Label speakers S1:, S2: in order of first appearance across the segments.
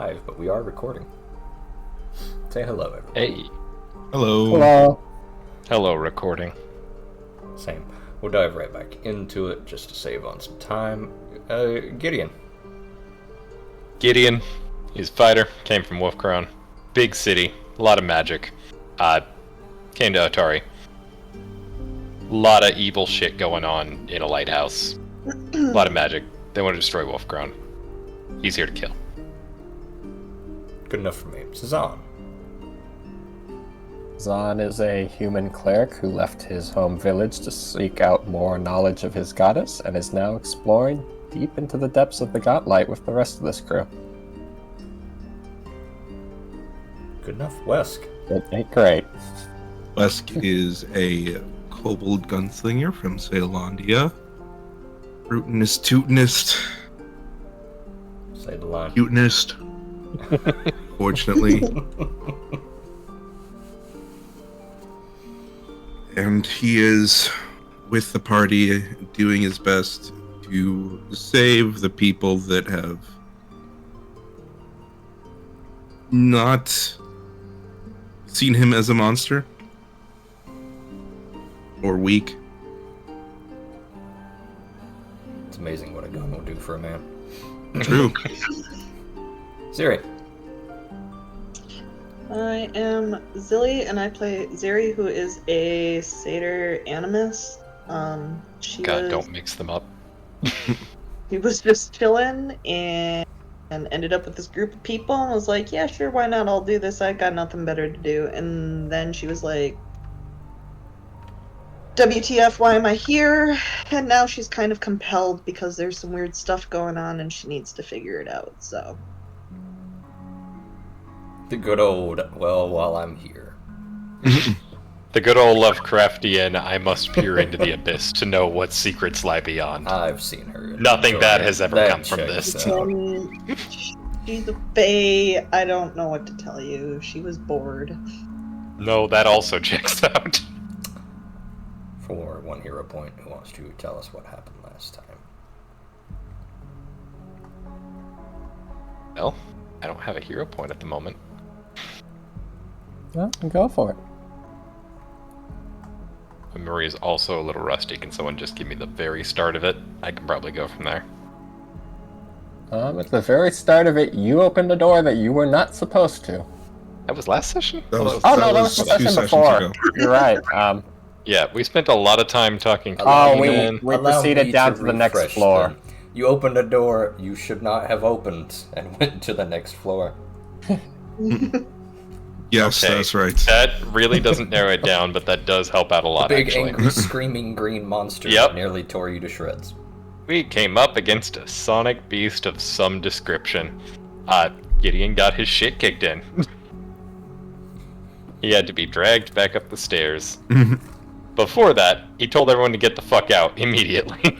S1: live, but we are recording. Say hello, everyone.
S2: Hey.
S3: Hello.
S4: Hello.
S2: Hello, recording.
S1: Same. We'll dive right back into it just to save on some time. Gideon.
S2: Gideon, he's a fighter, came from Wolfcrown. Big city, a lot of magic. Came to Otari. A lot of evil shit going on in a lighthouse. A lot of magic. They want to destroy Wolfcrown. He's here to kill.
S1: Good enough for me. Cezanne.
S4: Zahn is a human cleric who left his home village to seek out more knowledge of his goddess and is now exploring deep into the depths of the godlight with the rest of this crew.
S1: Good enough. Wesk.
S4: It ain't great.
S3: Wesk is a kobold gunslinger from Ceylondia. Rootinest, tootinest,
S1: Say the line.
S3: cutenest. Fortunately. And he is with the party doing his best to save the people that have not seen him as a monster or weak.
S1: It's amazing what a gun will do for a man.
S3: True.
S1: Ziri.
S5: I am Zilly, and I play Ziri, who is a satyr animus.
S2: Don't mix them up.
S5: He was just chilling and ended up with this group of people and was like, yeah, sure, why not? I'll do this. I got nothing better to do. And then she was like, WTF, why am I here? And now she's kind of compelled because there's some weird stuff going on and she needs to figure it out, so.
S1: The good old, well, while I'm here.
S2: The good old Lovecraftian, I must peer into the abyss to know what secrets lie beyond.
S1: I've seen her.
S2: Nothing bad has ever
S1: That
S2: come from
S1: checks
S2: this.
S1: out.
S5: She's a fae. I don't know what to tell you. She was bored.
S2: No, that also checks out.
S1: For 1 hero point, who wants to tell us what happened last time?
S2: Well, I don't have a hero point at the moment.
S4: Well, go for it.
S2: My memory is also a little rusty. Can someone just give me the very start of it? I can probably go from there.
S4: At the very start of it, you opened a door that you were not supposed to.
S2: That was last session?
S3: That was
S4: the session
S3: 2 sessions
S4: before.
S3: ago.
S4: You're right.
S2: Yeah, we spent a lot of time talking.
S4: We
S2: Gideon.
S1: Allow
S4: proceeded
S1: me
S4: down to the next
S1: refresh
S4: floor.
S1: them. You opened a door you should not have opened and went to the next floor.
S3: Yes,
S2: Okay,
S3: that's right.
S2: That really doesn't narrow it down, but that does help out a lot,
S1: Big,
S2: actually.
S1: angry, screaming green monster
S2: Yep.
S1: nearly tore you to shreds.
S2: We came up against a sonic beast of some description. Gideon got his shit kicked in. He had to be dragged back up the stairs. Before that, he told everyone to get the fuck out immediately.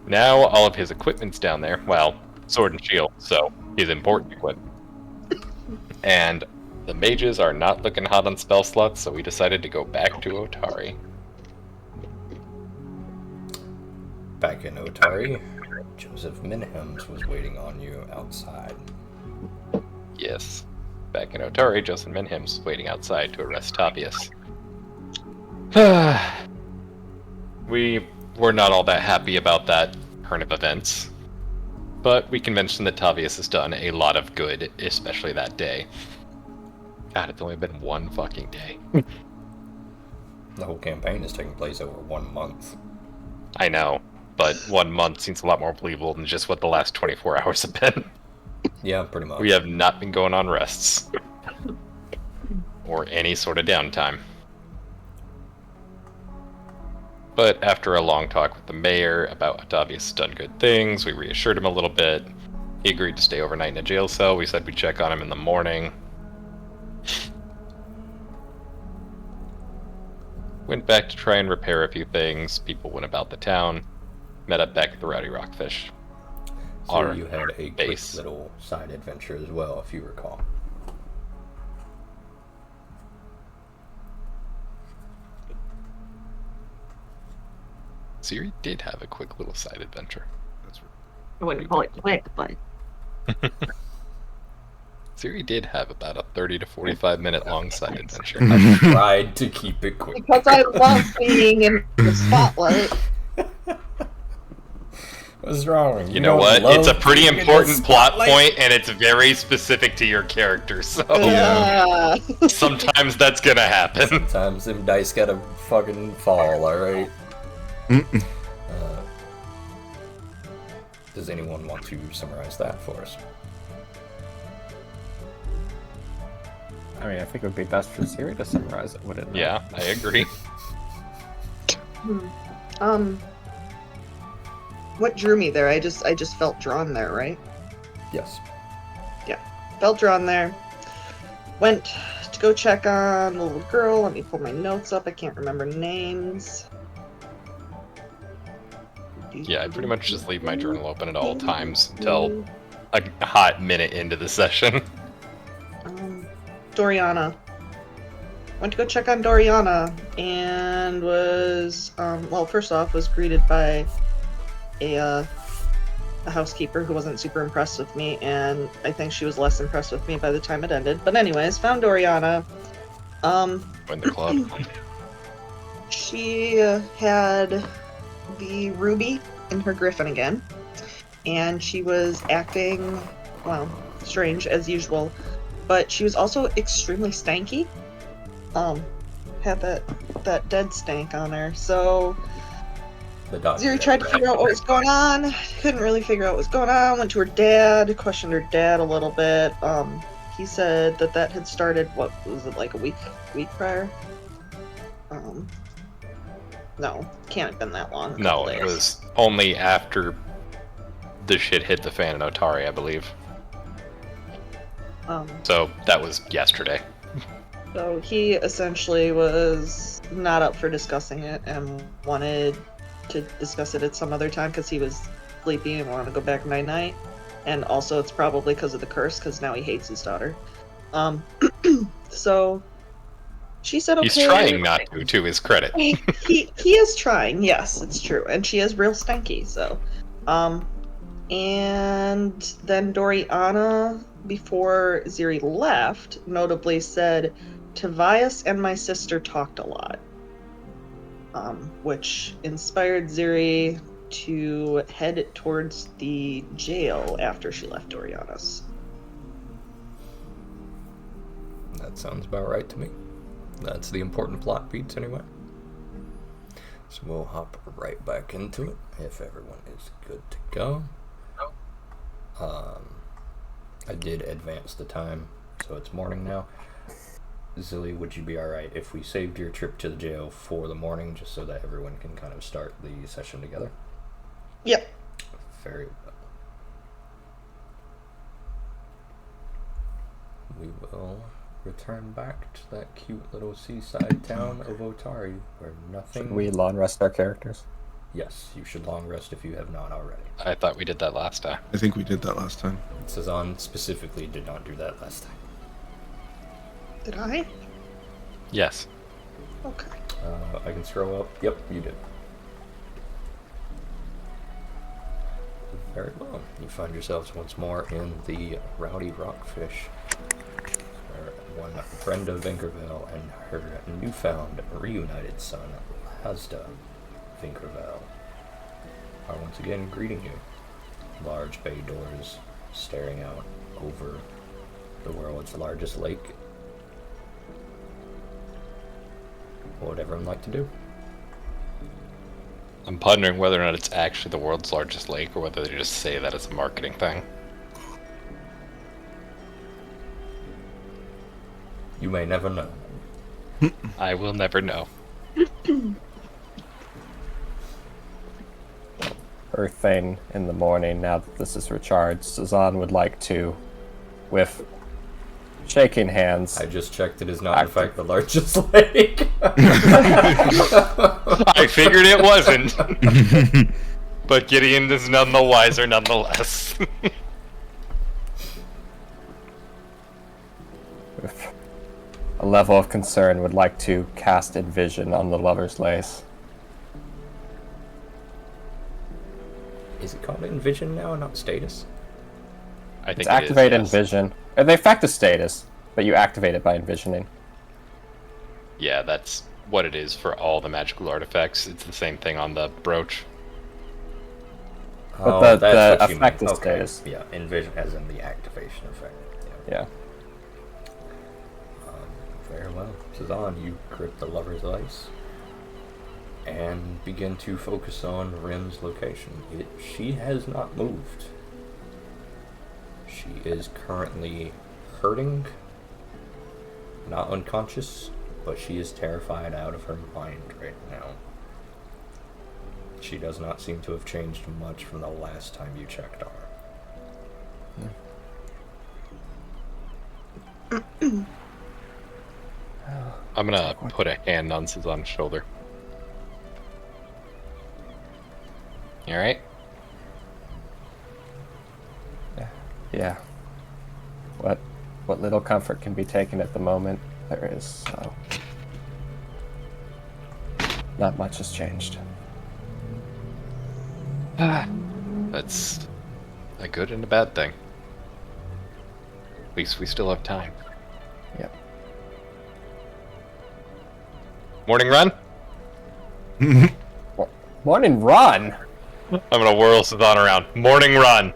S2: Now all of his equipment's down there. Well, sword and shield, so his important equipment. And the mages are not looking hot on spell slots, so we decided to go back to Otari.
S1: Back in Otari, Joseph Minhems was waiting on you outside.
S2: Yes. Back in Otari, Joseph Minhem's waiting outside to arrest Tavius. We were not all that happy about that turn of events. But we can mention that Tavius has done a lot of good, especially that day. God, it's only been one fucking day.
S1: The whole campaign is taking place over 1 month.
S2: I know, but 1 month seems a lot more believable than just what the last 24 hours have been.
S1: Yeah, pretty much.
S2: We have not been going on rests. Or any sort of downtime. But after a long talk with the mayor about how Tavius has done good things, we reassured him a little bit. He agreed to stay overnight in a jail cell. We said we'd check on him in the morning. Went back to try and repair a few things. People went about the town. Met up back at the Rowdy Rockfish.
S1: So
S2: Our
S1: you had a
S2: base.
S1: quick little side adventure as well, if you recall.
S2: Siri did have a quick little side adventure.
S3: That's right.
S6: I wouldn't call it quick, but
S2: Siri did have about a 30 to 45 minute long side adventure.
S1: I tried to keep it quick.
S5: Because I love being in the spotlight.
S1: What's wrong?
S2: You know
S1: don't
S2: what?
S1: love
S2: It's a pretty
S1: being in the
S2: important plot
S1: spotlight?
S2: point, and it's very specific to your character, so
S5: Yeah.
S2: sometimes that's gonna happen.
S1: Sometimes them dice gotta fucking fall, alright? Does anyone want to summarize that for us?
S4: I mean, I think it would be best for Siri to summarize it, wouldn't it?
S2: Yeah, I agree.
S5: What drew me there? I just felt drawn there, right?
S1: Yes.
S5: Felt drawn there. Went to go check on the little girl. Let me pull my notes up. I can't remember names.
S2: Yeah, I pretty much just leave my journal open at all times until a hot minute into the session.
S5: Doriana. Went to go check on Doriana and was, well, first off, was greeted by a housekeeper who wasn't super impressed with me, and I think she was less impressed with me by the time it ended. But anyways, found Doriana.
S2: Join the club.
S5: She had the ruby in her griffin again, and she was acting, well, strange as usual, but she was also extremely stanky. Had that dead stank on her, so
S1: The doctor.
S5: Ziri tried to figure out what was going on. Couldn't really figure out what was going on. Went to her dad, questioned her dad a little bit. He said that had started, what was it, like a week prior? No, can't have been that long. A
S2: No,
S5: couple
S2: it
S5: days.
S2: was only after the shit hit the fan in Otari, I believe. So that was yesterday.
S5: So he essentially was not up for discussing it and wanted to discuss it at some other time because he was sleepy and wanted to go back night-night. And also it's probably because of the curse, because now he hates his daughter. So she said okay.
S2: He's trying not to his credit.
S5: he is trying, yes, it's true. And she is real stanky, so. And then Doriana, before Ziri left, notably said, Tobias and my sister talked a lot. Which inspired Ziri to head towards the jail after she left Doriana's.
S1: That sounds about right to me. That's the important plot beats anyway. So we'll hop right back into it if everyone is good to go. I did advance the time, so it's morning now. Zilly, would you be alright if we saved your trip to the jail for the morning, just so that everyone can kind of start the session together?
S5: Yep.
S1: Very well. We will return back to that cute little seaside town of Otari, where nothing...
S4: Should we long rest our characters?
S1: Yes, you should long rest if you have not already.
S2: I thought we did that last time.
S3: I think we did that last time.
S1: Cezanne specifically did not do that last time.
S5: Did I?
S2: Yes.
S5: Okay.
S1: I can scroll up. Yep, you did. Very well. You find yourselves once more in the Rowdy Rockfish, where one Brenda Vinkerville and her newfound reunited son, Hasda Vinkerville, are once again greeting you. Large bay doors staring out over the world's largest lake. What would everyone like to do?
S2: I'm pondering whether or not it's actually the world's largest lake, or whether they just say that as a marketing thing.
S1: You may never know.
S2: I will never know.
S4: Earthane in the morning, now that this is recharged, Cezanne would like to, with shaking hands...
S1: I just checked, it is not in fact the largest lake.
S2: I figured it wasn't. But Gideon is none the wiser nonetheless.
S4: with a level of concern, would like to cast Envision on the Lover's Lace.
S1: Is it called Envision now and not Status?
S2: I think
S4: It's
S2: it is,
S4: activate
S2: yes.
S4: envision. The effect is status, but you activate it by envisioning.
S2: Yeah, that's what it is for all the magical artifacts. It's the same thing on the brooch.
S4: But
S1: Oh,
S4: the
S1: that's what you
S4: effect
S1: mean.
S4: is
S1: Okay.
S4: status.
S1: Yeah, envision as in the activation effect.
S4: Yeah.
S1: Very well. Sazan, you grip the Lover's Ice and begin to focus on Rim's location. She has not moved. She is currently hurting, not unconscious, but she is terrified out of her mind right now. She does not seem to have changed much from the last time you checked on her.
S2: I'm gonna put a hand on Sazan's shoulder. You alright?
S4: Yeah. What little comfort can be taken at the moment, there is, so... Not much has changed.
S2: That's a good and a bad thing. At least we still have time.
S4: Yep.
S2: Morning run?
S4: Morning run!
S2: I'm gonna whirl Sazan around. Morning run!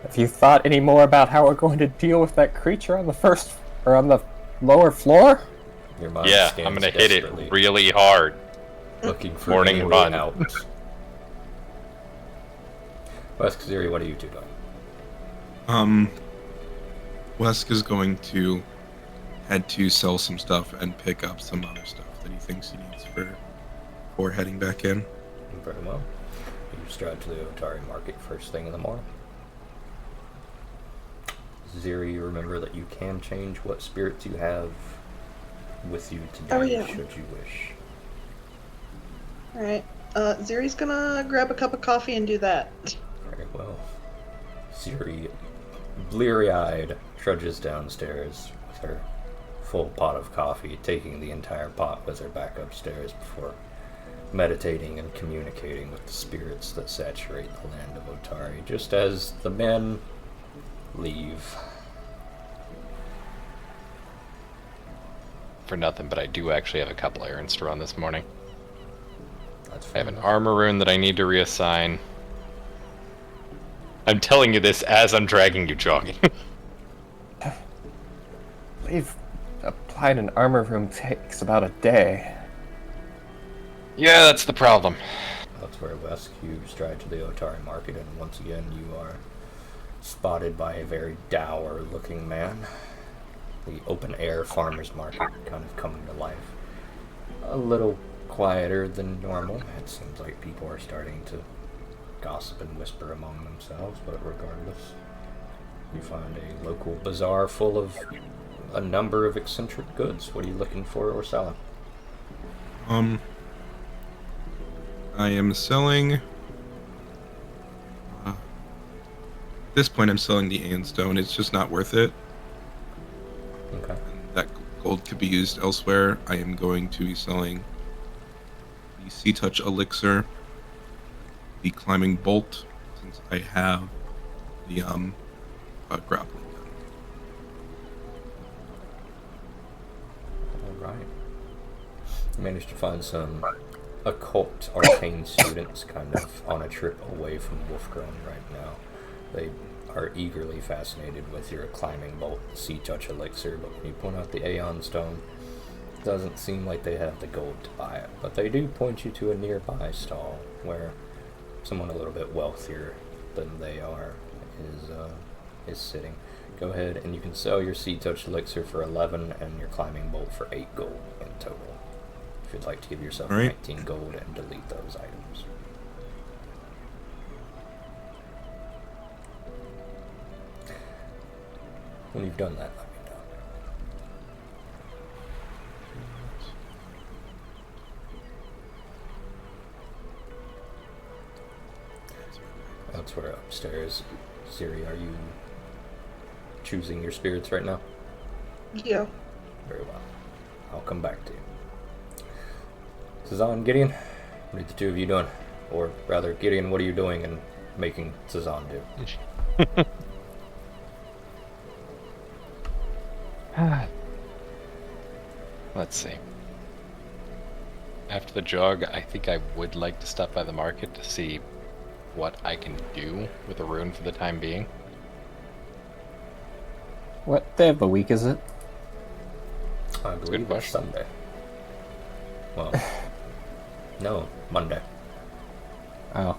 S4: Have you thought any more about how we're going to deal with that creature on the first, or on the lower floor?
S1: Your mind
S2: Yeah,
S1: scans
S2: I'm gonna hit it
S1: desperately,
S2: really hard.
S1: looking for
S2: Morning
S1: any way
S2: run.
S1: out. Wesk, Ziri, what are you two doing?
S3: Wesk is going to head to sell some stuff and pick up some other stuff that he thinks he needs for heading back in.
S1: Very well. You stride to the Otari market first thing in the morning. Ziri, remember that you can change what spirits you have with you today,
S5: Oh, yeah.
S1: should you wish.
S5: Alright. Ziri's gonna grab a cup of coffee and do that.
S1: Very well. Ziri, bleary-eyed, trudges downstairs with her full pot of coffee, taking the entire pot with her back upstairs before meditating and communicating with the spirits that saturate the land of Otari, just as the men leave.
S2: For nothing, but I do actually have a couple errands to run this morning.
S1: That's
S2: I have
S1: fair
S2: an
S1: enough.
S2: armor rune that I need to reassign. I'm telling you this as I'm dragging you jogging.
S4: We've applied an armor room takes about a day.
S2: Yeah, that's the problem.
S1: That's where Wesk, you stride to the Otari market, and once again you are spotted by a very dour looking man. The open air farmer's market kind of coming to life. A little quieter than normal. It seems like people are starting to gossip and whisper among themselves, but regardless, you find a local bazaar full of a number of eccentric goods. What are you looking for or selling?
S3: I am selling. At this point, I'm selling the Aeon Stone. It's just not worth it.
S1: Okay.
S3: That gold could be used elsewhere. I am going to be selling the Sea Touch Elixir, the Climbing Bolt, since I have the grappling gun.
S1: Alright. You managed to find some occult arcane students kind of on a trip away from Wolfgrone right now. They are eagerly fascinated with your climbing bolt, Sea Touch Elixir, but when you point out the Aeon Stone, it doesn't seem like they have the gold to buy it. But they do point you to a nearby stall where someone a little bit wealthier than they are is sitting. Go ahead and you can sell your Sea Touch Elixir for 11 and your climbing bolt for 8 gold in total. If you'd like to give yourself
S3: All right.
S1: 19 gold and delete those items. When you've done that, let me know. That's where upstairs. Siri, are you choosing your spirits right now?
S5: Yeah.
S1: Very well. I'll come back to you. Cezanne, Gideon, what are the two of you doing? Or rather, Gideon, what are you doing and making Cezanne do?
S2: Let's see. After the jog, I think I would like to stop by the market to see what I can do with the rune for the time being.
S4: What day of the week is it?
S1: I believe it's
S2: question.
S1: Sunday. Well, no, Monday.
S4: Oh.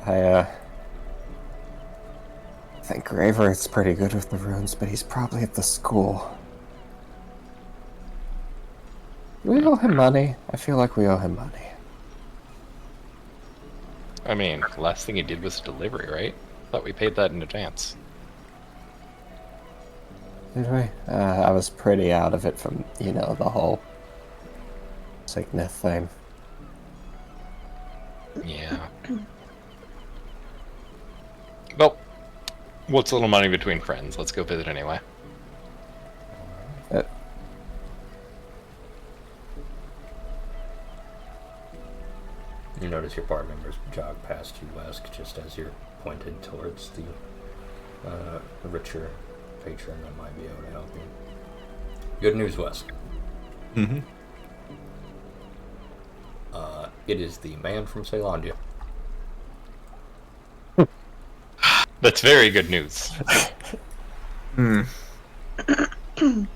S4: I think Graver's pretty good with the runes, but he's probably at the school. Do we owe him money? I feel like we owe him money.
S2: I mean, the last thing he did was delivery, right? Thought we paid that in advance.
S4: Did we? I was pretty out of it from, the whole sickness thing.
S2: Yeah. Well, what's a little money between friends? Let's go visit anyway.
S1: You notice your party members jog past you, Wesk, just as you're pointed towards the richer patron that might be able to help you. Good news, Wesk.
S3: Mm-hmm.
S1: It is the man from Ceylondia.
S2: That's very good news.
S3: Hmm.
S1: He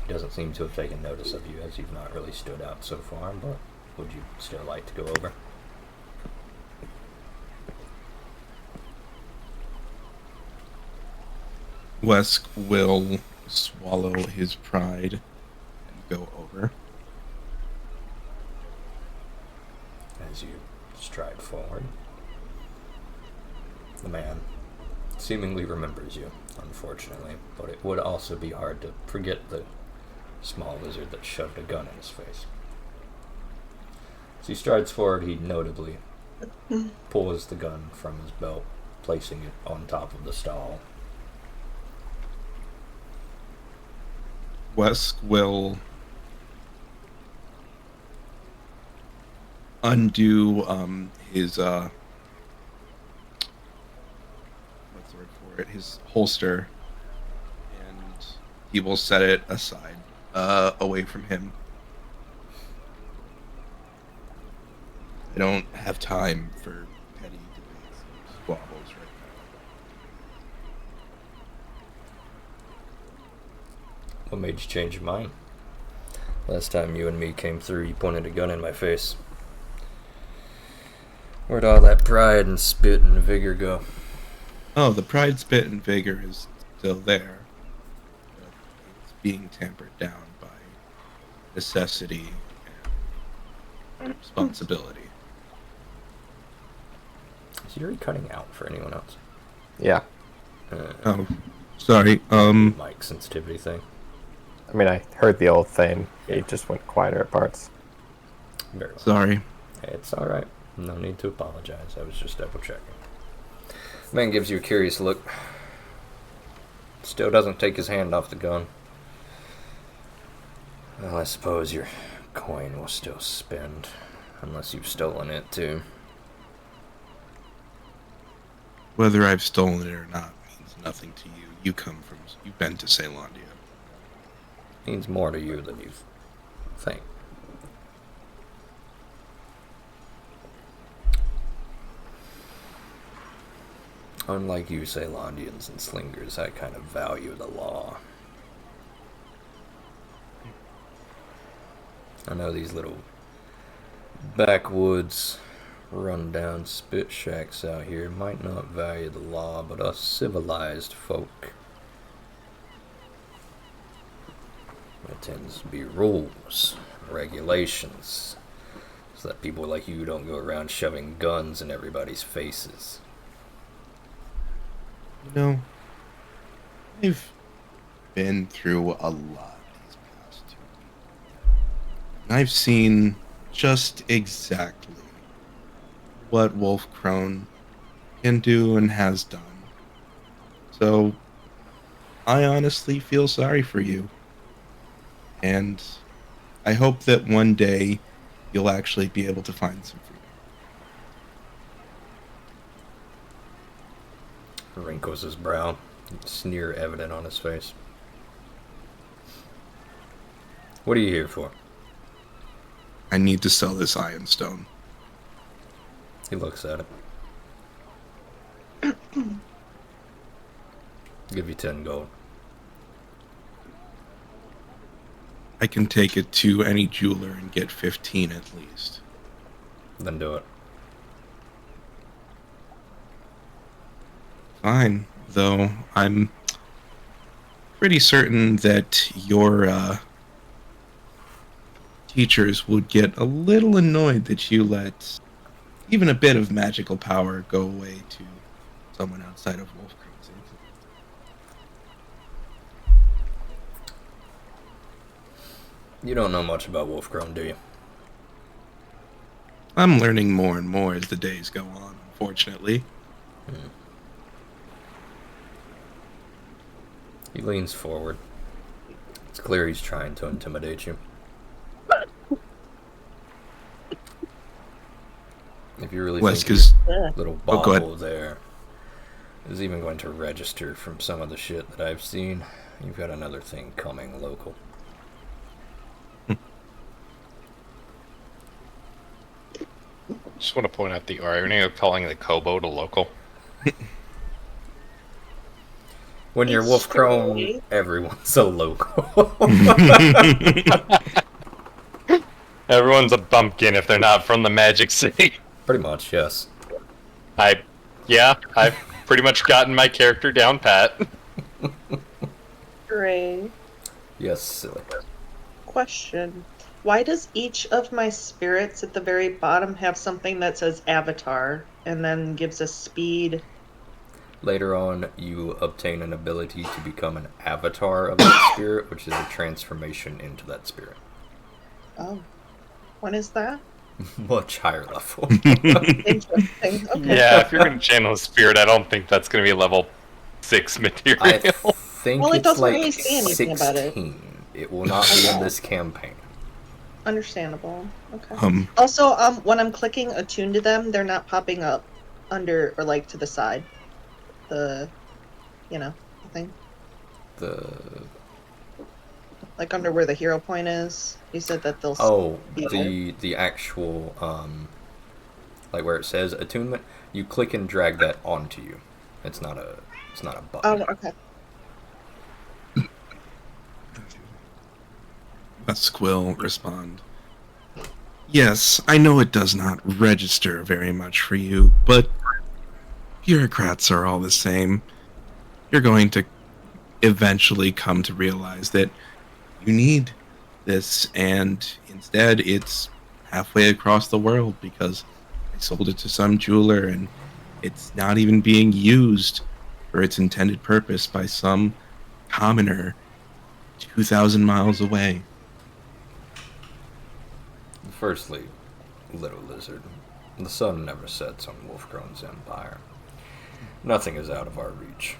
S1: doesn't seem to have taken notice of you, as you've not really stood out so far, but would you still like to go over?
S3: Wesk will swallow his pride and go over.
S1: As you stride forward, the man seemingly remembers you, unfortunately, but it would also be hard to forget the small lizard that shoved a gun in his face. As he strides forward, he notably pulls the gun from his belt, placing it on top of the stall.
S3: Wesk will undo his what's the word for it? His holster, and he will set it aside, away from him. I don't have time for petty debates and squabbles right
S1: What made you change your mind? Last time you and me came through, you pointed a gun in my face. Where'd all that pride and spit and vigor go?
S3: now. Oh, the pride, spit, and vigor is still there, but it's being tampered down by necessity and responsibility.
S1: Is Yuri cutting out for anyone else?
S4: Yeah.
S3: Oh, sorry.
S1: Mic sensitivity thing.
S4: I mean, I heard the old thing. It just went quieter at parts.
S1: Very well.
S3: Sorry.
S1: It's alright. No need to apologize. I was just double checking. Man gives you a curious look. Still doesn't take his hand off the gun. Well, I suppose your coin will still spend. Unless you've stolen it too.
S3: Whether I've stolen it or not means nothing to you. You've been to Ceylondia.
S1: Means more to you than you think. Unlike you Ceylondians and slingers, I kind of value the law. I know these little backwoods, run-down spit shacks out here might not value the law, but us civilized folk, there tends to be rules, regulations, so that people like you don't go around shoving guns in everybody's faces.
S3: You know, I've been through a lot these past 2 weeks. And I've seen just exactly what Wolf Crone can do and has done. So I honestly feel sorry for you. And I hope that one day you'll actually be able to find some freedom.
S1: Wrinkles his brow, sneer evident on his face. What are you here for?
S3: I need to sell this ironstone.
S1: He looks at it. Give you 10 gold.
S3: I can take it to any jeweler and get 15 at least.
S1: Then do it.
S3: Fine, though I'm pretty certain that your teachers would get a little annoyed that you let even a bit of magical power go away to someone outside of Wolfcrone's influence.
S1: You don't know much about Wolfcrone, do you?
S3: I'm learning more and more as the days go on, unfortunately.
S1: He leans forward. It's clear he's trying to intimidate you. If you really
S3: Wesk
S1: think
S3: is...
S1: your little
S3: Oh, go ahead.
S1: bauble there is even going to register from some of the shit that I've seen, you've got another thing coming local.
S2: Just want to point out the irony of calling the kobold a local.
S1: When you're
S5: It's
S1: Wolfcrone,
S5: true.
S1: everyone's a local.
S2: Everyone's a bumpkin if they're not from the Magic City.
S1: Pretty much, yes.
S2: I've pretty much gotten my character down pat.
S5: Great.
S1: Yes, silly.
S5: Question. Why does each of my spirits at the very bottom have something that says avatar and then gives us speed?
S1: Later on, you obtain an ability to become an avatar of that spirit, which is a transformation into that spirit.
S5: Oh. When is that?
S1: Much higher level.
S5: Interesting. Okay.
S2: Yeah, if you're going to channel a spirit, I don't think that's going to be level 6 material.
S1: I think
S5: Well, it
S1: it's
S5: doesn't
S1: like
S5: really say anything
S1: 16.
S5: about it.
S1: It will not be in this campaign.
S5: Understandable. Okay.
S3: Oh,
S5: Also, when I'm clicking attune to them, they're not popping up under or like to the side. The thing. Like under where the hero point is. You said that they'll.
S1: Oh,
S5: be
S1: the actual like where it says attunement. You click and drag that onto you. It's not a button.
S5: Oh, okay.
S3: Wesk will respond. Yes, I know it does not register very much for you, but bureaucrats are all the same. You're going to eventually come to realize that you need this, and instead it's halfway across the world because I sold it to some jeweler and it's not even being used for its intended purpose by some commoner 2,000 miles away.
S1: Firstly, little lizard, the sun never sets on Wolfcrone's empire. Nothing is out of our reach.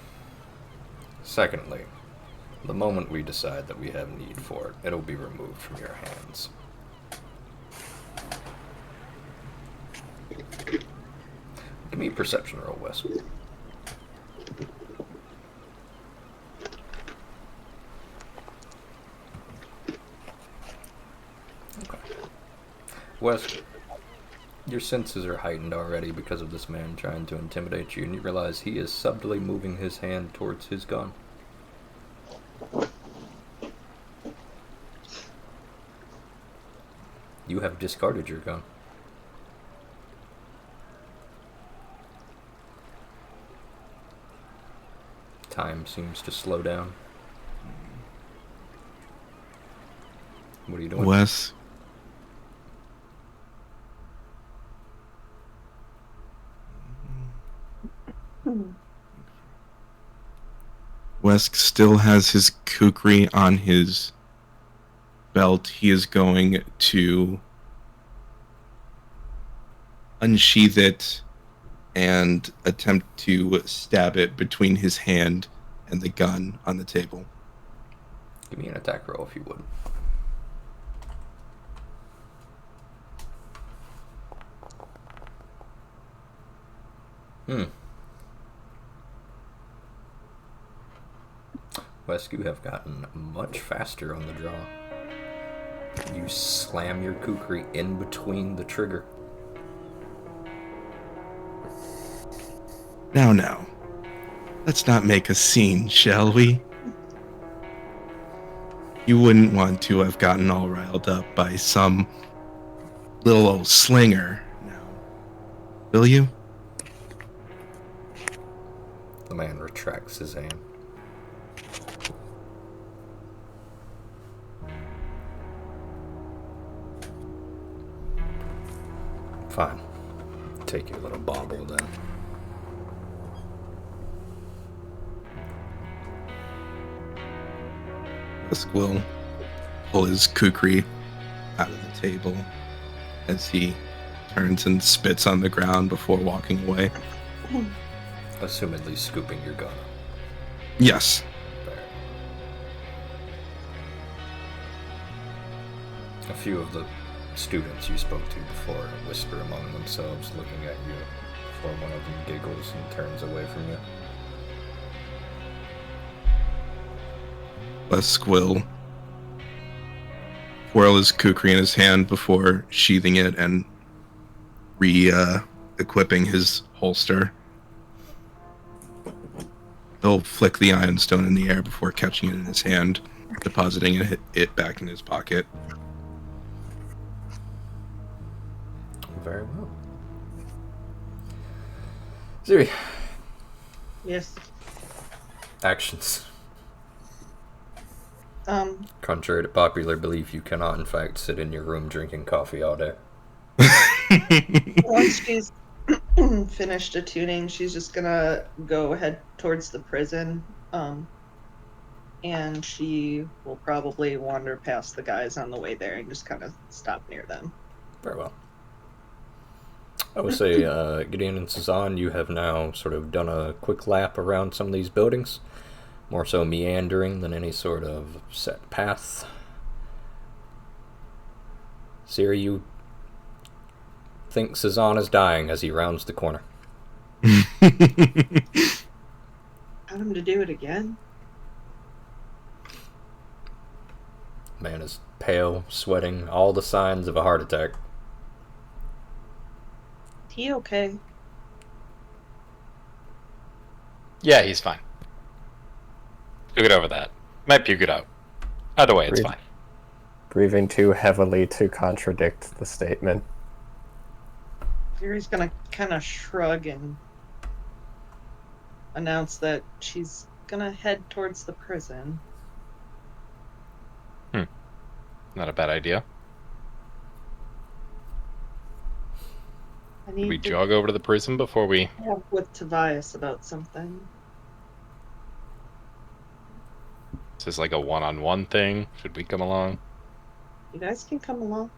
S1: Secondly, the moment we decide that we have need for it, it'll be removed from your hands. Give me a perception roll, Wes. Okay. Wes, your senses are heightened already because of this man trying to intimidate you, and you realize he is subtly moving his hand towards his gun. You have discarded your gun. Time seems to slow down. What are you doing?
S3: Wes, Wesk still has his kukri on his belt. He is going to unsheath it and attempt to stab it between his hand and the gun on the table.
S1: Give me an attack roll if you would. Wes, you have gotten much faster on the draw. You slam your kukri in between the trigger.
S3: Now, let's not make a scene, shall we? You wouldn't want to have gotten all riled up by some little old slinger, now, will you?
S1: The man retracts his hand. Fine. Take your little bauble then.
S3: Tusk will pull his kukri out of the table as he turns and spits on the ground before walking away.
S1: Assumedly scooping your gun.
S3: Yes.
S1: There. A few of the students you spoke to before whisper among themselves, looking at you, before one of them giggles and turns away from you.
S3: Tusk will twirl his kukri in his hand before sheathing it and equipping his holster. He'll flick the iron stone in the air before catching it in his hand, depositing it back in his pocket.
S1: Very well. Ziri,
S5: Yes.
S1: actions.
S5: Contrary
S1: Contrary to popular belief, you cannot, in fact, sit in your room drinking coffee all day.
S5: Once she's finished attuning, she's just gonna go head towards the prison. And she will probably wander past the guys on the way there and just kind of stop near them.
S1: Very well. I would say, Gideon and Suzanne, you have now sort of done a quick lap around some of these buildings. More so meandering than any sort of set path. Siri, you think Suzanne is dying as he rounds the corner.
S5: Got him to do it again?
S1: Man is pale, sweating, all the signs of a heart attack.
S5: He okay?
S2: Yeah, he's fine. We'll get over that. Might puke it out. Either way, it's
S4: Breathe.
S2: fine.
S4: Breathing too heavily to contradict the statement.
S5: Fury's gonna kind of shrug and announce that she's gonna head towards the prison.
S2: Not a bad idea.
S5: I
S2: Should
S5: need
S2: we
S5: to
S2: jog over to the prison before we...
S5: have with Tobias about something.
S2: Is this like a one-on-one thing? Should we come along?
S5: You guys can come along.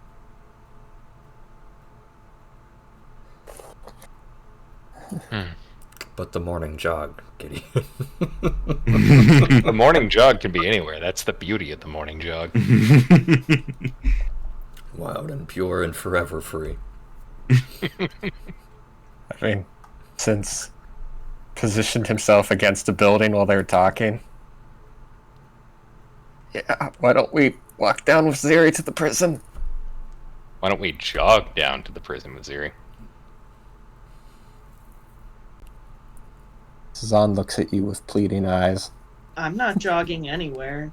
S1: But the morning jog, Gideon.
S2: The morning jog can be anywhere. That's the beauty of the morning jog.
S1: Wild and pure and forever free.
S4: I mean, since positioned himself against a building while they were talking. Yeah, why don't we walk down with Ziri to the prison?
S2: Why don't we jog down to the prison, Missouri?
S4: Suzanne looks at you with pleading eyes.
S5: I'm not jogging anywhere.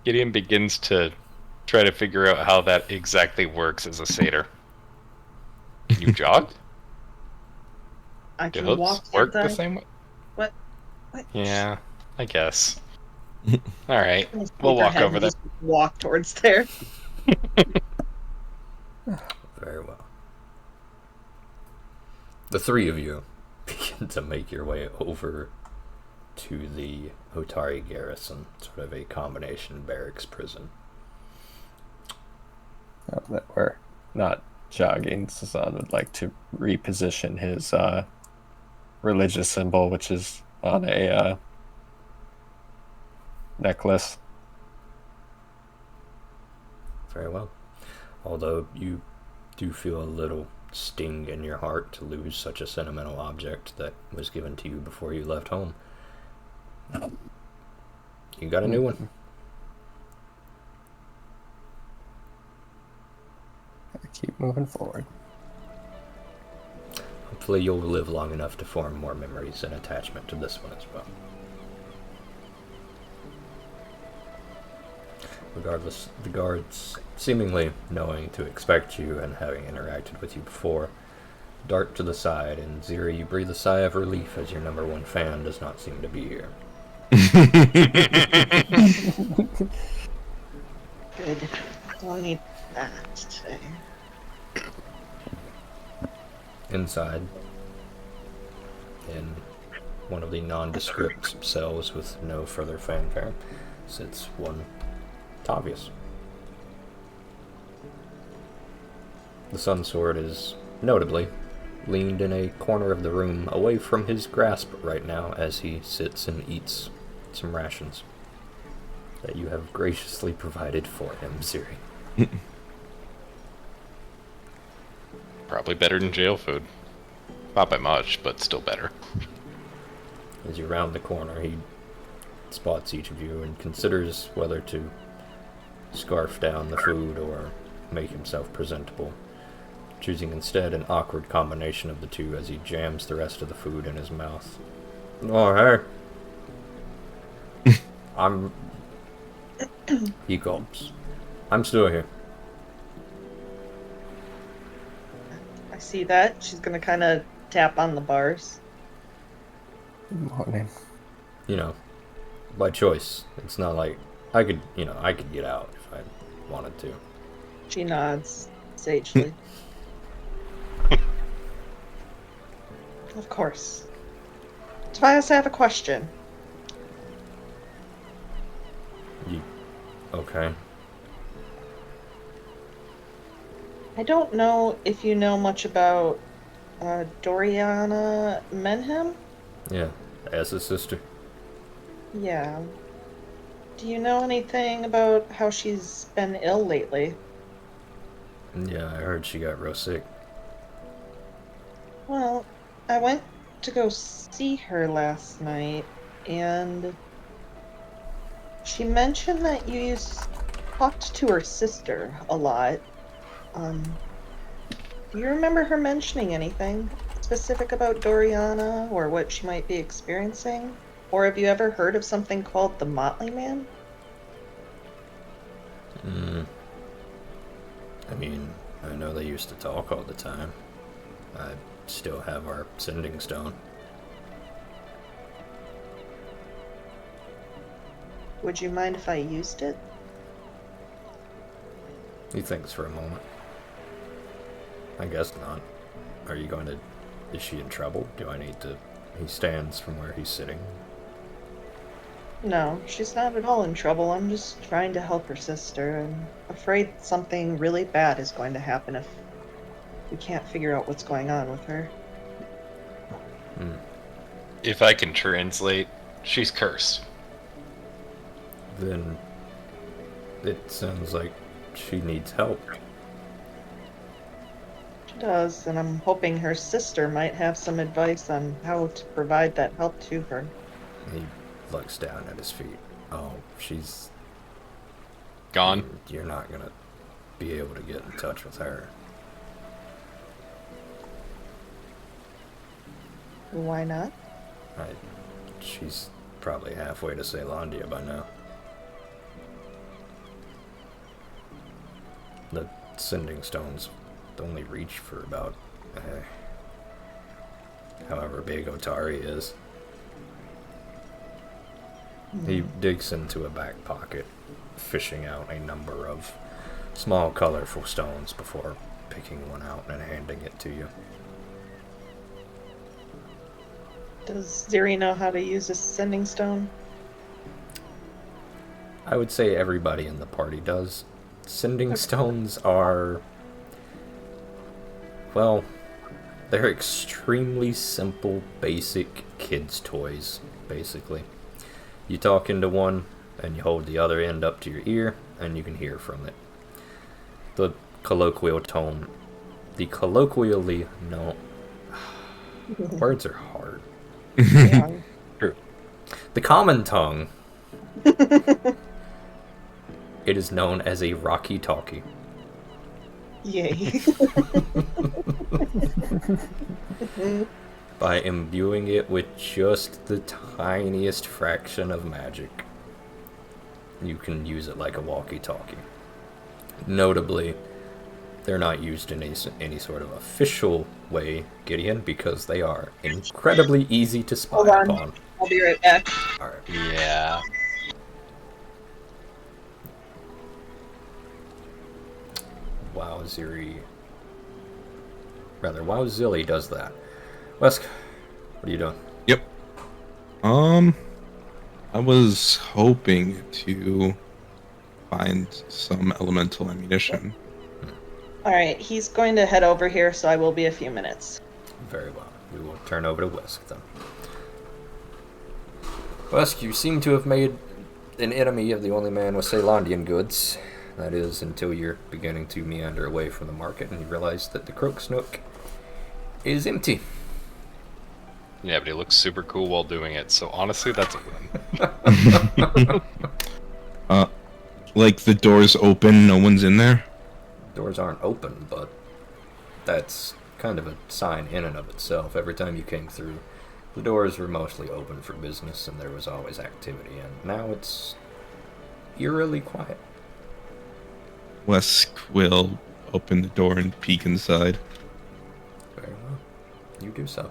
S2: Gideon begins to try to figure out how that exactly works as a satyr. Can you jog?
S5: I
S2: Do
S5: can
S2: hooves
S5: walk
S2: work
S5: the
S2: the same way?
S5: What? What?
S2: Yeah, I guess. Alright,
S5: Shake
S2: we'll
S5: her
S2: walk
S5: head
S2: over
S5: and
S2: there.
S5: just walk towards there.
S1: Very well. The three of you begin to make your way over to the Otari garrison, sort of a combination barracks prison.
S4: That we're not jogging, Sazan would like to reposition his religious symbol, which is on a necklace.
S1: Very well. Although you do feel a little sting in your heart to lose such a sentimental object that was given to you before you left home. You got a new one.
S4: Keep moving forward.
S1: Hopefully you'll live long enough to form more memories and attachment to this one as well. Regardless, the guards, seemingly knowing to expect you and having interacted with you before, dart to the side, and Ziri, you breathe a sigh of relief as your number one fan does not seem to be here.
S5: Good. Don't need that today.
S1: Inside, in one of the nondescript cells with no further fanfare, sits one Tavius. The Sun Sword is, notably, leaned in a corner of the room away from his grasp right now as he sits and eats some rations that you have graciously provided for him, Ziri.
S2: Probably better than jail food. Not by much, but still better.
S1: As you round the corner, he spots each of you and considers whether to scarf down the food or make himself presentable, choosing instead an awkward combination of the two as he jams the rest of the food in his mouth. Oh, hey. He gulps. I'm still here.
S5: I see that. She's gonna kind of tap on the bars.
S4: Good morning.
S1: You know, by choice. It's not like I could get out if I wanted to.
S5: She nods sagely. Of course. Tobias, I have a question.
S1: Okay.
S5: I don't know if you know much about Doriana Menhem?
S1: Yeah, as his sister.
S5: Yeah. Do you know anything about how she's been ill lately?
S1: Yeah, I heard she got real sick.
S5: Well, I went to go see her last night, and she mentioned that talked to her sister a lot. Do you remember her mentioning anything specific about Doriana or what she might be experiencing? Or have you ever heard of something called the Motley Man?
S1: I mean, I know they used to talk all the time. I still have our sending stone.
S5: Would you mind if I used it?
S1: He thinks for a moment. I guess not. Are you going to... Is she in trouble? Do I need to... He stands from where he's sitting.
S5: No, she's not at all in trouble. I'm just trying to help her sister. I'm afraid something really bad is going to happen if we can't figure out what's going on with her.
S2: If I can translate, she's cursed.
S1: Then... It sounds like she needs help.
S5: She does, and I'm hoping her sister might have some advice on how to provide that help to her.
S1: He looks down at his feet. Oh, she's...
S2: Gone?
S1: You're not gonna be able to get in touch with her.
S5: Why not?
S1: She's probably halfway to Ceylondia by now. The sending stones only reach for about however big Otari is. He digs into a back pocket, fishing out a number of small colorful stones before picking one out and handing it to you.
S5: Does Ziri know how to use a sending stone?
S1: I would say everybody in the party does. Sending stones are Well, they're extremely simple, basic kids' toys, basically. You talk into one, and you hold the other end up to your ear, and you can hear from it. The colloquially known... Words are hard.
S5: Yeah.
S2: True.
S1: The common tongue, it is known as a rocky-talkie.
S5: Yay.
S1: By imbuing it with just the tiniest fraction of magic, you can use it like a walkie-talkie. Notably, they're not used in any sort of official way, Gideon, because they are incredibly easy to spy
S5: Hold on.
S1: upon.
S5: I'll be right back.
S1: Alright.
S2: Yeah.
S1: Wowzilly does that. Wesk, what are you doing?
S3: Yep. I was hoping to find some elemental ammunition.
S5: Alright, he's going to head over here, so I will be a few minutes.
S1: Very well. We will turn over to Wesk then. Wesk, you seem to have made an enemy of the only man with Ceylondian goods. That is, until you're beginning to meander away from the market and you realize that the Croak Snook is empty.
S2: Yeah, but he looks super cool while doing it, so honestly, that's a win.
S3: Like the doors open, no one's in there?
S1: Doors aren't open, but that's kind of a sign in and of itself. Every time you came through, the doors were mostly open for business and there was always activity, and now it's eerily quiet.
S3: Wesk will open the door and peek inside.
S1: Very well. You do so.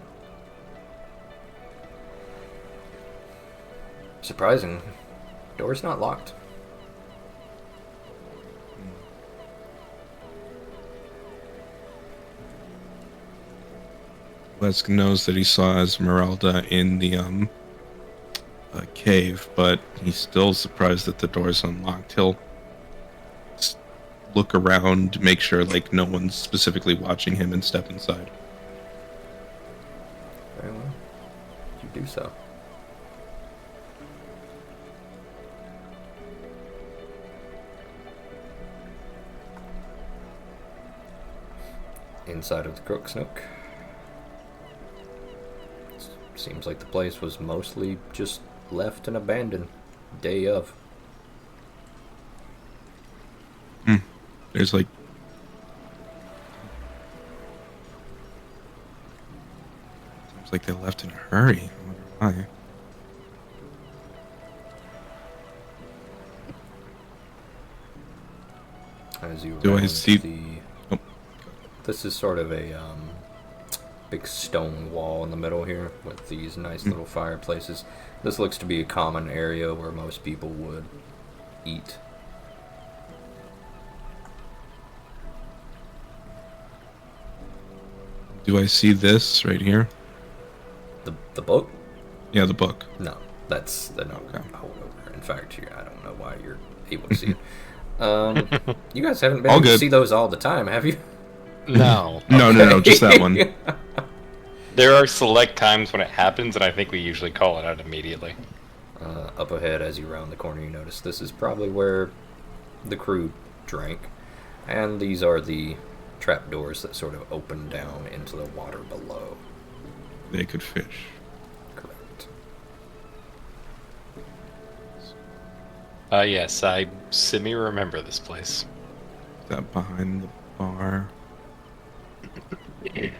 S1: Surprising. Door's not locked.
S3: Wesk knows that he saw Esmeralda in the cave, but he's still surprised that the door's unlocked. He'll look around, make sure like no one's specifically watching him, and step inside.
S1: Very well. You do so. Inside of the Croak Snook. Seems like the place was mostly just left and abandoned. Day of.
S3: There's like seems like they left in a hurry. I wonder why.
S1: As you
S3: Do I
S1: round
S3: see- Oh.
S1: This is sort of a big stone wall in the middle here with these nice little fireplaces. This looks to be a common area where most people would eat.
S3: Do I see this right here?
S1: The book?
S3: Yeah, the book.
S1: No, that's the no
S3: Okay.
S1: holdover. In fact, I don't know why you're able to see it. You guys haven't been
S3: All
S1: able to
S3: good.
S1: see those all the time, have you?
S2: No.
S3: No, just that one.
S2: There are select times when it happens, and I think we usually call it out immediately.
S1: Up ahead, as you round the corner, you notice this is probably where the crew drank, and these are the trapdoors that sort of open down into the water below.
S3: They could fish.
S1: Correct.
S2: Yes, I semi-remember this place.
S3: Is that behind the bar? Here.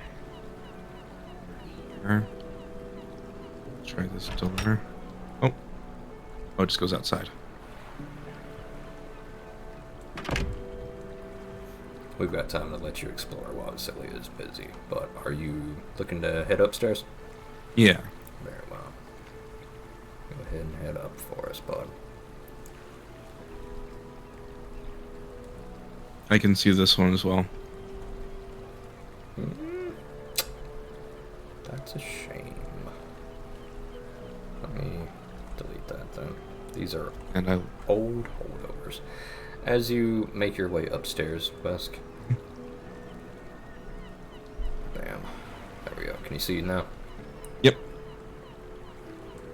S3: Try this door. Oh, it just goes outside.
S1: We've got time to let you explore while Silly is busy, but are you looking to head upstairs?
S3: Yeah.
S1: Very well. Go ahead and head up for us, bud.
S3: I can see this one as well.
S1: That's a shame. Let me delete that then. These are
S3: And I
S1: old holdovers. As you make your way upstairs, Wesk, Can you see now?
S3: Yep.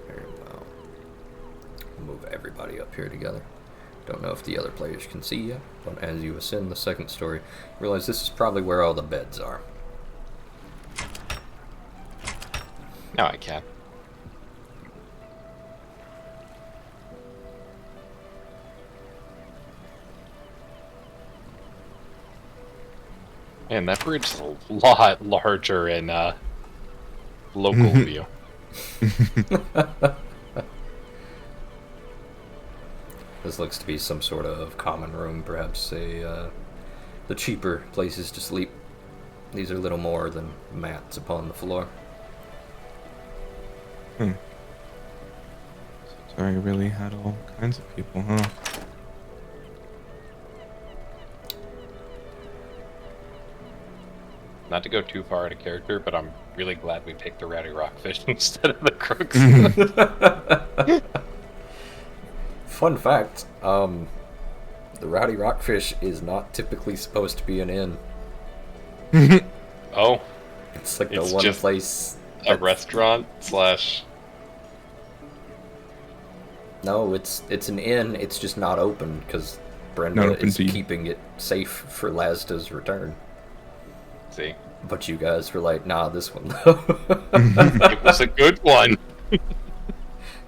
S1: Very well. Move everybody up here together. Don't know if the other players can see yet, but as you ascend the second story, realize this is probably where all the beds are.
S2: Now I can. Man, that bridge is a lot larger in local view.
S1: This looks to be some sort of common room, perhaps the cheaper places to sleep. These are little more than mats upon the floor.
S3: So I really had all kinds of people, huh?
S2: Not to go too far out of character, but I'm really glad we picked the Rowdy Rockfish instead of the Crooks.
S1: Fun fact, the Rowdy Rockfish is not typically supposed to be an inn.
S2: Oh,
S1: It's like the
S2: It's
S1: one
S2: just
S1: place...
S2: a restaurant slash...
S1: No, it's an inn, it's just not open, because
S3: Not
S1: Brenda
S3: open
S1: is
S3: to you.
S1: keeping it safe for Lazda's return.
S2: See,
S1: But you guys were like, nah, this one though.
S2: it was a good one.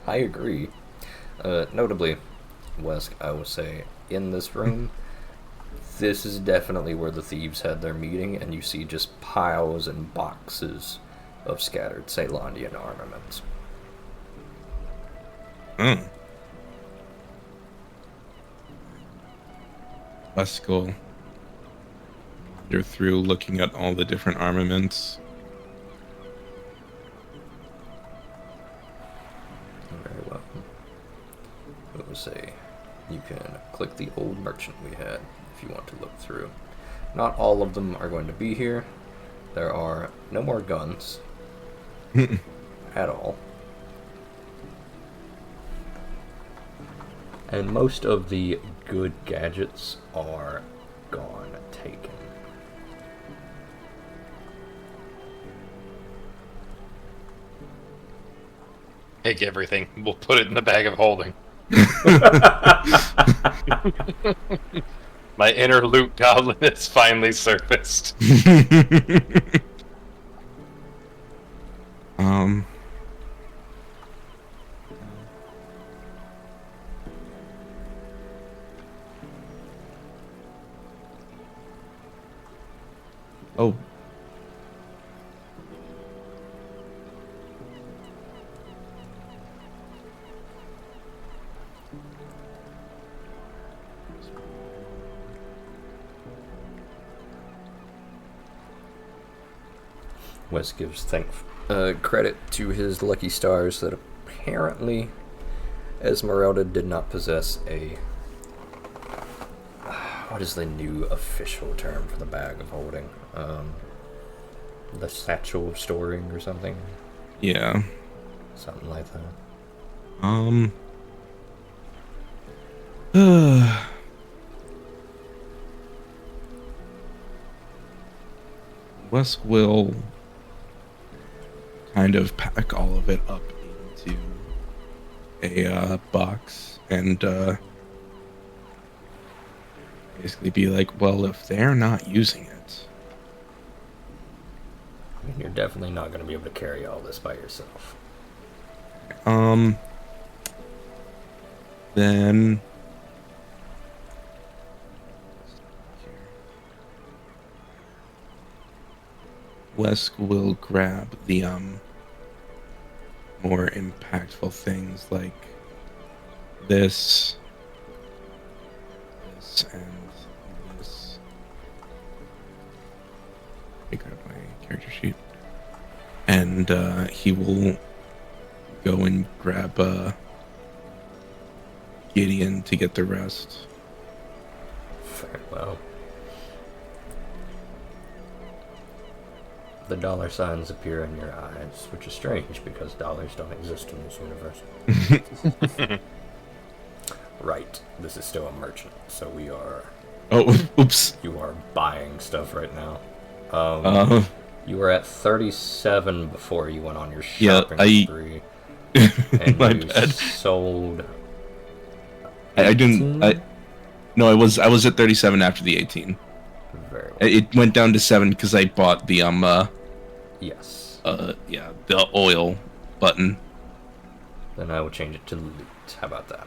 S1: I agree. Notably, Wesk, I will say, in this room, this is definitely where the thieves had their meeting, and you see just piles and boxes of scattered Ceylondian armaments.
S3: Mm. Weskull wander through looking at all the different armaments.
S1: Very well. What will say? You can click the old merchant we had if you want to look through. Not all of them are going to be here. There are no more guns at all. And most of the good gadgets are gone, taken.
S2: Take everything. We'll put it in the bag of holding. My inner loot goblin has finally surfaced.
S3: um. Oh.
S1: Wes gives credit to his lucky stars that apparently Esmeralda did not possess a... What is the new official term for the bag of holding? The satchel of storing or something?
S3: Yeah.
S1: Something like that.
S3: Wes will kind of pack all of it up into a box and basically be like, well, if they're not using it,
S1: I mean, you're definitely not going to be able to carry all this by yourself.
S3: then Wes will grab the more impactful things like this, and this. I grab my character sheet, and he will go and grab Gideon to get the rest.
S1: Very well. The dollar signs appear in your eyes, which is strange because dollars don't exist in this universe. Right, this is still a merchant, so we are...
S3: Oh, oops.
S1: You are buying stuff right now. You were at 37 before you went on your
S3: Yeah,
S1: shopping spree. And
S3: My
S1: you
S3: bad.
S1: sold.
S3: I didn't.
S1: 18?
S3: No, I was at 37 after the 18.
S1: Very well.
S3: It went down to 7 because I bought the
S1: Yes.
S3: the oil button.
S1: Then I will change it to loot. How about that?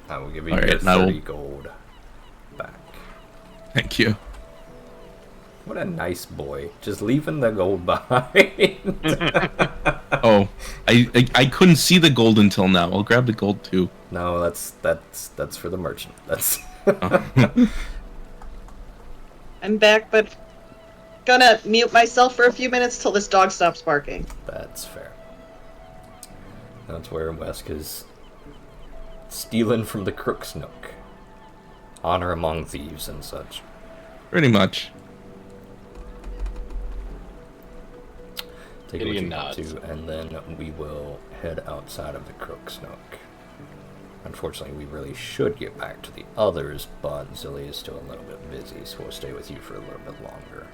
S1: I will give you
S3: Alright,
S1: your
S3: and I will-
S1: 30 gold back.
S3: Thank you.
S1: What a nice boy. Just leaving the gold behind.
S3: Oh, I couldn't see the gold until now. I'll grab the gold too.
S1: No, that's for the merchant. That's
S5: I'm back, but gonna mute myself for a few minutes till this dog stops barking.
S1: that's fair. That's where Weska's stealing from the crook's nook. Honor among thieves and such.
S3: Pretty much.
S1: Take
S2: Gideon
S1: what you
S2: nods.
S1: need to, and then we will head outside of the crook's nook. Unfortunately, we really should get back to the others, but Zilly is still a little bit busy, so we'll stay with you for a little bit longer.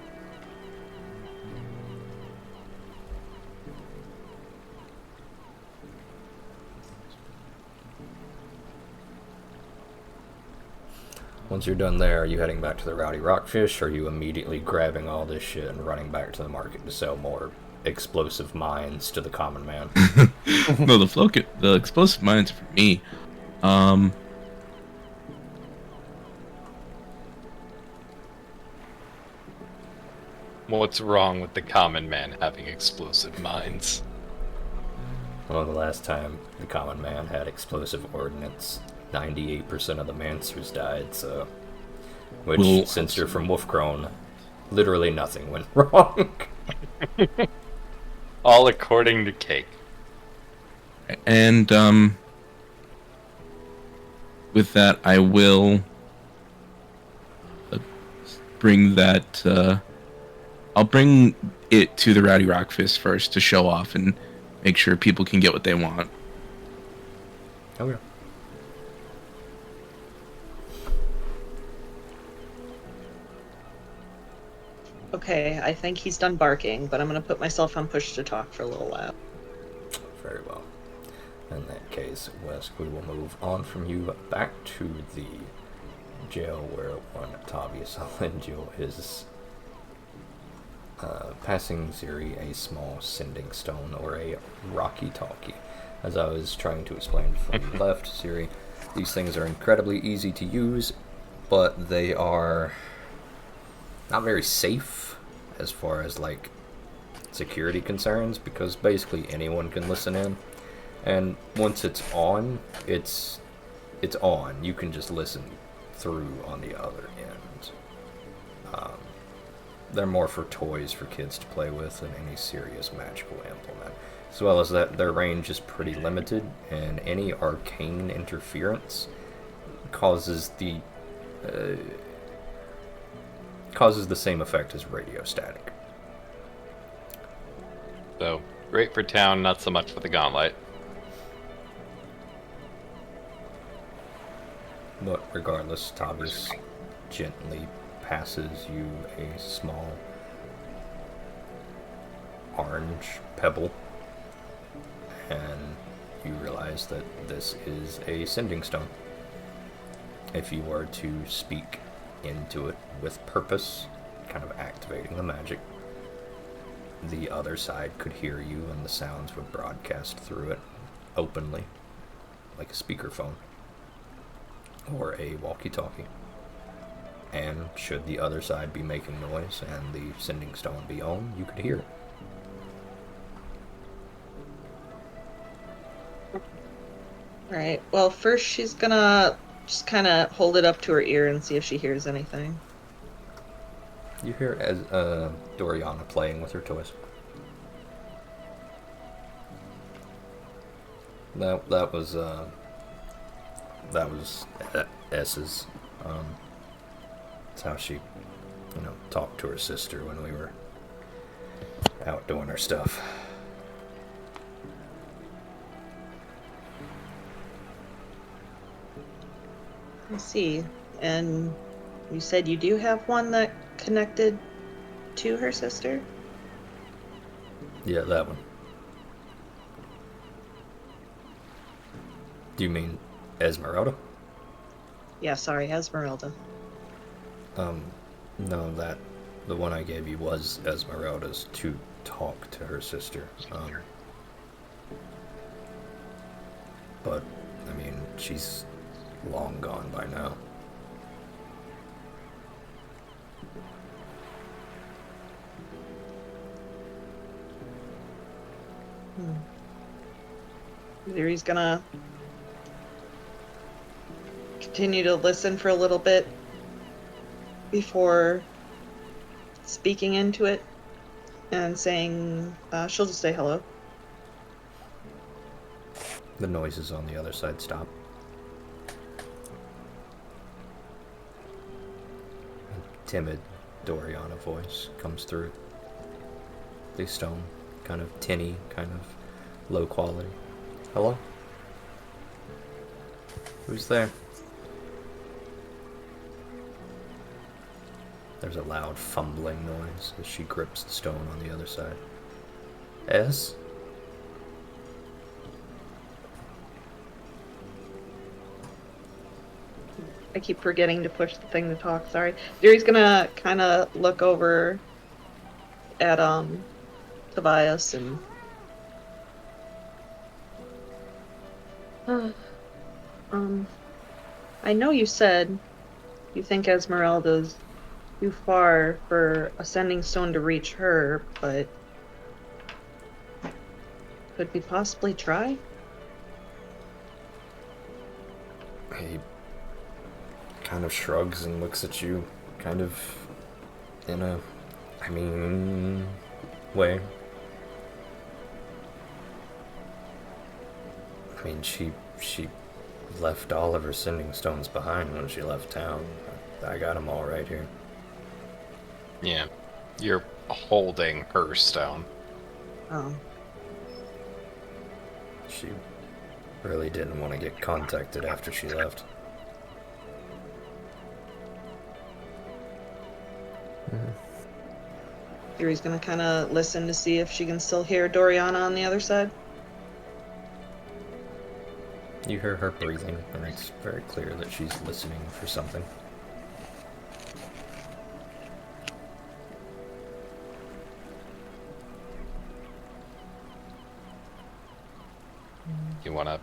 S1: Once you're done there, are you heading back to the Rowdy Rockfish, or are you immediately grabbing all this shit and running back to the market to sell more explosive mines to the common man?
S3: No, the explosive mines are for me.
S2: What's wrong with the common man having explosive minds?
S1: Well, the last time the common man had explosive ordnance, 98% of the Mancers died, so... Which,
S3: Well,
S1: since you're from Wolfcrone, literally nothing went wrong.
S2: All according to Cake.
S3: And with that, I will bring that. I'll bring it to the Rowdy Rockfish first to show off and make sure people can get what they want.
S1: Okay.
S5: Okay, I think he's done barking, but I'm gonna put myself on push to talk for a little while.
S1: Very well. In that case, Wes, we will move on from you back to the jail where one Tavius Alengil is passing Ziri a small sending stone or a rocky-talkie. As I was trying to explain before you left, Ziri, these things are incredibly easy to use, but they are not very safe as far as like security concerns, because basically anyone can listen in, and once it's on, it's on. You can just listen through on the other end. They're more for toys for kids to play with than any serious magical implement. As well as that, their range is pretty limited, and any arcane interference causes the same effect as radio static.
S2: So, great for town, not so much for the gauntlet.
S1: But regardless, Tavius gently passes you a small orange pebble, and you realize that this is a sending stone. If you were to speak into it with purpose, kind of activating the magic, the other side could hear you and the sounds would broadcast through it openly, like a speakerphone or a walkie-talkie. And should the other side be making noise and the sending stone be on, you could hear it.
S5: Alright, well, first she's gonna just kind of hold it up to her ear and see if she hears anything.
S1: You hear as Doriana playing with her toys. That was S's. That's how she, talked to her sister when we were out doing our stuff.
S5: I see. And you said you do have one that connected to her sister?
S1: Yeah, that one. Do you mean Esmeralda?
S5: Yeah, sorry, Esmeralda.
S1: No, the one I gave you was Esmeralda's to talk to her sister. But, I mean, she's long gone by now.
S5: Either he's gonna continue to listen for a little bit before speaking into it and saying, she'll just say hello.
S1: The noises on the other side stop. A timid Doriana voice comes through. The stone, kind of tinny, kind of low quality. Hello? Who's there? There's a loud fumbling noise as she grips the stone on the other side. Es?
S5: I keep forgetting to push the thing to talk, sorry. Yuri's gonna kind of look over at, Tobias and... I know you said you think Esmeralda's too far for a sending stone to reach her, but... could we possibly try?
S1: He kind of shrugs and looks at you, kind of in a, way. I mean, she left all of her sending stones behind when she left town. I got them all right here.
S2: Yeah. You're holding her stone.
S5: Oh.
S1: She really didn't want to get contacted after she left.
S5: Yuri's gonna kind of listen to see if she can still hear Doriana on the other side.
S1: You hear her breathing, and it's very clear that she's listening for something.
S2: You want to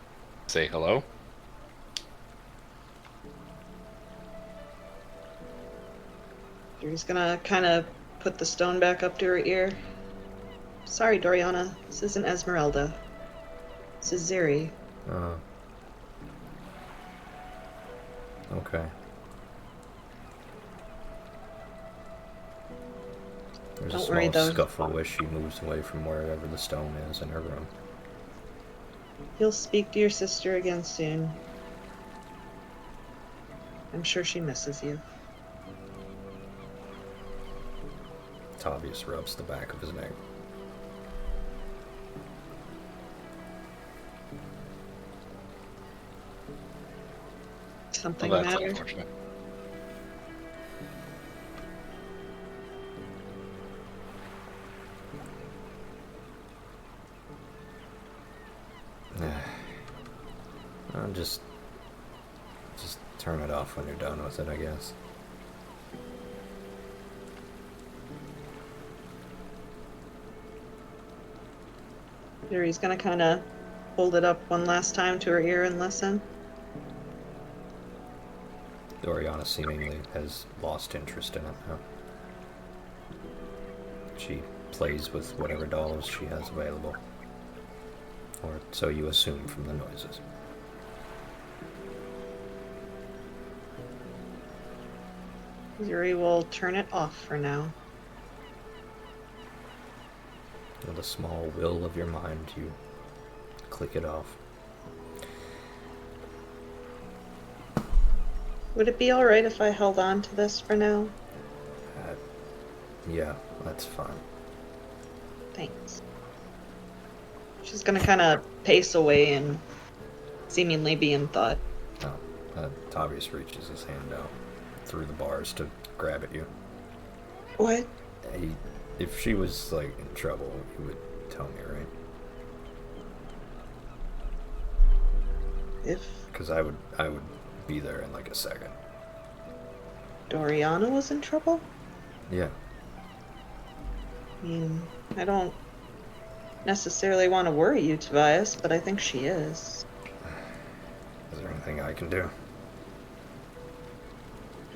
S2: say hello?
S5: Yuri's gonna kind of put the stone back up to her ear. Sorry, Doriana. This isn't Esmeralda. This is Ziri.
S1: Okay. There's
S5: Don't
S1: a
S5: worry,
S1: small
S5: though.
S1: scuffle as she moves away from wherever the stone is in her room.
S5: You'll speak to your sister again soon. I'm sure she misses you.
S1: Tavius rubs the back of his neck.
S5: Something
S2: Well, that's
S5: matter?
S2: unfortunate.
S1: Just turn it off when you're done with it, I guess.
S5: Yuri's gonna kind of hold it up one last time to her ear and listen.
S1: Doriana seemingly has lost interest in it now. She plays with whatever dolls she has available. Or so you assume from the noises.
S5: Yuri will turn it off for now.
S1: With a small will of your mind, you click it off.
S5: Would it be alright if I held on to this for now?
S1: Yeah, that's fine.
S5: Thanks. She's gonna kind of pace away and seemingly be in thought.
S1: Tavius reaches his hand out through the bars to grab at you.
S5: What?
S1: If she was, like, in trouble, he would tell me, right?
S5: If
S1: Because I would be there in like a second.
S5: Doriana was in trouble?
S1: Yeah.
S5: I mean, I don't necessarily want to worry you, Tobias, but I think she is.
S1: Is there anything I can do?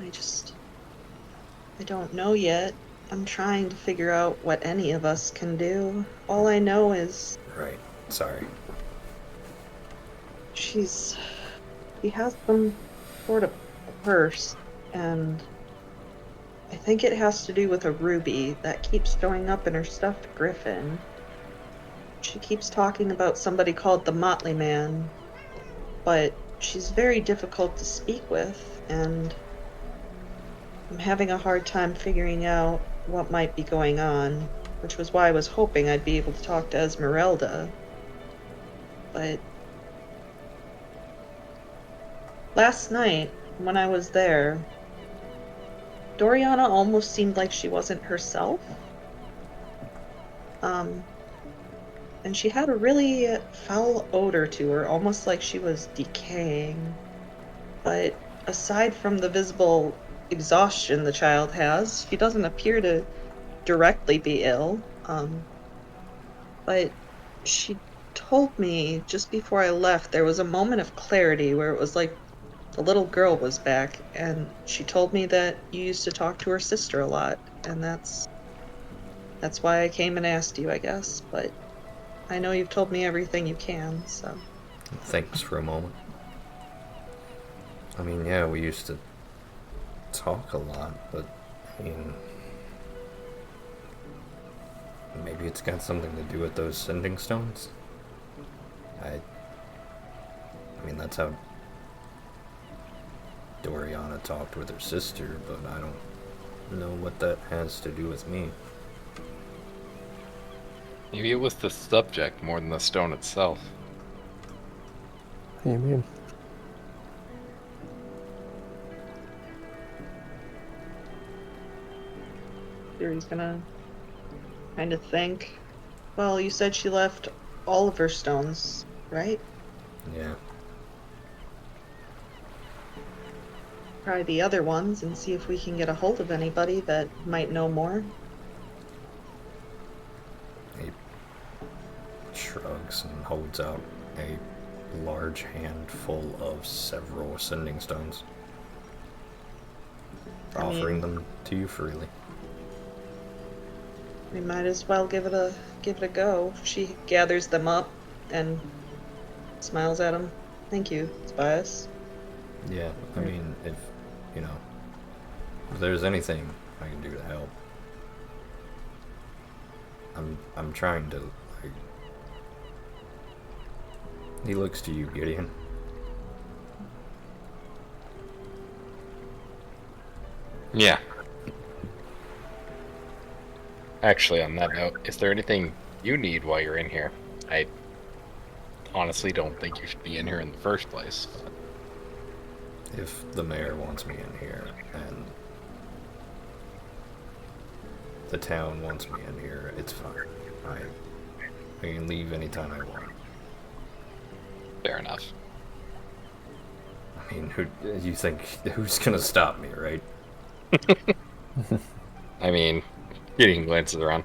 S5: I don't know yet. I'm trying to figure out what any of us can do. All I know is
S1: Right. Sorry.
S5: she has some sort of curse, and I think it has to do with a ruby that keeps showing up in her stuffed griffin. She keeps talking about somebody called the Motley Man, but she's very difficult to speak with, and I'm having a hard time figuring out what might be going on, which was why I was hoping I'd be able to talk to Esmeralda. But last night, when I was there, Doriana almost seemed like she wasn't herself. And she had a really foul odor to her, almost like she was decaying. But aside from the visible exhaustion the child has, she doesn't appear to directly be ill. But she told me just before I left there was a moment of clarity where it was like the little girl was back, and she told me that you used to talk to her sister a lot, and that's why I came and asked you, I guess. But I know you've told me everything you can, so.
S1: Thanks for a moment. I mean, yeah, we used to talk a lot, but I mean, maybe it's got something to do with those sending stones. I mean, that's how Doriana talked with her sister, but I don't know what that has to do with me.
S2: Maybe it was the subject more than the stone itself.
S4: What do you mean?
S5: Yuri's gonna kind of think. Well, you said she left all of her stones, right?
S1: Yeah.
S5: Try the other ones and see if we can get a hold of anybody that might know more.
S1: He shrugs and holds out a large handful of several sending stones, offering them to you freely.
S5: We might as well give it a go. She gathers them up and smiles at him. Thank you, Tobias.
S1: Yeah, I mean, if there's anything I can do to help, I'm trying to, like. He looks to you, Gideon.
S2: Yeah. Actually, on that note, is there anything you need while you're in here? I honestly don't think you should be in here in the first place.
S1: If the mayor wants me in here, and the town wants me in here, it's fine. I can leave anytime I want.
S2: Fair enough.
S1: I mean, who's gonna stop me, right?
S2: I mean, Gideon glances around.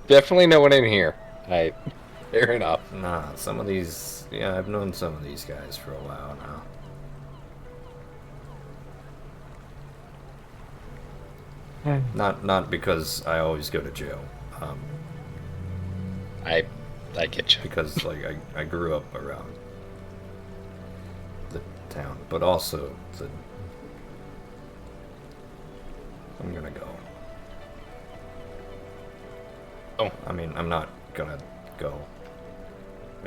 S2: Definitely no one in here. Fair enough.
S1: Nah, some of these, yeah, I've known some of these guys for a while now. Not because I always go to jail.
S2: I get you.
S1: Because like I grew up around the town, but also I'm gonna go.
S2: Oh.
S1: I mean, I'm not gonna go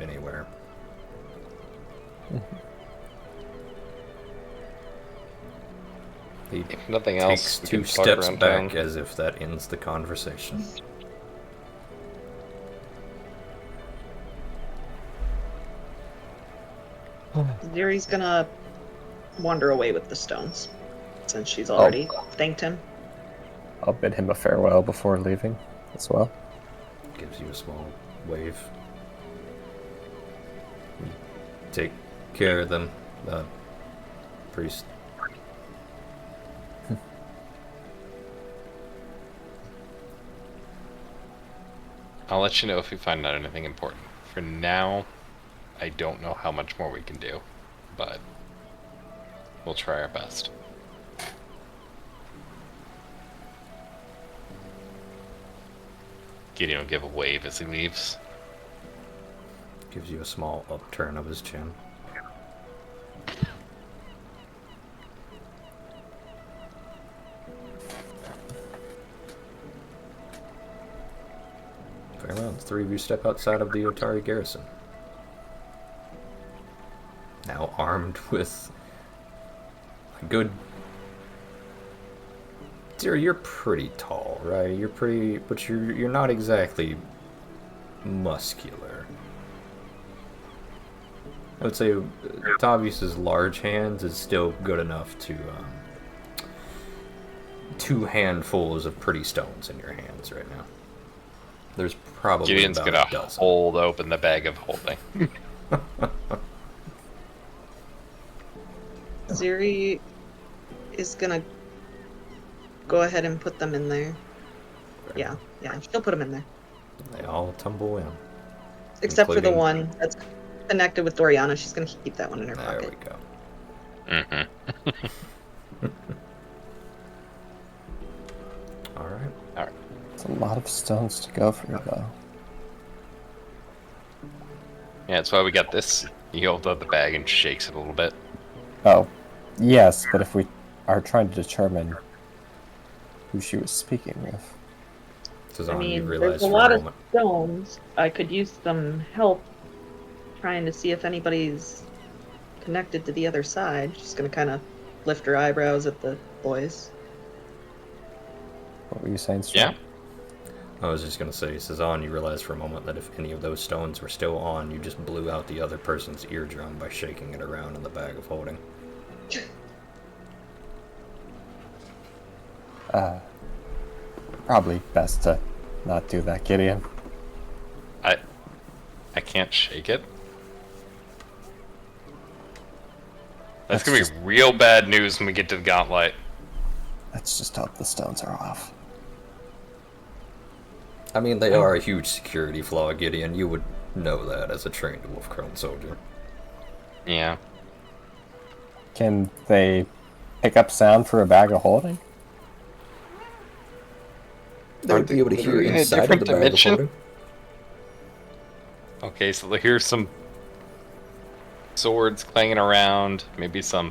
S1: anywhere. He
S2: If nothing
S1: takes
S2: else, we
S1: two
S2: can talk
S1: steps
S2: around
S1: back
S2: town.
S1: as if that ends the conversation.
S5: Yuri's gonna wander away with the stones, since she's already thanked him.
S4: I'll bid him a farewell before leaving as well.
S1: Gives you a small wave. Take care of them, priest.
S2: I'll let you know if we find out anything important. For now, I don't know how much more we can do, but we'll try our best. Gideon will give a wave as he leaves.
S1: Gives you a small upturn of his chin. Very well, the three of you step outside of the Otari garrison. Now armed with a good... Dear, you're pretty tall, right? You're pretty... But you're not exactly muscular. I would say Tavius's large hands is still good enough to... 2 handfuls of pretty stones in your hands right now. There's probably
S2: Gideon's
S1: about
S2: gonna
S1: a dozen.
S2: hold open the bag of holding.
S5: Ziri is gonna go ahead and put them in there. Yeah, she'll put them in there.
S1: They all tumble in.
S5: Except for the
S1: Including-
S5: one that's connected with Doriana. She's gonna keep that one in her
S1: There
S5: pocket.
S1: we go.
S2: Mm-hmm.
S1: Alright.
S2: Alright.
S4: It's a lot of stones to go through, though.
S2: Yeah, that's why we got this. He holds out the bag and shakes it a little bit.
S4: Oh, yes, but if we are trying to determine who she was speaking with.
S1: This
S5: I
S1: on you
S5: mean,
S1: realize
S5: there's a
S1: for
S5: lot
S1: a
S5: of
S1: moment.
S5: stones. I could use some help trying to see if anybody's connected to the other side. She's gonna kind of lift her eyebrows at the boys.
S4: What were you saying, Stu?
S2: Yeah?
S1: I was just gonna say, Cezanne, you realize for a moment that if any of those stones were still on, you just blew out the other person's eardrum by shaking it around in the bag of holding.
S4: Probably best to not do that, Gideon.
S2: I can't shake it. That's
S4: That's
S2: gonna
S4: just-
S2: be real bad news when we get to the gauntlet.
S4: Let's just hope the stones are off.
S1: I mean, they are a huge security flaw, Gideon. You would know that as a trained Wolfcrone soldier.
S2: Yeah.
S4: Can they pick up sound for a bag of holding?
S1: They would be able to hear
S2: literally in a
S1: inside of
S2: different
S1: the bag
S2: dimension?
S1: of holding.
S2: Okay, so here's some swords clanging around. Maybe some...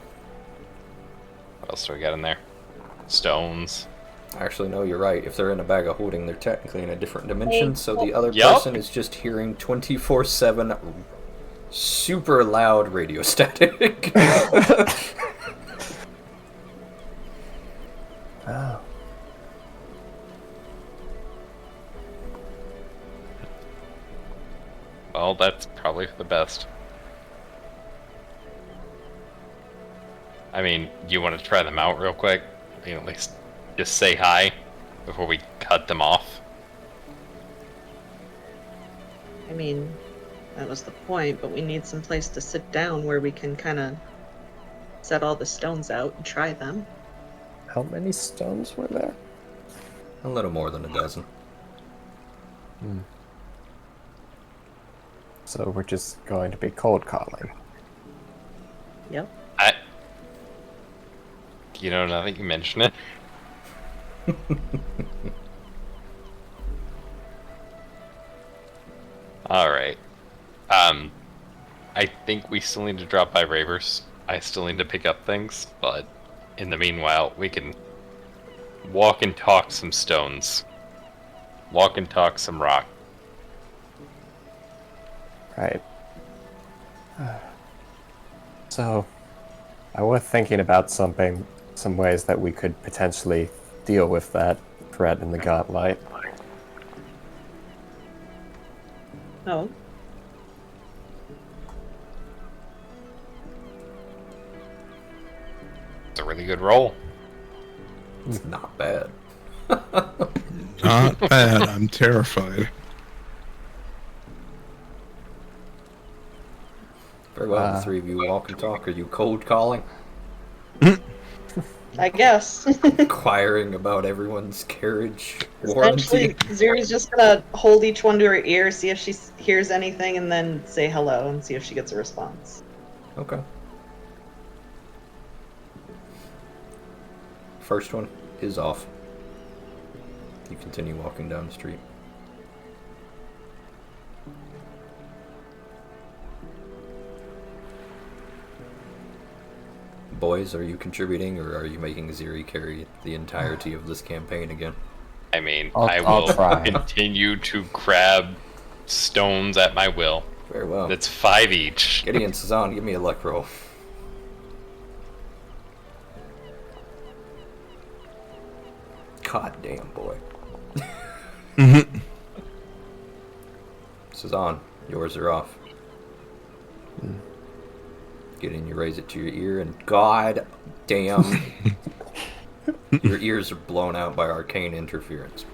S2: What else do we got in there? Stones.
S1: Actually, no, you're right. If they're in a bag of holding, they're technically in a different dimension, so the other
S2: Yup.
S1: person is just hearing 24/7 super loud radio static.
S4: Oh.
S2: Well, that's probably the best. I mean, you want to try them out real quick? You know, at least just say hi before we cut them off.
S5: I mean, that was the point, but we need some place to sit down where we can kind of set all the stones out and try them.
S4: How many stones were there?
S1: A little more than a dozen.
S4: So we're just going to be cold calling.
S5: Yep.
S2: You know, now that you mention it. Alright. I think we still need to drop by Ravers. I still need to pick up things, but in the meanwhile, we can walk and talk some stones. Walk and talk some rock.
S4: Right. So, I was thinking about some ways that we could potentially deal with that threat in the gauntlet.
S5: Oh,
S2: It's a really good roll.
S1: It's not bad.
S3: Not bad. I'm terrified.
S1: Very well, the three of you walk and talk. Are you cold calling?
S5: I guess.
S1: Inquiring about everyone's carriage warranty?
S5: Essentially, Zuri's just gonna hold each one to her ear, see if she hears anything, and then say hello and see if she gets a response.
S1: Okay. First one is off. You continue walking down the street. Boys, are you contributing, or are you making Ziri carry the entirety of this campaign again?
S2: I mean,
S4: I'll
S2: will
S4: try.
S2: continue to grab stones at my will.
S1: Very well.
S2: That's 5 each.
S1: Gideon, Sazan, give me a luck roll. God damn, boy. Sazan, yours are off. Gideon, you raise it to your ear, and god damn, your ears are blown out by arcane interference.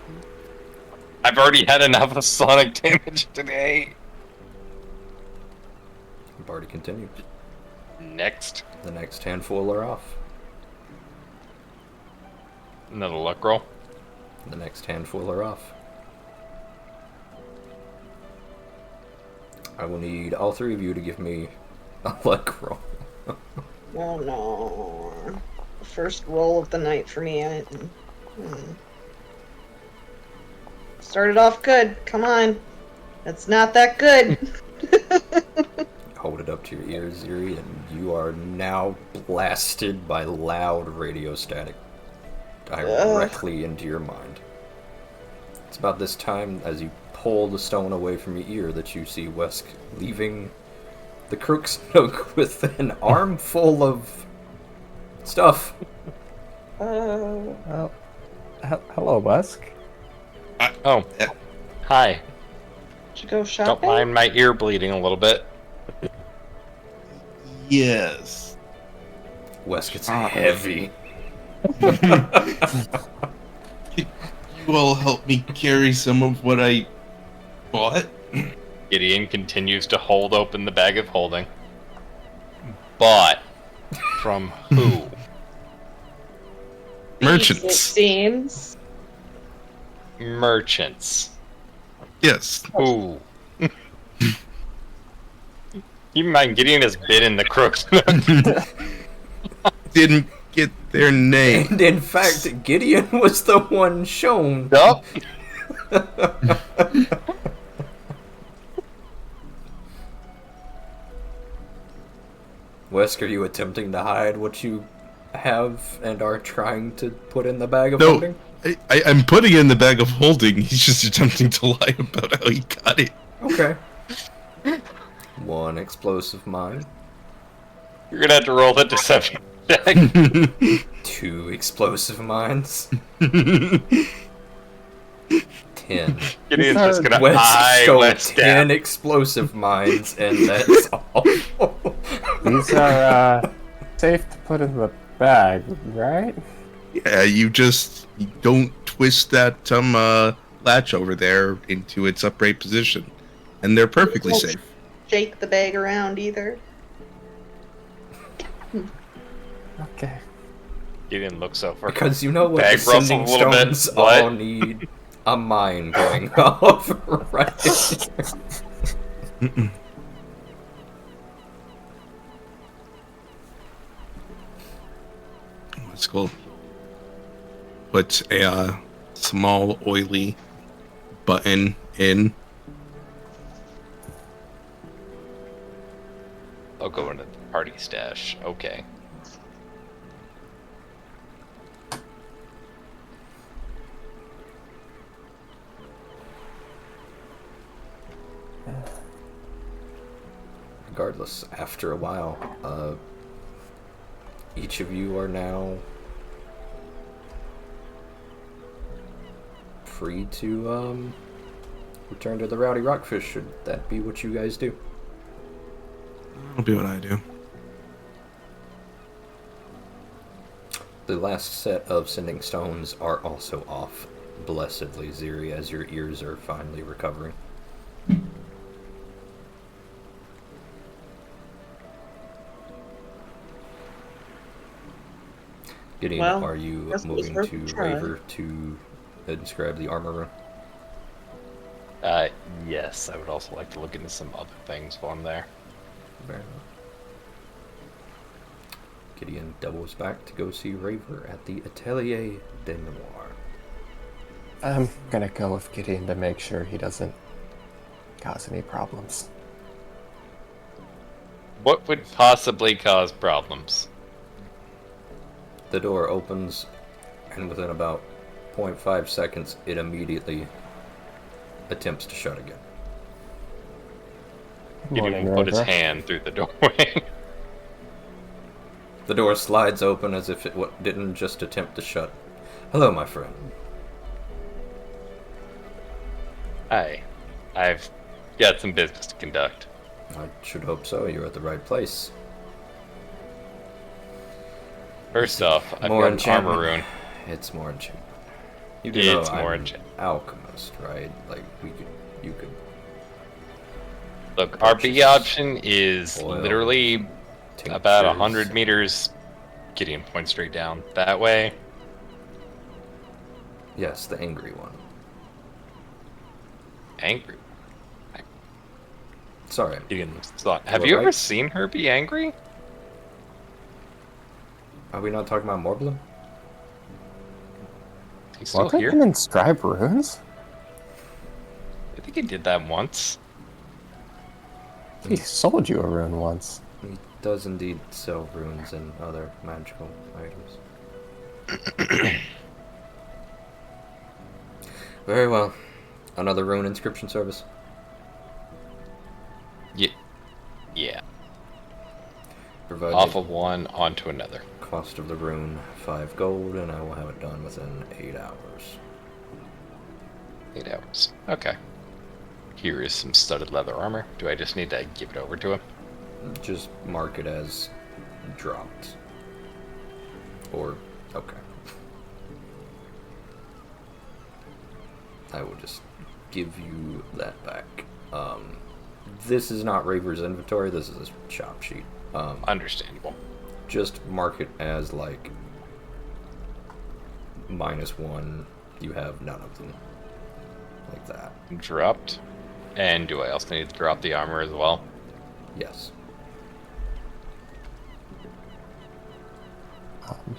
S2: I've already had enough of sonic damage today.
S1: Party continues.
S2: Next,
S1: The next handful are off.
S2: another luck roll.
S1: The next handful are off. I will need all three of you to give me a luck roll.
S5: Oh no. First roll of the night for me. Started off good. Come on. It's not that good.
S1: Hold it up to your ears, Ziri, and you are now blasted by loud radio static directly into your mind. It's about this time, as you pull the stone away from your ear, that you see Wesk leaving the Crook's Nook with an armful of stuff.
S4: Hello, Wesk.
S2: Oh, hi.
S5: Did you go
S2: Don't
S5: shopping?
S2: mind my ear bleeding a little bit.
S3: Yes.
S1: Wesk, it's heavy.
S3: You all help me carry some of what I bought?
S2: Gideon continues to hold open the bag of holding. But from who?
S3: Merchants.
S5: It seems.
S2: Merchants.
S3: Yes.
S2: Who? Keep in mind, Gideon has been in the crooks.
S3: Didn't get their name.
S1: And in fact, Gideon was the one shown.
S2: Yup.
S1: Wesk, are you attempting to hide what you have and are trying to put in the bag of
S3: No,
S1: holding?
S3: I'm putting it in the bag of holding. He's just attempting to lie about how he got it.
S1: Okay. One explosive mine.
S2: You're gonna have to roll the deception check.
S1: 2 explosive mines. 10.
S2: Gideon's just gonna
S1: West
S2: eye
S1: stole
S2: West
S1: 10
S2: down.
S1: explosive mines, and that's all.
S4: These are safe to put in the bag, right?
S3: Yeah, you don't twist that latch over there into its upright position, and they're perfectly
S5: Don't
S3: safe.
S5: Shake the bag around either.
S4: Okay.
S2: Gideon looks over.
S1: Because you know what,
S2: Bag
S1: the
S2: rustled
S1: sending
S2: a little bit.
S1: stones
S2: What?
S1: all need a mine going off right here.
S3: Let's go. Put a small oily button in.
S2: I'll go into the party stash. Okay.
S1: Regardless, after a while, each of you are now free to return to the Rowdy Rockfish, should that be what you guys do.
S3: That'll be what I do.
S1: The last set of sending stones are also off, blessedly, Ziri, as your ears are finally recovering. Gideon,
S5: Well,
S1: are you
S5: guess it was
S1: moving
S5: worth
S1: to
S5: a try.
S1: Raver to inscribe the armor rune?
S2: Yes, I would also like to look into some other things while I'm there.
S1: Very well. Gideon doubles back to go see Raver at the Atelier de Noir.
S4: I'm gonna go with Gideon to make sure he doesn't cause any problems.
S2: What would possibly cause problems?
S1: The door opens, and within about 0.5 seconds, it immediately attempts to shut again.
S2: He didn't
S4: Morning,
S2: even put his
S4: Raver.
S2: hand through the doorway.
S1: The door slides open as if it didn't just attempt to shut. Hello, my friend.
S2: Hi. I've got some business to conduct.
S1: I should hope so. You're at the right place.
S2: First off, I've
S1: More
S2: got an
S1: enchantment.
S2: armor rune.
S1: It's more enchantment. You do
S2: It's
S1: know
S2: more
S1: I'm
S2: enchantment.
S1: alchemist, right? Like you could.
S2: Look, our B
S1: Purchase
S2: option is
S1: oil,
S2: literally about
S1: tinctures.
S2: 100 meters. Gideon points straight down. That way.
S1: Yes, the angry one.
S2: Angry.
S1: Sorry.
S2: Gideon looks thought. Have
S1: What,
S2: you ever
S1: right?
S2: seen her be angry?
S1: Are we not talking about Morblen?
S2: He's still
S4: Walker
S2: here?
S4: can inscribe runes?
S2: I think he did that once.
S4: He sold you a rune once.
S1: He does indeed sell runes and other magical items. Very well. Another rune inscription service.
S2: Yeah.
S1: Provide
S2: Off
S1: the
S2: of one onto another.
S1: cost of the rune 5 gold, and I will have it done within 8 hours.
S2: 8 hours. Okay. Here is some studded leather armor. Do I just need to give it over to him?
S1: Just mark it as dropped. Or, okay. I will just give you that back. This is not Raver's inventory, this is a shop sheet.
S2: Understandable.
S1: Just mark it as like -1. You have none of them. Like that.
S2: Dropped. And do I also need to drop the armor as well?
S1: Yes.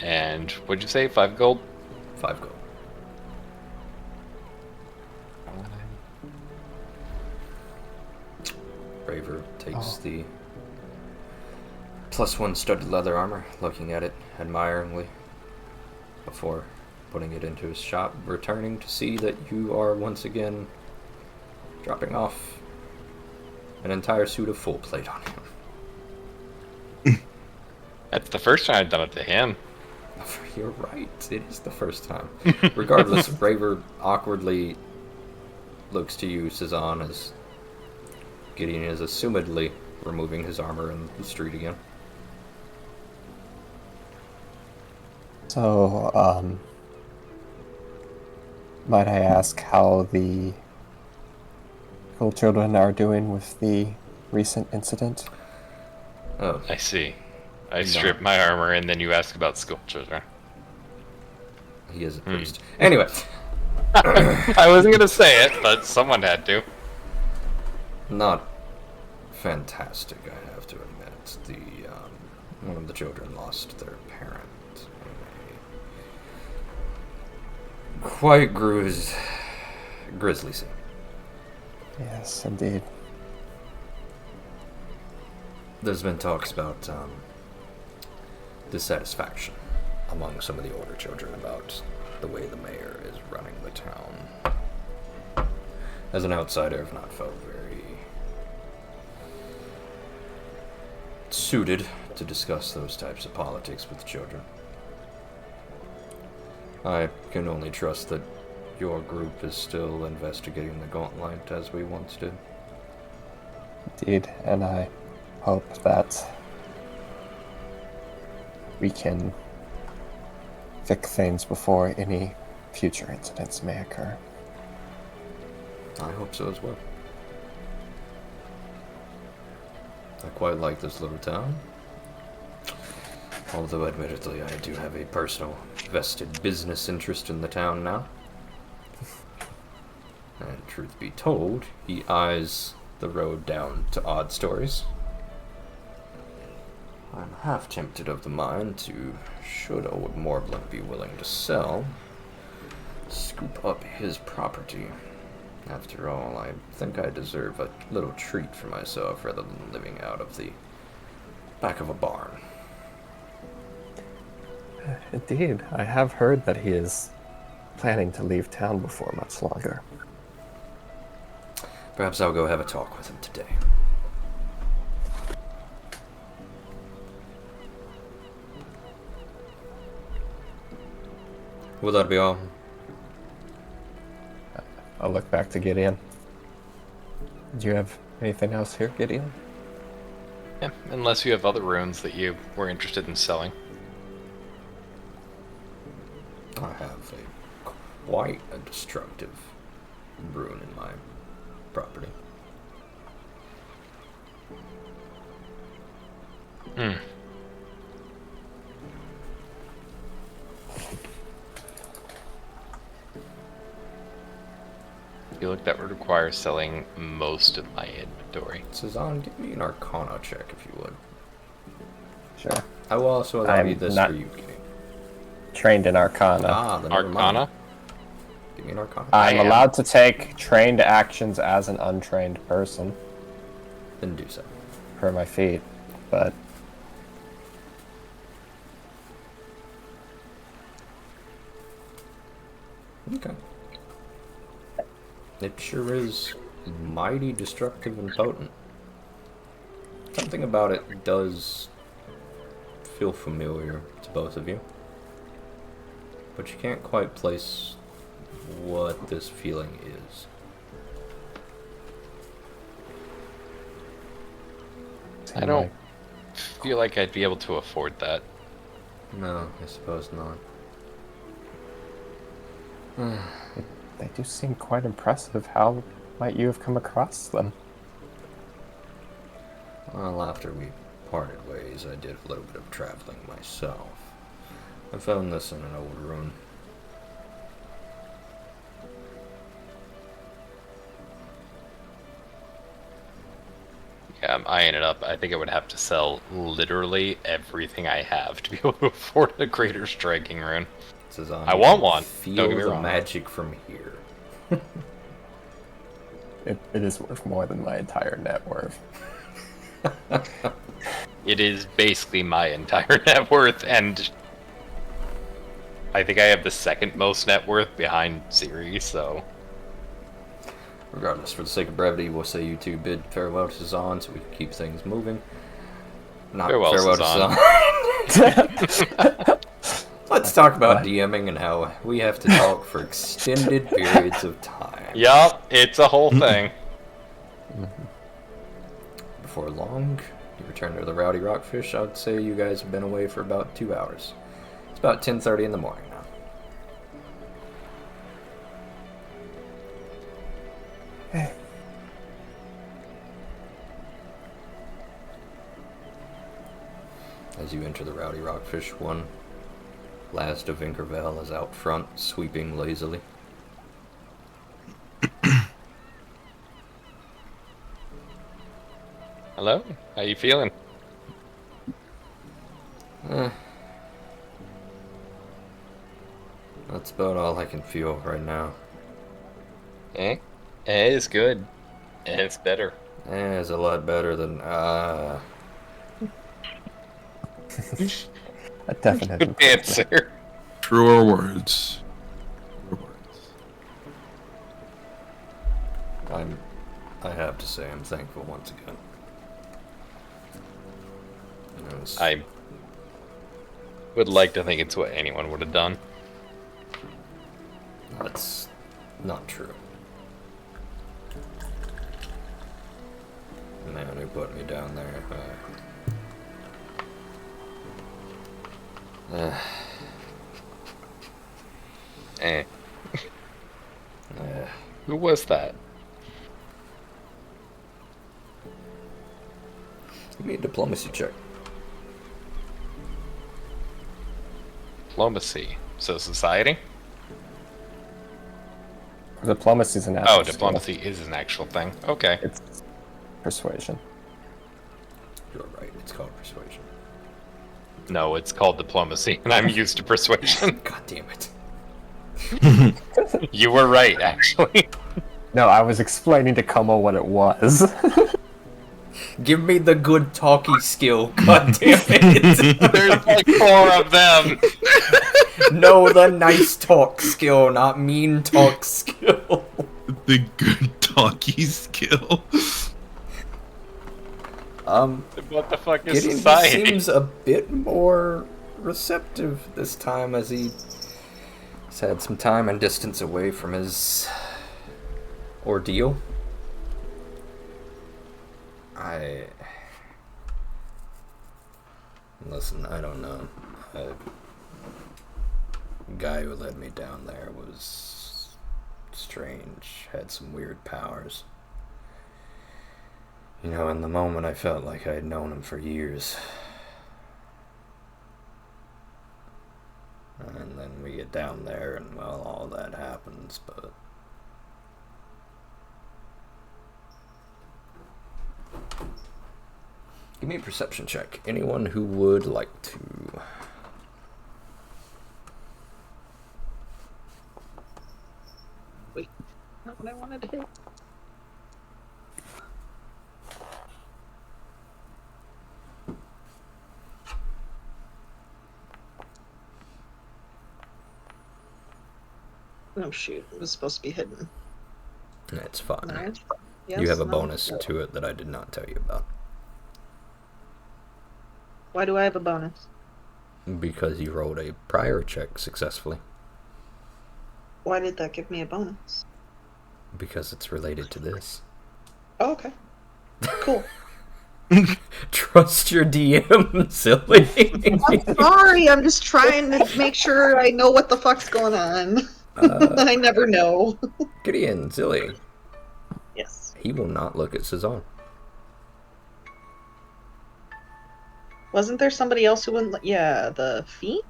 S2: And what'd you say? 5 gold?
S1: 5 gold. Raver takes the +1 studded leather armor, looking at it admiringly before putting it into his shop, returning to see that you are once again dropping off an entire suit of full plate on him.
S2: That's the first time I've done it to him.
S1: You're right, it is the first time. Regardless, Raver awkwardly looks to you, Cezanne, as Gideon is assumedly removing his armor in the street again.
S4: So, might I ask how the school children are doing with the recent incident?
S1: Oh,
S2: I see. I
S1: No.
S2: strip my armor and then you ask about school children.
S1: he is a priest. Anyway,
S2: I wasn't gonna say it, but someone had to.
S1: not fantastic, I have to admit. One of the children lost their parent in a quite grisly scene.
S4: Yes, indeed.
S1: There's been talks about dissatisfaction among some of the older children about the way the mayor is running the town. As an outsider, I've not felt very suited to discuss those types of politics with children. I can only trust that your group is still investigating the gauntlet as we once did.
S4: Indeed, and I hope that we can fix things before any future incidents may occur.
S1: I hope so as well. I quite like this little town. Although, admittedly, I do have a personal vested business interest in the town now. And truth be told, he eyes the road down to Odd Stories. I'm half tempted of the mind to, should old Morblin be willing to sell, scoop up his property. After all, I think I deserve a little treat for myself rather than living out of the back of a barn.
S4: Indeed, I have heard that he is planning to leave town before much longer.
S1: Perhaps I'll go have a talk with him today. Will that be all?
S4: I'll look back to Gideon. Do you have anything else here, Gideon?
S2: Yeah, unless you have other runes that you were interested in selling.
S1: I have quite a destructive rune in my property.
S2: Hmm. I feel like that would require selling most of my inventory.
S1: Cezanne, give me an Arcana check if you would.
S4: Sure.
S1: I will also allow
S4: I'm
S1: you this
S4: not-
S1: for you, Kitty.
S4: Trained in Arcana.
S1: Then never mind.
S2: Arcana?
S1: Give me an Arcana.
S4: I'm
S2: I am.
S4: allowed to take trained actions as an untrained person,
S1: Then do so.
S4: per my feat, but
S1: Okay. It sure is mighty destructive and potent. Something about it does feel familiar to both of you. But you can't quite place what this feeling is.
S2: I don't feel like I'd be able to afford that.
S1: No, I suppose not.
S4: They do seem quite impressive. How might you have come across them?
S1: Well, after we parted ways, I did a little bit of traveling myself. I found this in an old rune.
S2: Yeah, I'm eyeing it up. I think I would have to sell literally everything I have to be able to afford a greater striking rune.
S1: Cezanne,
S2: I want one.
S1: Feel
S2: Don't get me
S1: the
S2: wrong.
S1: magic from here.
S4: It is worth more than my entire net worth.
S2: It is basically my entire net worth, and I think I have the second most net worth behind Siri, so...
S1: Regardless, for the sake of brevity, we'll say you two bid farewell to Cezanne so we can keep things moving. Not
S2: Farewell,
S1: to Cezanne. Let's talk about
S4: What?
S1: DMing and how we have to talk for extended periods of time.
S2: Yup, it's a whole thing.
S1: Before long, you return to the Rowdy Rockfish. I'd say you guys have been away for about 2 hours. It's about 10:30 in the morning now. As you enter the Rowdy Rockfish, one last of Inkervale is out front, sweeping lazily.
S2: Hello? How you feeling?
S1: That's about all I can feel right now.
S2: Eh? It's good. It's better.
S1: It's a lot better than,
S4: A definite
S2: Good
S4: improvement.
S2: answer.
S3: Truer words. Truer words.
S1: I have to say I'm thankful once again. Yes.
S2: I would like to think it's what anyone would have done.
S1: That's not true. The man who put me down there.
S2: Eh.
S1: Uh,
S2: Who was that?
S1: give me a diplomacy check.
S2: Diplomacy. So society?
S4: Diplomacy is an actual
S2: Oh, diplomacy is an actual thing. Okay.
S4: skill. It's persuasion.
S1: You're right. It's called persuasion.
S2: No, it's called diplomacy, and I'm used to persuasion.
S1: God damn it.
S2: You were right, actually.
S4: No, I was explaining to Como what it was.
S1: Give me the good talky skill. God damn it.
S2: There's like 4 of them.
S1: No, the nice talk skill, not mean talk skill.
S3: The good talkie skill.
S2: What the fuck is
S1: Gideon
S2: society?
S1: seems a bit more receptive this time as he's had some time and distance away from his ordeal. Listen, I don't know. The guy who led me down there was strange, had some weird powers. You know, in the moment I felt like I had known him for years. And then we get down there and, well, all that happens, but... Give me a perception check. Anyone who would like to...
S5: Wait, not what I wanted to hit. Oh shoot, it was supposed to be hidden.
S1: It's fine.
S5: Alright.
S1: You
S5: Yes,
S1: have a
S5: no,
S1: bonus
S5: no.
S1: to it that I did not tell you about.
S5: Why do I have a bonus?
S1: Because you rolled a prior check successfully.
S5: Why did that give me a bonus?
S1: Because it's related to this.
S5: Oh, okay. Cool.
S1: Trust your DM, silly.
S5: I'm sorry, I'm just trying to make sure I know what the fuck's going on. I never know.
S1: Gideon, silly.
S5: Yes.
S1: He will not look at Cezanne.
S5: Wasn't there somebody else who wouldn't? Yeah, the Fiend?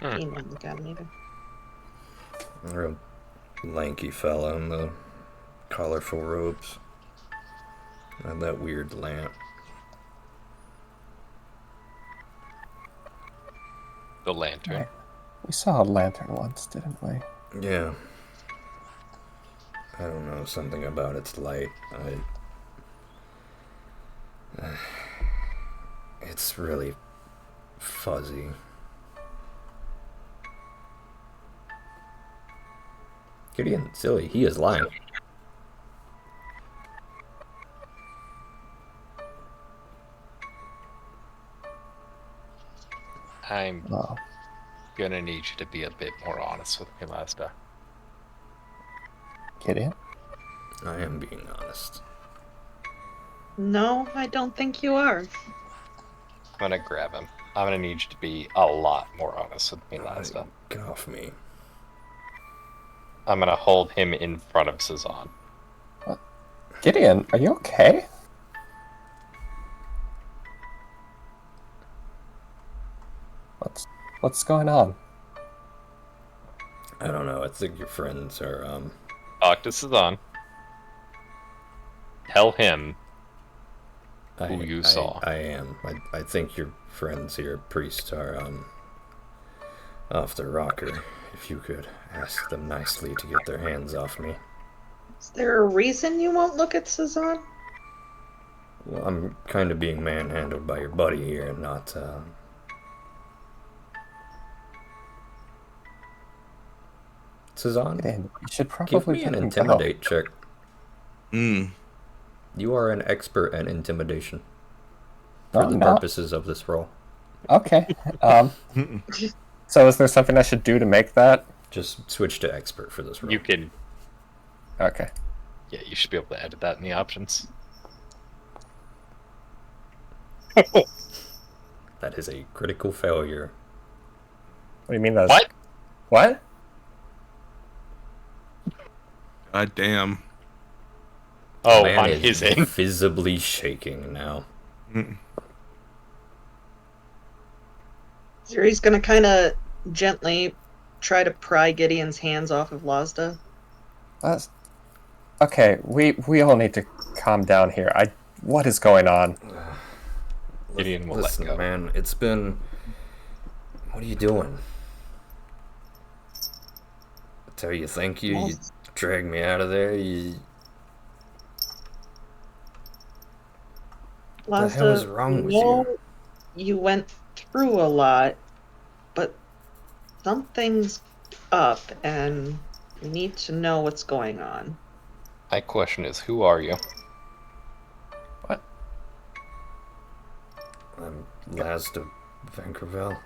S2: Hmm.
S5: Fiend wouldn't look at him either.
S1: Real lanky fella in the colorful robes. And that weird lamp.
S2: The lantern.
S4: We saw a lantern once, didn't we?
S1: Yeah. I don't know, something about its light. It's really fuzzy. Gideon, silly, he is lying.
S2: I'm
S4: Oh.
S2: gonna need you to be a bit more honest with me, Mazda.
S4: Gideon?
S1: I am being honest.
S5: No, I don't think you are.
S2: I'm gonna grab him. I'm gonna need you to be a lot more honest with me, Mazda.
S1: Get off me.
S2: I'm gonna hold him in front of Cezanne.
S4: Gideon, are you okay? What's going on?
S1: I don't know, I think your friends are,
S2: Talk to Cezanne. Tell him who you saw.
S1: I am. I think your friends here, priests, are, off the rocker. If you could ask them nicely to get their hands off me.
S5: Is there a reason you won't look at Cezanne?
S1: Well, I'm kind of being manhandled by your buddy here, not, Cezanne,
S4: Gideon, you should
S1: give
S4: probably
S1: me an
S4: let him go.
S1: intimidate check.
S3: Hmm.
S1: You are an expert at intimidation. For
S4: No,
S1: the
S4: I'm not.
S1: purposes of this role.
S4: Okay. So is there something I should do to make that?
S1: Just switch to expert for this role.
S2: You can.
S4: Okay.
S2: Yeah, you should be able to edit that in the options.
S1: That is a critical failure.
S4: What do you mean that's...
S2: What?
S4: What?
S3: God damn.
S2: Oh,
S1: Man
S2: on
S1: is
S2: his end.
S1: visibly shaking now.
S3: Mm.
S5: Zuri's gonna kind of gently try to pry Gideon's hands off of Lazda.
S4: Okay, we all need to calm down here. What is going on?
S2: Gideon will
S1: Listen,
S2: let go.
S1: man, it's been... What are you doing? I tell you, thank you. You dragged me out of there. What the hell is wrong with you?
S5: You went through a lot, but something's up, and you need to know what's going on.
S2: My question is, who are you?
S4: What?
S1: I'm last of Vankerville.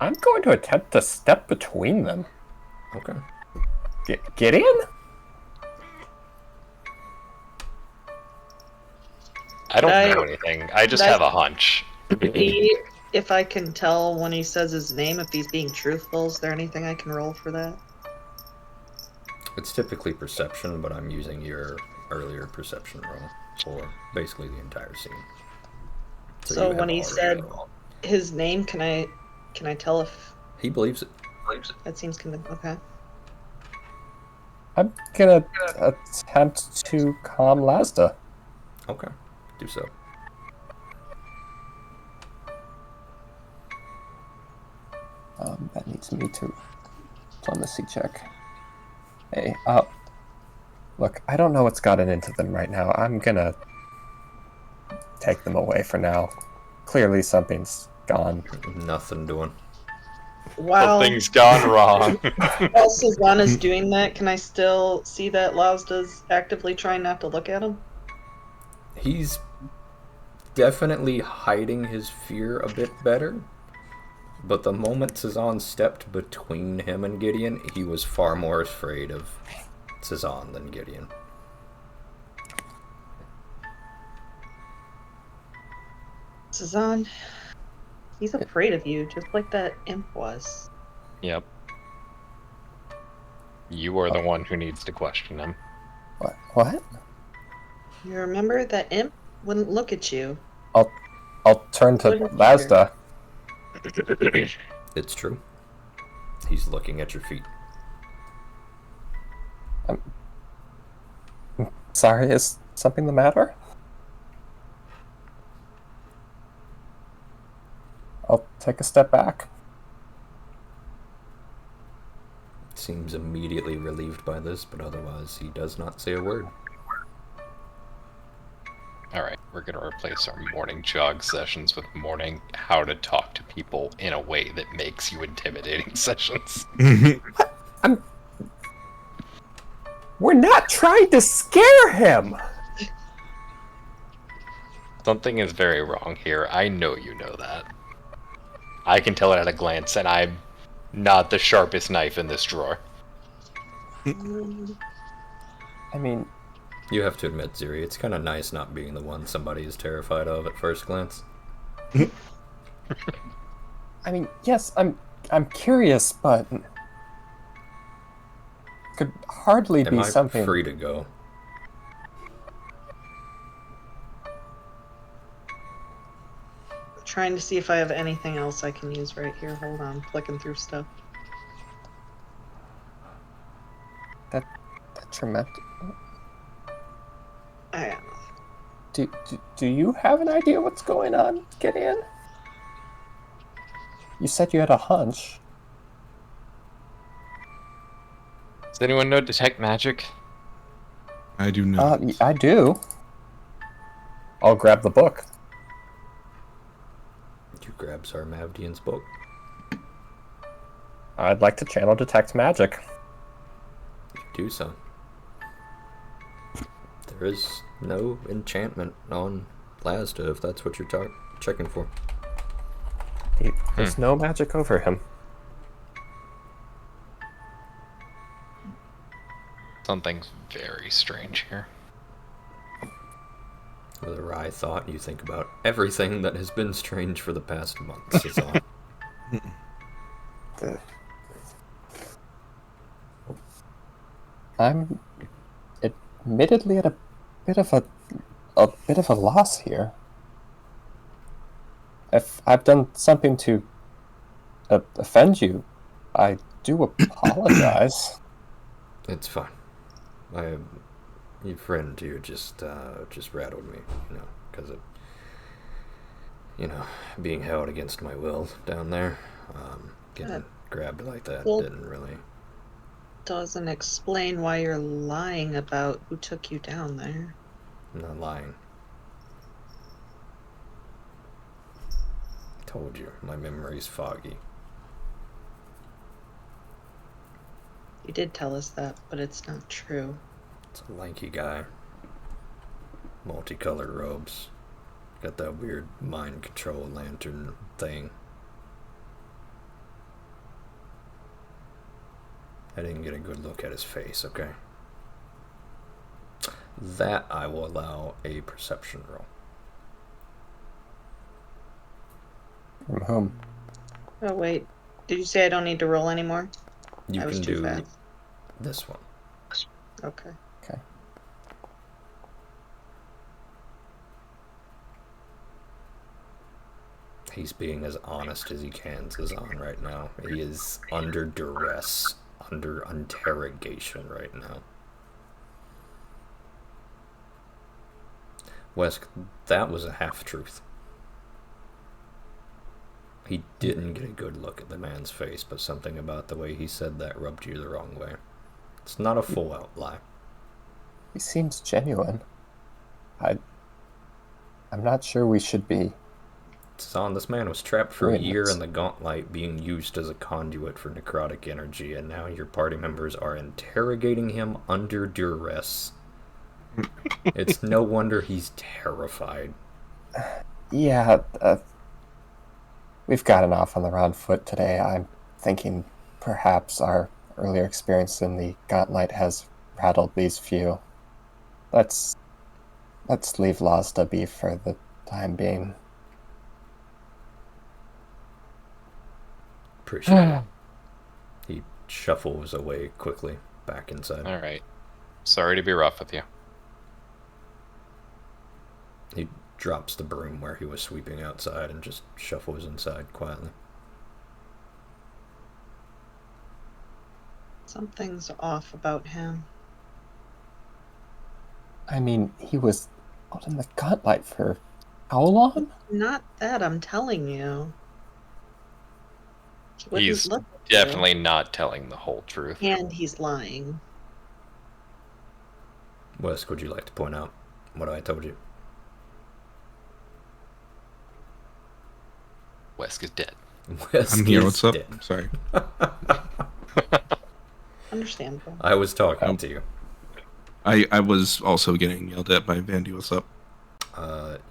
S4: I'm going to attempt to step between them.
S1: Okay.
S4: Get in?
S2: I don't know anything. I just have a hunch.
S5: See if I can tell when he says his name if he's being truthful. Is there anything I can roll for that?
S1: It's typically perception, but I'm using your earlier perception roll for basically the entire scene.
S5: So
S1: you
S5: when
S1: have
S5: he
S1: already
S5: said
S1: rolled.
S5: his name, can I tell if
S1: He believes it.
S5: that seems convincing? Okay.
S4: I'm gonna attempt to calm Lazda.
S1: Okay. Do so.
S4: That needs me to diplomacy check. Hey, look, I don't know what's gotten into them right now. I'm gonna take them away for now. Clearly something's gone.
S1: Nothing doing.
S5: While
S2: Something's gone wrong.
S5: while Susanna's doing that, can I still see that Lazda's actively trying not to look at him?
S1: He's definitely hiding his fear a bit better. But the moment Cezanne stepped between him and Gideon, he was far more afraid of Cezanne than Gideon.
S5: Suzanne, he's afraid of you, just like that imp was.
S2: Yep. You are the one who needs to question him.
S4: What?
S5: You remember that imp wouldn't look at you.
S4: I'll turn to
S5: Wouldn't
S4: Lazda.
S1: It's true. He's looking at your feet.
S4: Sorry, is something the matter? I'll take a step back.
S1: Seems immediately relieved by this, but otherwise he does not say a word.
S2: Alright, we're gonna replace our morning jog sessions with morning how to talk to people in a way that makes you intimidating sessions.
S4: We're not trying to scare him!
S2: Something is very wrong here. I know you know that. I can tell it at a glance, and I'm not the sharpest knife in this drawer.
S4: I mean,
S1: You have to admit, Ziri, it's kind of nice not being the one somebody is terrified of at first glance.
S4: yes, I'm curious, but could hardly
S1: Am
S4: be
S1: I
S4: something.
S1: free to go?
S5: Trying to see if I have anything else I can use right here. Hold on, flicking through stuff.
S4: Detrimental.
S5: I am.
S4: Do you have an idea what's going on, Gideon? You said you had a hunch.
S2: Does anyone know Detect Magic?
S3: I do not.
S4: I do. I'll grab the book.
S1: You grab Sarmavdian's book.
S4: I'd like to channel detect magic.
S1: You do so. There is no enchantment on Lazda, if that's what you're checking for.
S4: There's no magic over him.
S2: Something's very strange here.
S1: With a wry thought, you think about everything that has been strange for the past months. Is all.
S4: I'm admittedly at a bit of a loss here. If I've done something to offend you, I do apologize.
S1: It's fine. Your friend here just rattled me, because of, being held against my will down there. Getting
S5: That
S1: grabbed like that
S5: Well-
S1: didn't really.
S5: doesn't explain why you're lying about who took you down there.
S1: I'm not lying. I told you, my memory's foggy.
S5: You did tell us that, but it's not true.
S1: It's a lanky guy. Multicolored robes. Got that weird mind control lantern thing. I didn't get a good look at his face, okay? That I will allow a perception roll.
S4: From whom?
S5: Oh wait, did you say I don't need to roll anymore?
S1: You
S5: I was
S1: can
S5: too
S1: do
S5: fast.
S1: this one.
S5: Okay.
S4: Okay.
S1: He's being as honest as he can, Zazan, right now. He is under duress, under interrogation right now. Wes, that was a half-truth. He didn't get a good look at the man's face, but something about the way he said that rubbed you the wrong way. It's not a full-out lie.
S4: He seems genuine. I'm not sure we should be.
S1: Zazan, this man was trapped for a
S4: Doing
S1: year
S4: this.
S1: in the gauntlet, being used as a conduit for necrotic energy, and now your party members are interrogating him under duress. It's no wonder he's terrified.
S4: Yeah, we've gotten off on the wrong foot today. I'm thinking perhaps our earlier experience in the gauntlet has rattled these few. Let's leave Lazda be for the time being.
S1: Appreciate it. He shuffles away quickly, back inside.
S2: All right. Sorry to be rough with you.
S1: He drops the broom where he was sweeping outside and just shuffles inside quietly.
S5: Something's off about him.
S4: I mean, he was out in the gauntlet for how long?
S5: Not that, I'm telling you. He wouldn't
S2: He's
S5: look at you,
S2: Definitely not telling the whole truth.
S5: and he's lying.
S1: Wes, would you like to point out what I told you?
S2: Wesk is dead.
S1: Wes
S3: I'm here.
S1: is
S3: What's up?
S1: dead.
S3: Sorry.
S5: Understandable.
S1: I was talking
S3: Nope.
S1: to you.
S3: I was also getting yelled at by Vandy. What's up?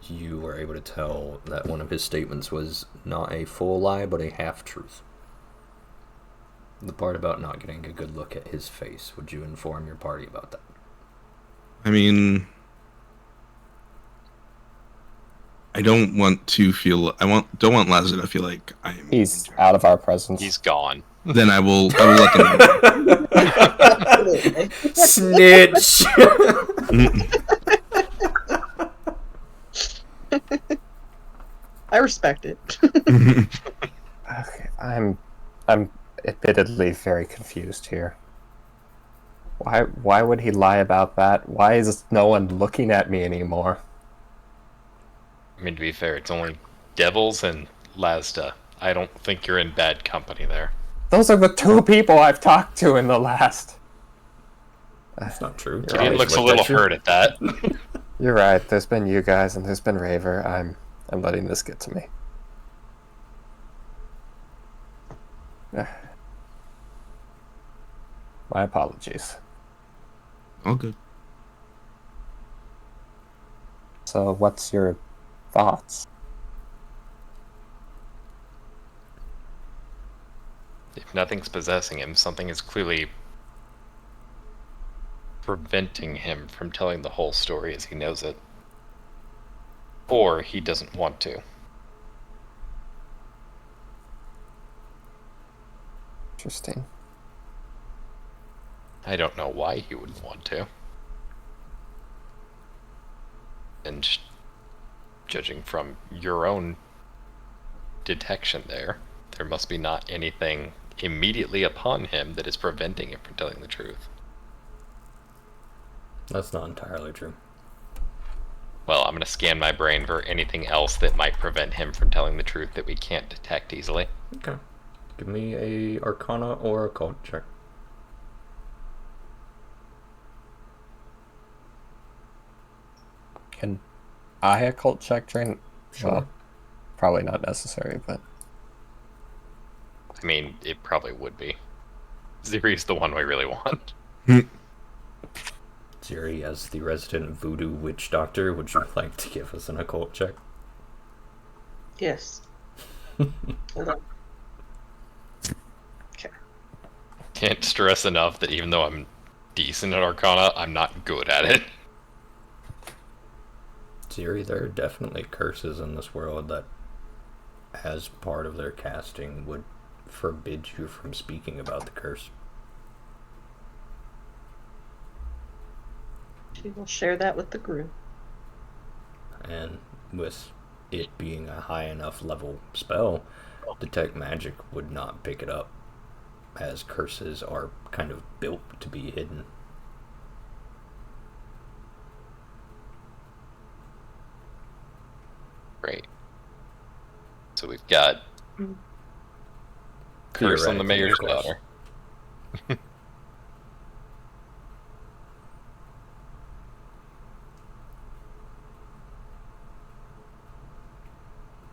S1: You were able to tell that one of his statements was not a full lie, but a half-truth. The part about not getting a good look at his face, would you inform your party about that?
S3: I mean, I don't want to feel. Don't want Lazar to feel like I'm.
S4: He's out of our presence.
S2: He's gone.
S3: Then I will let them know.
S5: Absolutely.
S1: Snitch!
S5: I respect it.
S4: Okay, I'm admittedly very confused here. Why would he lie about that? Why is no one looking at me anymore?
S2: I mean, to be fair, it's only devils and Lazda. I don't think you're in bad company there.
S4: Those are the two people I've talked to in the last.
S1: That's not true.
S4: You're
S2: Gideon
S4: right.
S2: looks a little hurt at that.
S4: You're right. There's been you guys and there's been Raver. I'm letting this get to me. My apologies.
S3: All good.
S4: So, what's your thoughts?
S2: If nothing's possessing him, something is clearly preventing him from telling the whole story as he knows it. Or he doesn't want to.
S4: Interesting.
S2: I don't know why he wouldn't want to. And judging from your own detection there. There must be not anything immediately upon him that is preventing him from telling the truth.
S1: That's not entirely true.
S2: Well, I'm going to scan my brain for anything else that might prevent him from telling the truth that we can't detect easily.
S1: Okay. Give me a Arcana or a Occult check.
S4: Can I occult check during?
S1: Sure.
S4: Well, probably not necessary, but
S2: I mean, it probably would be. Ziri's the one we really want.
S1: Ziri, as the resident voodoo witch doctor, would you like to give us an occult check?
S5: Yes. Hold on. Okay.
S2: Can't stress enough that even though I'm decent at Arcana, I'm not good at it.
S1: Ziri, there are definitely curses in this world that, as part of their casting, would forbid you from speaking about the curse.
S5: She will share that with the group.
S1: And with it being a high enough level spell, Detect Magic would not pick it up, as curses are kind of built to be hidden.
S2: Great. So we've got curse on the
S1: Theoretically,
S2: mayor's
S1: of course.
S2: daughter.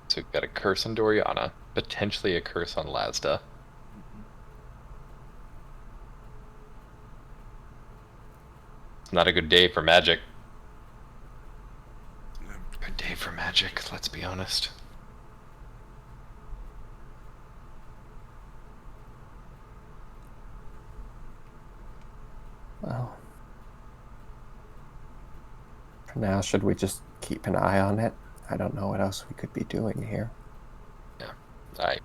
S2: So we've got a curse on Doriana, potentially a curse on Lazda. It's not a good day for magic. Good day for magic, let's be honest.
S4: well, for now, should we just keep an eye on it? I don't know what else we could be doing here.
S2: I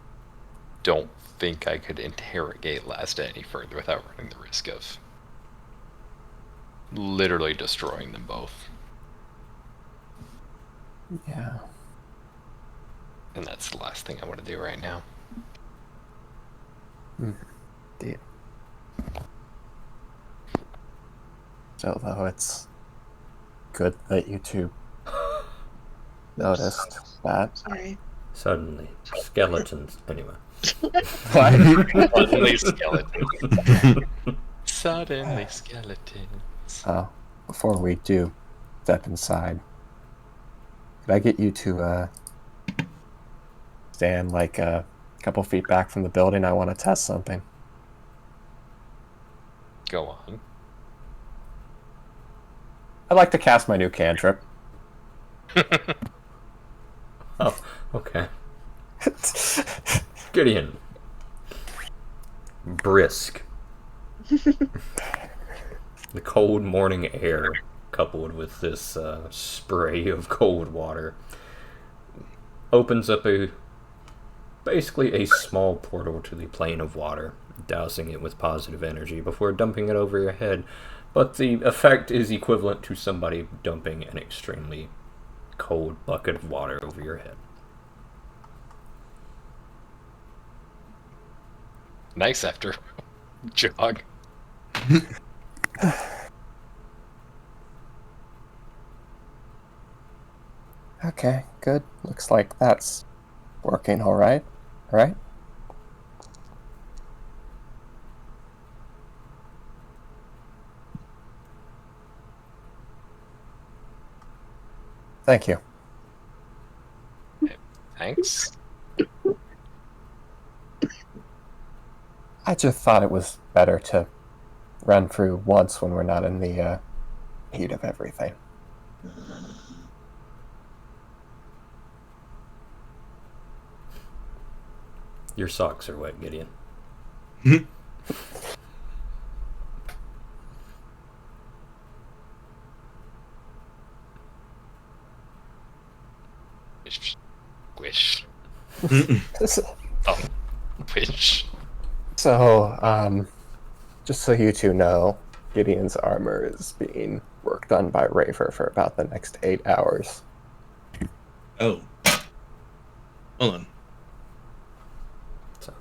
S2: don't think I could interrogate Lazda any further without running the risk of literally destroying them both.
S4: Yeah.
S2: And that's the last thing I want to do right now.
S4: Indeed. So, though, it's good that you two noticed that.
S5: Sorry.
S1: Suddenly, skeletons. Anyway.
S2: Suddenly skeletons. Suddenly skeletons.
S4: Before we do step inside, could I get you to stand like a couple feet back from the building? I want to test something.
S2: Go on.
S4: I'd like to cast my new cantrip.
S1: Oh, okay. Gideon. Brisk. The cold morning air, coupled with this spray of cold water, opens up basically a small portal to the plane of water, dousing it with positive energy before dumping it over your head. But the effect is equivalent to somebody dumping an extremely cold bucket of water over your head.
S2: Nice after jog.
S4: Okay, good. Looks like that's working all right. All right. Thank you.
S2: Thanks.
S4: I just thought it was better to run through once when we're not in the heat of everything.
S1: Your socks are wet, Gideon.
S2: Wish. Oh, wish.
S4: So, just so you two know, Gideon's armor is being worked on by Raver for about the next 8 hours.
S3: Oh. Hold on.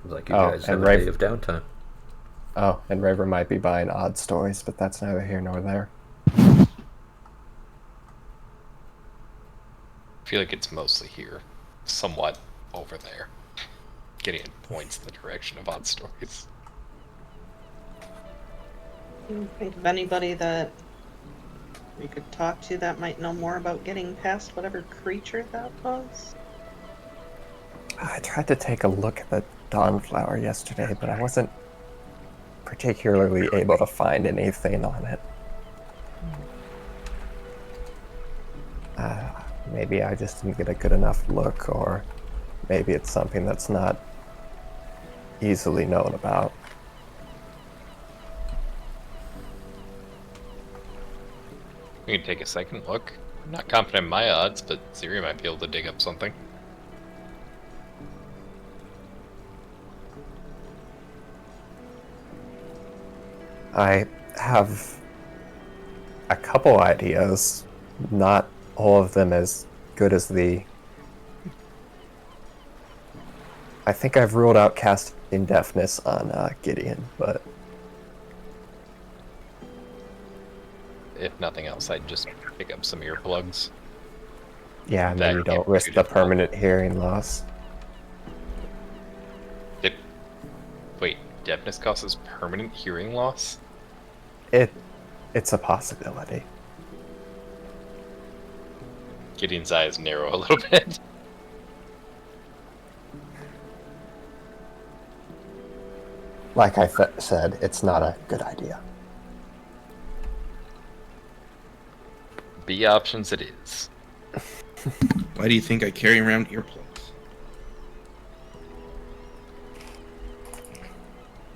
S1: Sounds like you
S4: Oh,
S1: guys
S4: and
S1: have a day of downtime.
S4: Oh, and Raver might be buying odd stories, but that's neither here nor there.
S2: I feel like it's mostly here, somewhat over there. Gideon points in the direction of odd stories.
S5: Can you think of anybody that we could talk to that might know more about getting past whatever creature that was?
S4: I tried to take a look at the Dawnflower yesterday, but I wasn't particularly able to find anything on it. Maybe I just didn't get a good enough look, or maybe it's something that's not easily known about.
S2: We can take a second look. I'm not confident in my odds, but Ziri might be able to dig up something.
S4: I have a couple ideas, not all of them as good as the... I think I've ruled out casting deafness on Gideon, but
S2: If nothing else, I'd just pick up some earplugs.
S4: yeah,
S2: That
S4: maybe
S2: can't
S4: don't
S2: be
S4: risk
S2: too
S4: the
S2: difficult.
S4: permanent hearing loss.
S2: Wait, deafness causes permanent hearing loss?
S4: It's a possibility.
S2: Gideon's eyes narrow a little bit.
S4: Like I said, it's not a good idea.
S2: B options it is.
S3: Why do you think I carry around earplugs?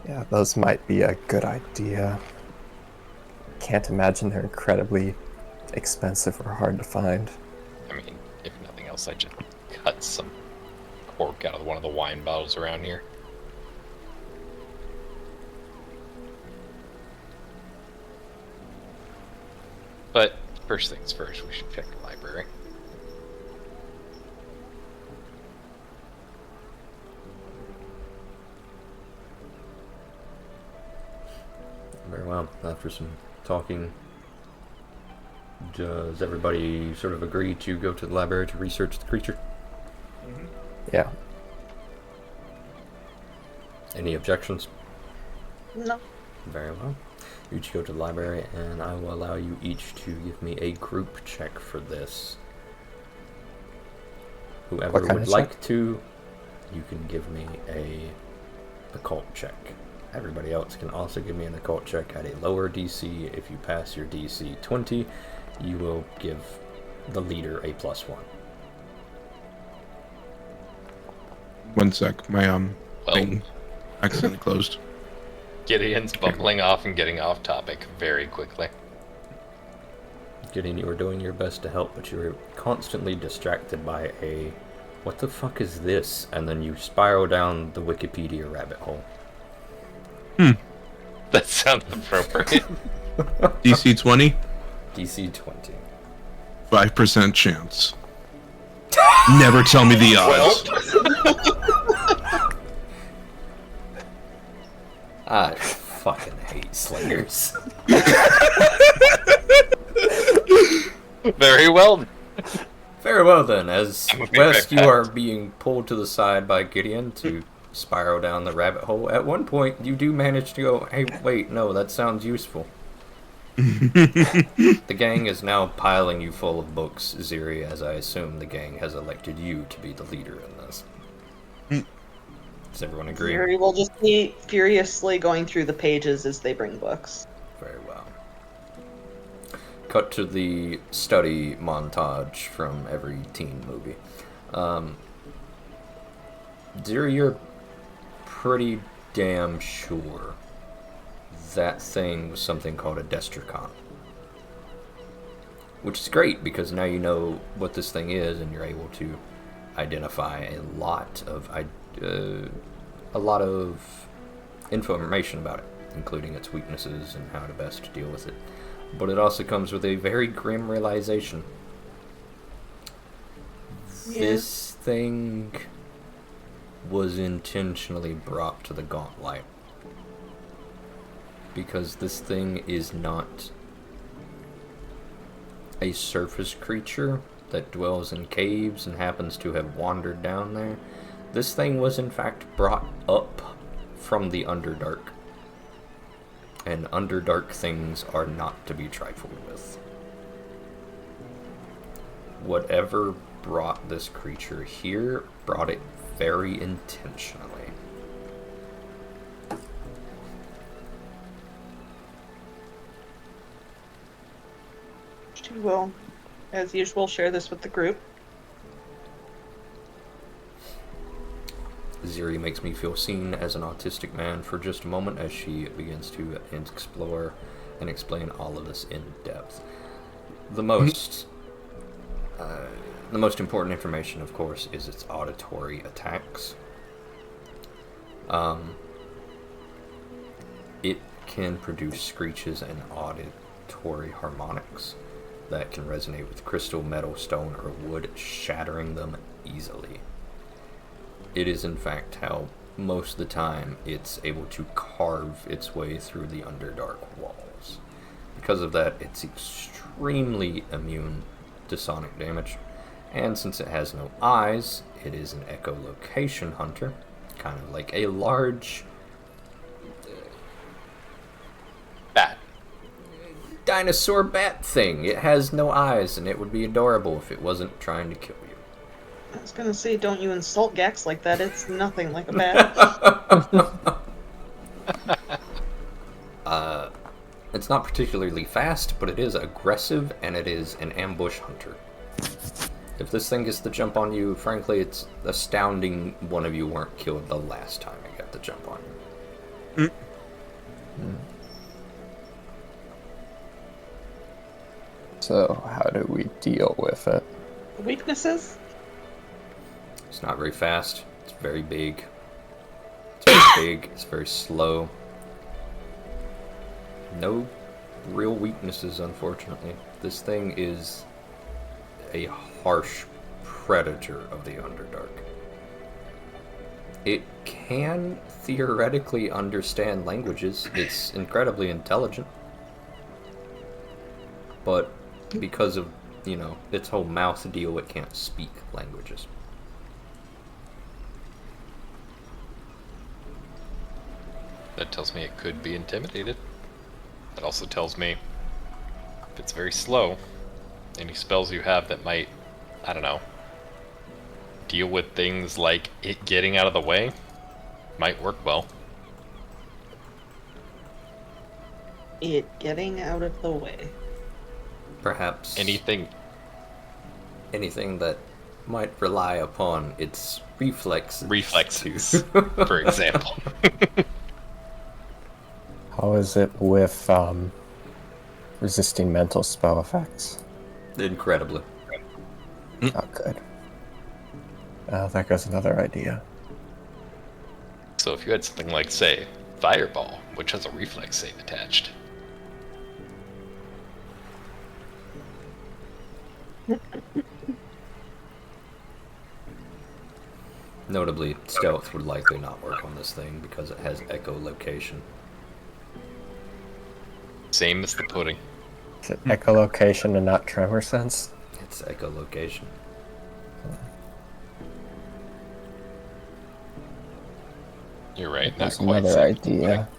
S4: Yeah, those might be a good idea. Can't imagine they're incredibly expensive or hard to find.
S2: I mean, if nothing else, I'd just cut some cork out of one of the wine bottles around here. But first things first, we should check the library.
S1: Very well. After some talking, does everybody sort of agree to go to the library to research the creature?
S4: Yeah.
S1: Any objections?
S5: No.
S1: Very well. You each go to the library, and I will allow you each to give me a group check for this. Whoever
S4: What kind
S1: would
S4: of
S1: like
S4: check?
S1: to, you can give me a occult check. Everybody else can also give me an occult check at a lower DC. If you pass your DC 20, you will give the leader a +1.
S3: 1 sec, my
S2: Well,
S3: thing accidentally closed.
S2: Gideon's bumbling off and getting off topic very quickly.
S1: Gideon, you were doing your best to help, but you were constantly distracted by a "what the fuck is this?" and then you spiral down the Wikipedia rabbit hole.
S2: That sounds appropriate.
S3: DC 20,
S1: DC 20.
S3: 5% chance. Never tell me the odds.
S1: I fucking hate slingers.
S2: Very well.
S1: Very well then, as
S2: I'm a big
S1: West,
S2: red
S1: you are
S2: cat.
S1: being pulled to the side by Gideon to spiral down the rabbit hole. At one point, you do manage to go, "Hey, wait, no, that sounds useful." The gang is now piling you full of books, Ziri, as I assume the gang has elected you to be the leader in this. Does everyone agree?
S5: Yuri will just be furiously going through the pages as they bring books.
S1: Very well. Cut to the study montage from every teen movie. Ziri, you're pretty damn sure that thing was something called a Destricon. Which is great, because now you know what this thing is, and you're able to identify a lot of information about it, including its weaknesses and how to best deal with it. But it also comes with a very grim realization.
S5: Yeah.
S1: This thing was intentionally brought to the Gauntlet. Because this thing is not a surface creature that dwells in caves and happens to have wandered down there. This thing was in fact brought up from the Underdark. And Underdark things are not to be trifled with. Whatever brought this creature here brought it very intentionally.
S5: She will, as usual, share this with the group.
S1: Ziri makes me feel seen as an autistic man for just a moment as she begins to explore and explain all of this in depth. The most important information, of course, is its auditory attacks. It can produce screeches and auditory harmonics that can resonate with crystal, metal, stone, or wood, shattering them easily. It is, in fact, how most of the time it's able to carve its way through the Underdark walls. Because of that, it's extremely immune to sonic damage, and since it has no eyes, it is an echolocation hunter, kind of like a large
S2: Bat.
S1: dinosaur bat thing. It has no eyes, and it would be adorable if it wasn't trying to kill you.
S5: I was gonna say, don't you insult Gax like that. It's nothing like a bat.
S1: It's not particularly fast, but it is aggressive, and it is an ambush hunter. If this thing gets the jump on you, frankly, it's astounding one of you weren't killed the last time it got the jump on you.
S4: So, how do we deal with it?
S5: Weaknesses?
S1: It's not very fast. It's very big. It's very big. It's very slow. No real weaknesses, unfortunately. This thing is a harsh predator of the Underdark. It can theoretically understand languages. It's incredibly intelligent. But because of, its whole mouth deal, it can't speak languages.
S2: That tells me it could be intimidated. That also tells me if it's very slow, any spells you have that might, I don't know, deal with things like it getting out of the way might work well.
S5: It getting out of the way.
S1: Perhaps
S2: Anything.
S1: that might rely upon its reflexes.
S2: For example.
S4: How is it with resisting mental spell effects?
S1: Incredibly.
S4: Oh, good. There goes another idea.
S2: So if you had something like, say, Fireball, which has a reflex save attached.
S1: Notably, stealth would likely not work on this thing because it has echolocation.
S2: Same as the pudding.
S4: Is it echolocation and not tremor sense?
S1: It's echolocation.
S2: You're right, not
S4: That's
S2: quite.
S4: another idea.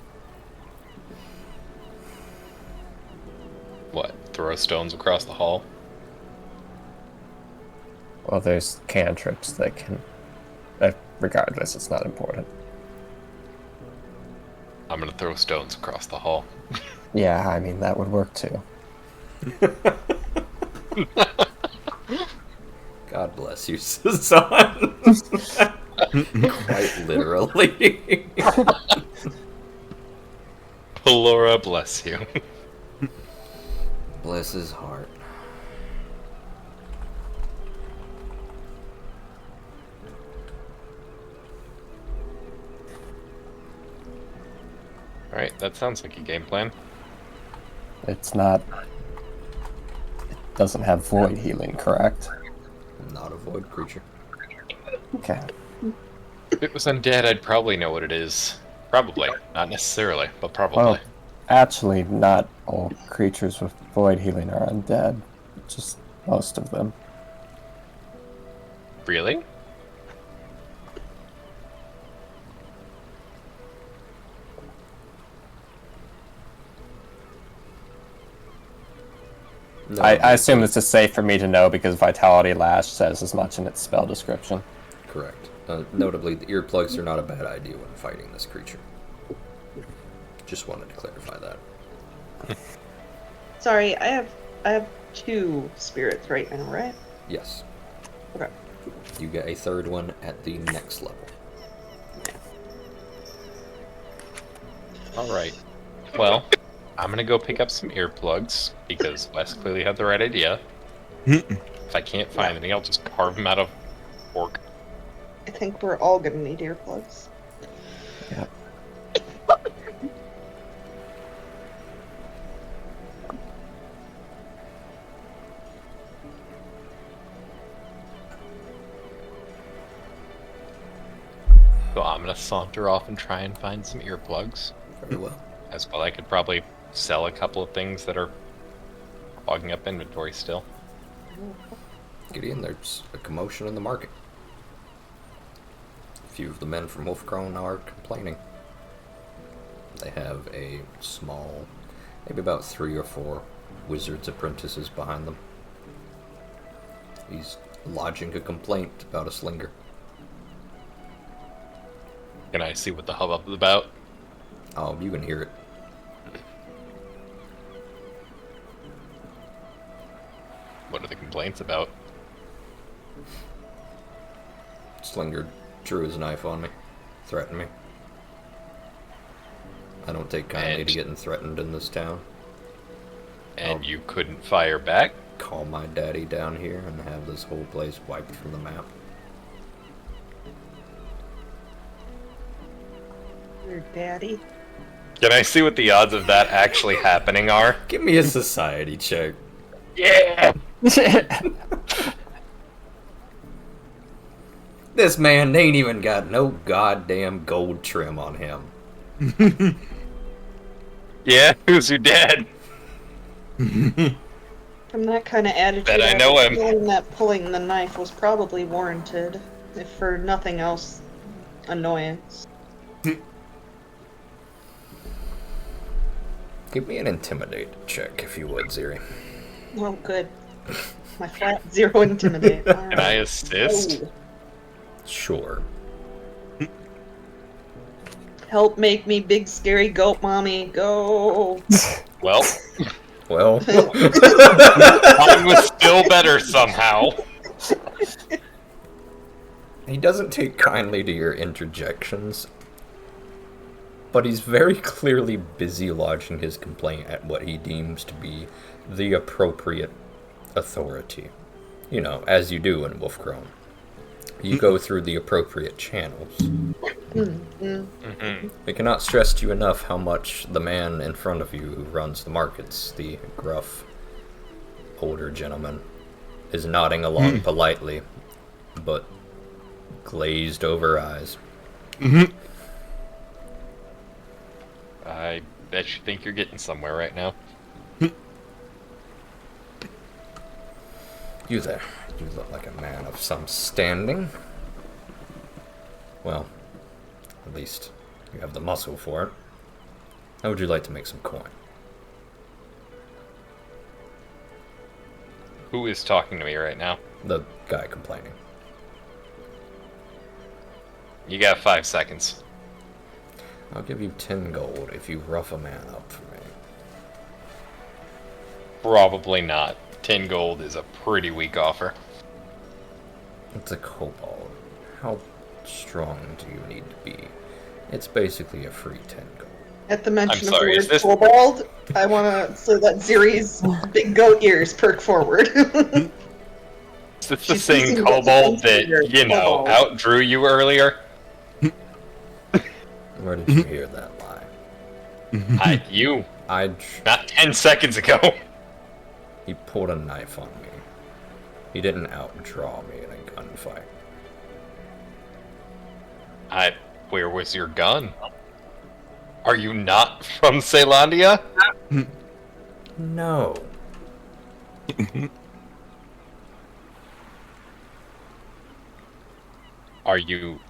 S2: What? Throw stones across the hall?
S4: Well, there's cantrips that can... regardless, it's not important.
S2: I'm gonna throw stones across the hall.
S4: Yeah, I mean, that would work too.
S1: God bless you, son. Quite literally.
S2: Laura, bless you.
S1: Bless his heart.
S2: Alright, that sounds like a game plan.
S4: It's not... It doesn't have void healing, correct?
S1: Not a void creature.
S4: Okay.
S2: If it was undead, I'd probably know what it is. Probably. Not necessarily, but probably.
S4: Well, actually, not all creatures with void healing are undead. Just most of them.
S2: Really?
S1: No,
S4: I assume this is safe for me to know because Vitality Lash says as much in its spell description.
S1: Correct. Notably, the earplugs are not a bad idea when fighting this creature. Just wanted to clarify that.
S5: Sorry, I have 2 spirits right now, right?
S1: Yes.
S5: Okay.
S1: You get a third one at the next level.
S2: Alright. Well, I'm gonna go pick up some earplugs, because Wes clearly had the right idea. If I can't find anything, I'll just carve them out of pork.
S5: I think we're all gonna need earplugs.
S4: Yep.
S2: So I'm gonna saunter off and try and find some earplugs.
S1: Very well.
S2: As well, I could probably sell a couple of things that are clogging up inventory still.
S1: Gideon, there's a commotion in the market. A few of the men from Wolfcrone are complaining. They have a small, maybe about 3 or 4 wizard's apprentices behind them. He's lodging a complaint about a slinger.
S2: Can I see what the hubbub is about?
S1: Oh, you can hear it.
S2: What are the complaints about?
S1: Slinger drew his knife on me, threatened me. I don't take kindly
S2: And-
S1: to getting threatened in this town.
S2: And you couldn't fire back?
S1: Call my daddy down here and have this whole place wiped from the map.
S5: Your daddy.
S2: Can I see what the odds of that actually happening are?
S1: Give me a society check.
S2: Yeah!
S1: This man ain't even got no goddamn gold trim on him.
S2: Yeah, who's your dad?
S5: From that kind of attitude,
S2: Bet I know
S5: was
S2: him.
S5: feeling that pulling the knife was probably warranted, if for nothing else, annoyance.
S1: Give me an intimidate check, if you would, Ziri.
S5: Well, good. My flat 0 intimidate. All
S2: Can I assist?
S5: Oh.
S1: Sure.
S5: Help make me big scary goat mommy. Go.
S2: Well,
S1: Well,
S2: mine was still better somehow.
S1: he doesn't take kindly to your interjections, but he's very clearly busy lodging his complaint at what he deems to be the appropriate authority. You know, as you do in Wolfcrone. You go through the appropriate channels. We cannot stress to you enough how much the man in front of you who runs the markets, the gruff, older gentleman, is nodding along politely, but glazed over eyes.
S2: I bet you think you're getting somewhere right now.
S1: You there. You look like a man of some standing. Well, at least you have the muscle for it. How would you like to make some coin?
S2: Who is talking to me right now?
S1: The guy complaining.
S2: You got 5 seconds.
S1: I'll give you 10 gold if you rough a man up for me.
S2: Probably not. 10 gold is a pretty weak offer.
S1: It's a kobold. How strong do you need to be? It's basically a free 10 gold.
S5: At the mention
S2: I'm sorry,
S5: of
S2: is
S5: the
S2: this-
S5: word kobold, I want to so that Ziri's big goat ears perk forward.
S2: Is this the
S5: She's
S2: same
S5: using
S2: kobold
S5: the
S2: that, you know,
S5: kobold.
S2: outdrew you earlier?
S1: Where did you hear that lie?
S2: You,
S1: I.
S2: not 10 seconds ago.
S1: He pulled a knife on me. He didn't outdraw me in a gunfight.
S2: Where was your gun? Are you not from Ceylondia?
S1: No.
S2: Are you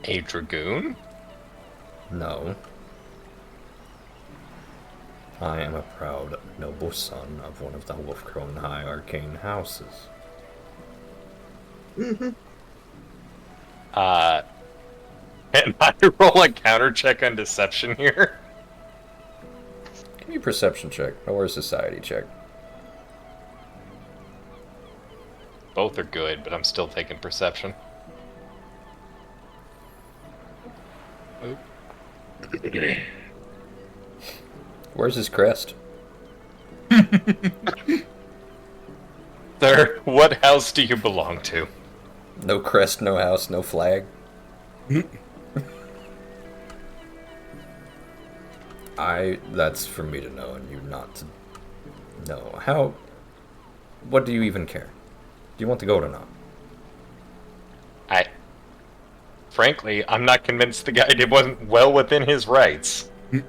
S2: a dragoon?
S1: No. I am a proud, noble son of one of the Wolfcrone High arcane houses.
S5: Mm-hmm.
S2: Can I roll a counter check on deception here?
S1: Give me a perception check or a society check.
S2: Both are good, but I'm still taking perception. Oop.
S1: Where's his crest?
S2: Sir, what house do you belong to?
S1: No crest, no house, no flag. That's for me to know and you not to know. What do you even care? Do you want the gold or not?
S2: Frankly, I'm not convinced the guy wasn't well within his rights.
S1: I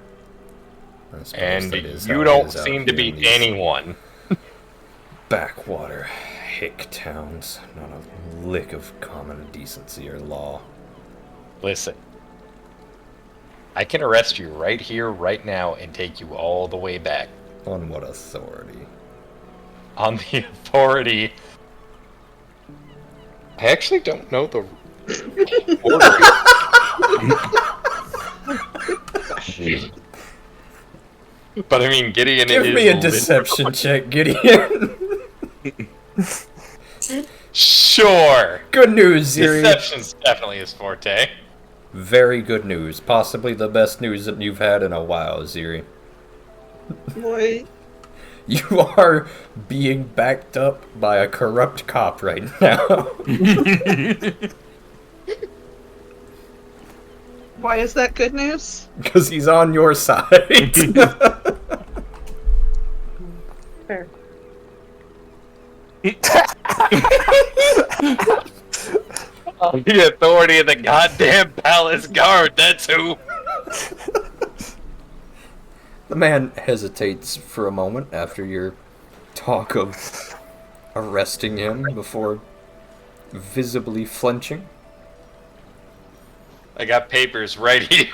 S1: suppose
S2: And
S1: that is
S2: you
S1: how it
S2: don't
S1: is out
S2: seem to
S1: here
S2: be
S1: in these
S2: anyone.
S1: backwater hick towns. Not a lick of common decency or law.
S2: Listen. I can arrest you right here, right now, and take you all the way back.
S1: On what authority?
S2: On the authority... I actually don't know the order. But I mean, Gideon
S1: Give
S2: is
S1: me a deception check, Gideon.
S2: Sure.
S1: Good news, Ziri.
S2: Deception's definitely his forte.
S1: Very good news. Possibly the best news that you've had in a while, Ziri.
S5: Boy.
S1: You are being backed up by a corrupt cop right now.
S5: Why is that good news?
S1: Because he's on your side.
S5: Fair.
S2: The authority of the goddamn palace guard, that's who.
S1: The man hesitates for a moment after your talk of arresting him before visibly flinching.
S2: I got papers right here.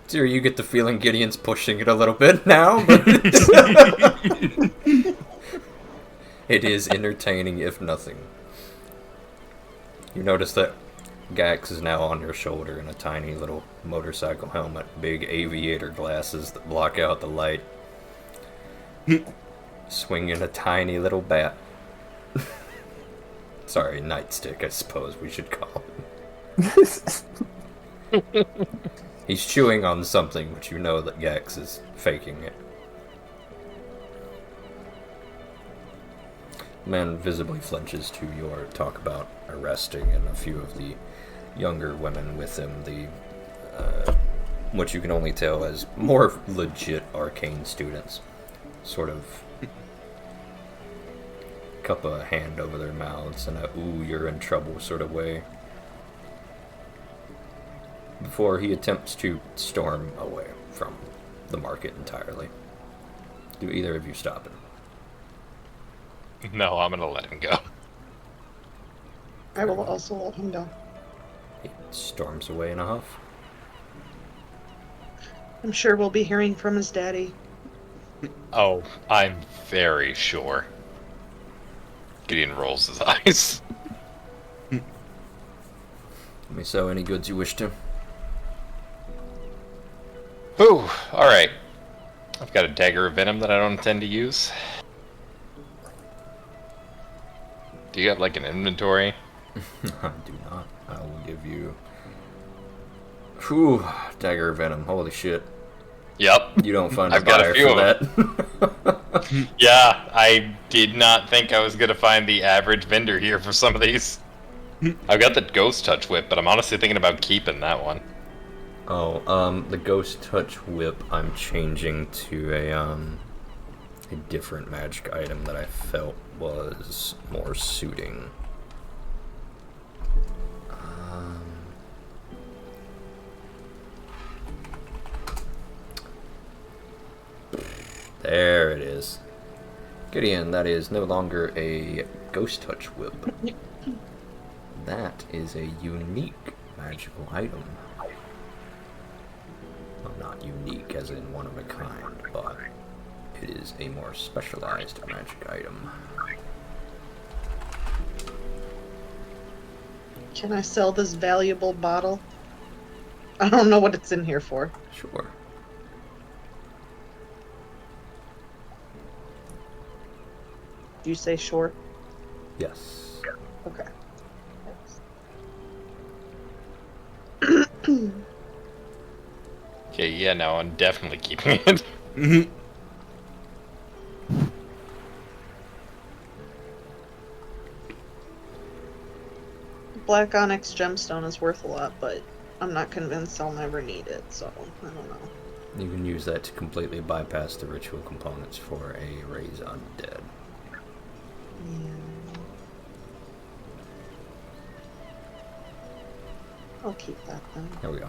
S1: Dear, you get the feeling Gideon's pushing it a little bit now, but it is entertaining, if nothing. You notice that Gax is now on your shoulder in a tiny little motorcycle helmet, big aviator glasses that block out the light, swinging a tiny little bat. Sorry, nightstick, I suppose we should call him. He's chewing on something, but you know that Gax is faking it. The man visibly flinches to your talk about arresting and a few of the younger women with him, what you can only tell as more legit arcane students. Sort of cup a hand over their mouths in a ooh, you're in trouble sort of way. Before he attempts to storm away from the market entirely. Do either of you stop him?
S2: No, I'm gonna let him go.
S5: I will also let him go.
S1: He storms away in a huff.
S5: I'm sure we'll be hearing from his daddy.
S2: Oh, I'm very sure. Gideon rolls his eyes.
S1: Let me sell any goods you wish to.
S2: Ooh, alright. I've got a dagger of venom that I don't intend to use. Do you have like an inventory?
S1: I do not. I will give you... Whew, dagger of venom. Holy shit.
S2: Yep.
S1: You don't find
S2: I've
S1: a
S2: got a
S1: buyer
S2: few
S1: for
S2: of
S1: that.
S2: Yeah, I did not think I was gonna find the average vendor here for some of these. I've got the ghost touch whip, but I'm honestly thinking about keeping that one.
S1: Oh, the ghost touch whip I'm changing to a different magic item that I felt was more suiting. Gideon, that is no longer a Ghost Touch Whip. That is a unique magical item. Well, not unique as in one of a kind, but it is a more specialized magic item.
S5: Can I sell this valuable bottle? I don't know what it's in here for.
S1: Sure.
S5: Do you say sure?
S1: Yes.
S5: Okay.
S2: Okay, yeah, no, I'm definitely keeping it.
S3: Mhm.
S5: Black onyx gemstone is worth a lot, but I'm not convinced I'll never need it, so I don't know.
S1: You can use that to completely bypass the ritual components for a Raise Undead.
S5: Yeah. I'll keep that then.
S1: There we go.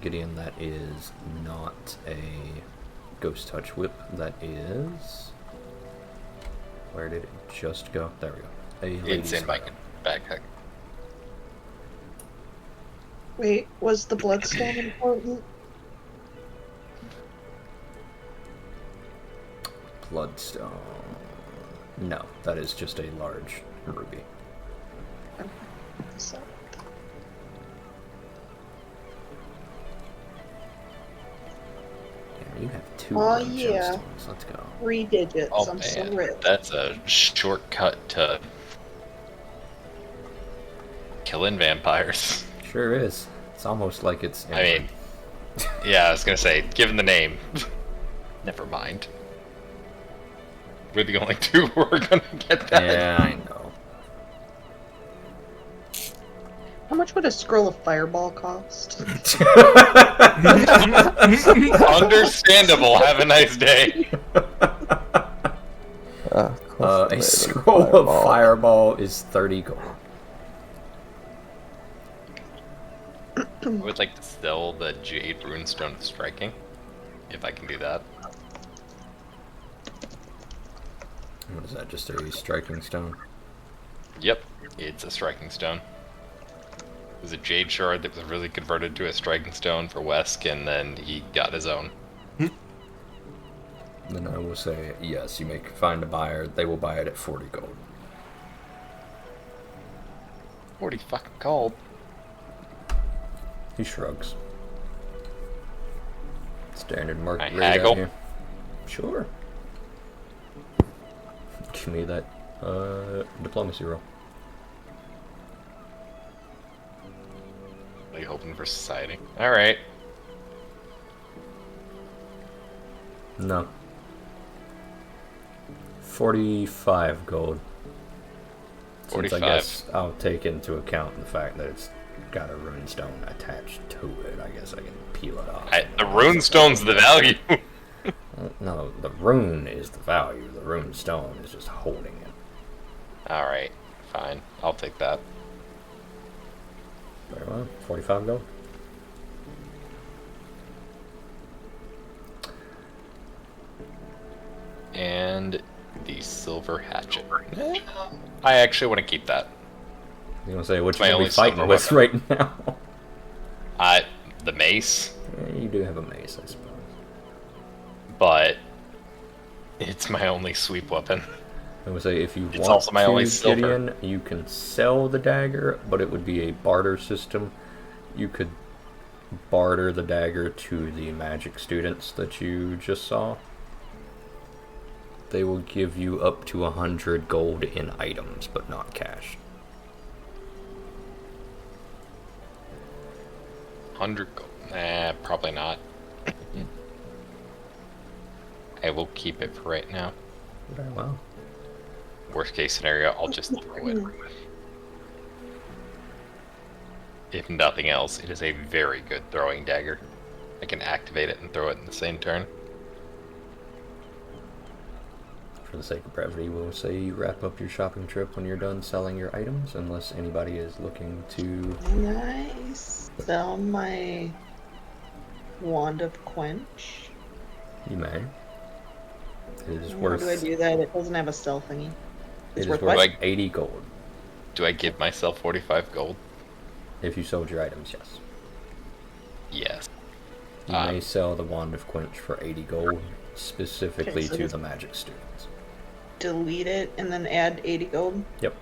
S1: Gideon, that is not a Ghost Touch Whip. That is... Where did it just go? There we go. A
S2: It's
S1: Lady's
S2: in my
S1: Sparrow.
S2: backpack.
S5: Wait, was the bloodstone important?
S1: Bloodstone. No, that is just a large ruby.
S5: So,
S1: Yeah, you have 2
S5: Oh,
S1: blood
S5: yeah.
S1: gemstones. Let's go.
S5: 3 digits.
S2: Oh
S5: I'm so
S2: man,
S5: rich.
S2: that's a shortcut to killing vampires.
S1: Sure is. It's almost like it's...
S2: I mean, yeah, I was gonna say, given the name, never mind. We're the only two who are gonna get that.
S1: Yeah, I know.
S5: How much would a scroll of fireball cost?
S2: Understandable. Have a nice day.
S1: A scroll of fireball is 30 gold.
S2: I would like to sell the Jade Runestone of Striking, if I can do that.
S1: What is that, just a striking stone?
S2: Yep, it's a Striking Stone. It was a Jade Shard that was really converted to a Striking Stone for Wesk, and then he got his own.
S1: Then I will say, yes, you may find a buyer. They will buy it at 40 gold.
S2: 40 fucking gold.
S1: He shrugs. Standard market
S2: I
S1: rate out
S2: haggle?
S1: here. Sure. Give me that diplomacy roll.
S2: Really hoping for society. Alright.
S1: No. 45 gold. Since
S2: 45.
S1: I guess I'll take into account the fact that it's got a runestone attached to it. I guess I can peel it off.
S2: The Runestone's the value.
S1: No, the rune is the value. The rune stone is just holding it.
S2: Alright, fine. I'll take that.
S1: Very well. 45 gold.
S2: And the Silver Hatchet. I actually want to keep that.
S1: You want to say what
S2: My
S1: you're gonna
S2: only
S1: be fighting
S2: silver
S1: with
S2: weapon.
S1: right now?
S2: The Mace,
S1: Yeah, you do have a mace, I suppose.
S2: but it's my only sweep weapon.
S1: I would say if you
S2: It's
S1: want
S2: also my
S1: to,
S2: only silver.
S1: Gideon, you can sell the dagger, but it would be a barter system. You could barter the dagger to the magic students that you just saw. They will give you up to 100 gold in items, but not cash.
S2: 100 gold. Nah, probably not. I will keep it for right now.
S1: Very well.
S2: Worst case scenario, I'll just throw it. If nothing else, it is a very good throwing dagger. I can activate it and throw it in the same turn.
S1: For the sake of brevity, we'll say you wrap up your shopping trip when you're done selling your items, unless anybody is looking to...
S5: Nice. Sell my Wand of Quench.
S1: You may. It is
S5: How
S1: worth.
S5: do I do that? It doesn't have a stealth thingy.
S1: It
S5: It's
S1: is
S5: worth
S1: worth
S5: what?
S1: 80 gold.
S2: Do I give myself 45 gold?
S1: If you sold your items, yes.
S2: Yes.
S1: You may sell the Wand of Quench for 80 gold, specifically
S5: Okay, so
S1: to
S5: this-
S1: the magic students.
S5: Delete it and then add 80 gold.
S1: Yep.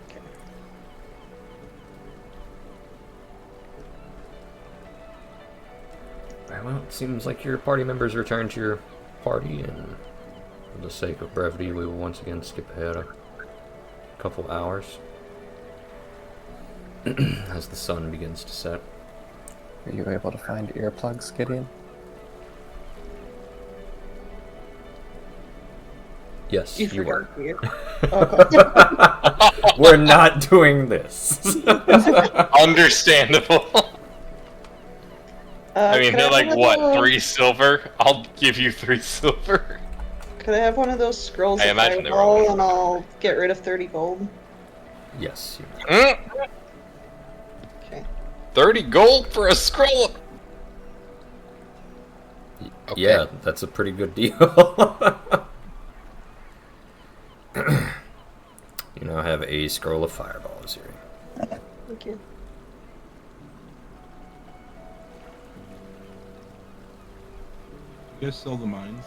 S5: Okay.
S1: Well, it seems like your party members returned to your party, and for the sake of brevity, we will once again skip ahead a couple hours as the sun begins to set.
S4: Were you able to find earplugs, Gideon?
S1: Yes,
S5: You
S1: you were.
S5: forgot weird.
S1: We're not doing this.
S2: Understandable. I mean,
S5: Could
S2: they're
S5: have
S2: like,
S5: one of
S2: what,
S5: those-
S2: 3 silver? I'll give you 3 silver.
S5: Could I have one of those scrolls
S2: I
S5: of
S2: imagine they were
S5: fireball
S2: all-
S5: and I'll get rid of 30 gold?
S1: Yes, you were.
S2: Mm,
S5: Okay.
S2: 30 gold for a scroll. Okay.
S1: Yeah, that's a pretty good deal. You now have a scroll of fireballs here.
S5: Thank you.
S3: You guys sell the mines?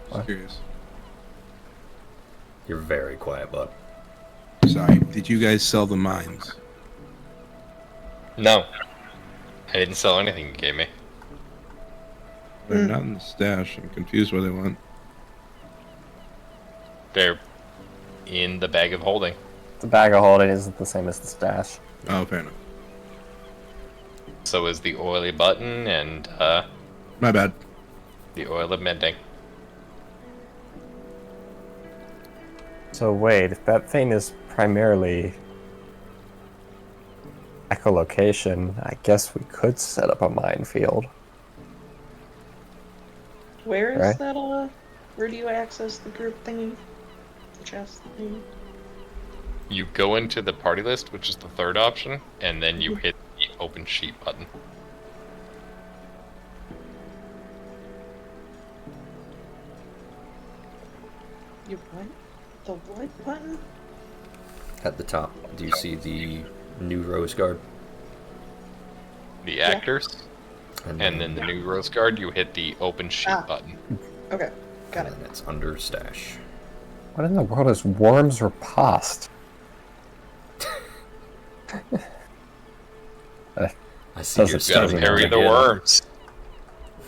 S3: Just
S4: What?
S3: curious.
S1: You're very quiet, bud.
S3: Sorry, did you guys sell the mines?
S2: No. I didn't sell anything you gave me.
S3: They're not in the stash. I'm confused where they went.
S2: They're in the bag of holding.
S4: The bag of holding isn't the same as the stash.
S3: Oh, fair enough.
S2: So is the oily button and
S3: My bad.
S2: the oil of mending.
S4: So wait, that thing is primarily echolocation. I guess we could set up a minefield.
S5: Where is
S4: Right.
S5: that, where do you access the group thingy? The chest thingy?
S2: You go into the party list, which is the third option, and then you hit the open sheet button.
S5: You what? The what button?
S1: At the top, do you see the new Rose Guard?
S2: The actors, and then the new rose guard, you hit the open sheet
S5: Ah.
S2: button.
S5: Okay, got
S1: and
S5: it.
S1: then it's under stash.
S4: What in the world is worms or past?
S1: I see
S4: Doesn't
S1: you're
S4: sound
S2: Gotta
S1: starting
S4: like
S2: parry
S1: to
S2: the
S1: get-
S2: worms.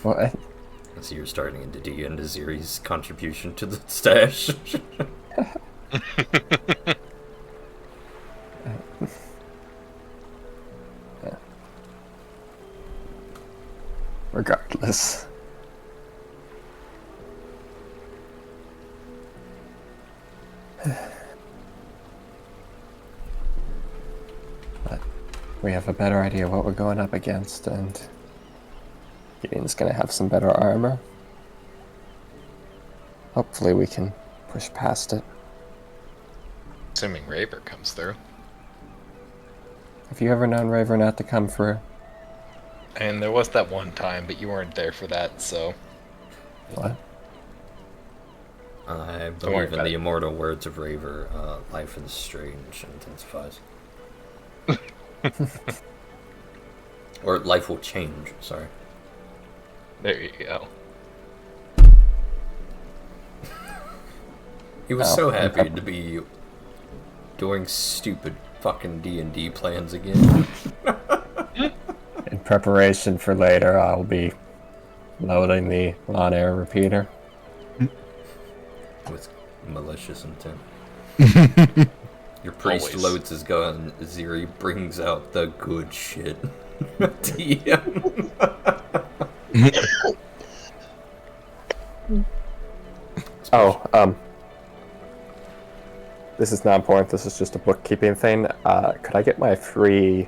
S4: What?
S1: I see you're starting to dig into Ziri's contribution to the stash.
S4: Regardless. But we have a better idea what we're going up against, and Gideon's gonna have some better armor. Hopefully we can push past it.
S2: Assuming Raver comes through.
S4: Have you ever known Raver not to come through?
S2: And there was that one time, but you weren't there for that, so.
S4: What?
S1: I
S2: worry
S1: believe in
S2: about
S1: the
S2: it.
S1: immortal words of Raver, life is strange and intensifies. Or life will change, sorry.
S2: There you go.
S1: He was
S4: Oh,
S1: so
S4: okay.
S1: happy to be doing stupid fucking D&D plans again.
S4: In preparation for later, I'll be loading the on-air repeater.
S1: With malicious intent. Your priest
S2: Always.
S1: loads his gun, Ziri brings out the good shit. DM.
S4: Oh, this is not important. This is just a bookkeeping thing. Could I get my free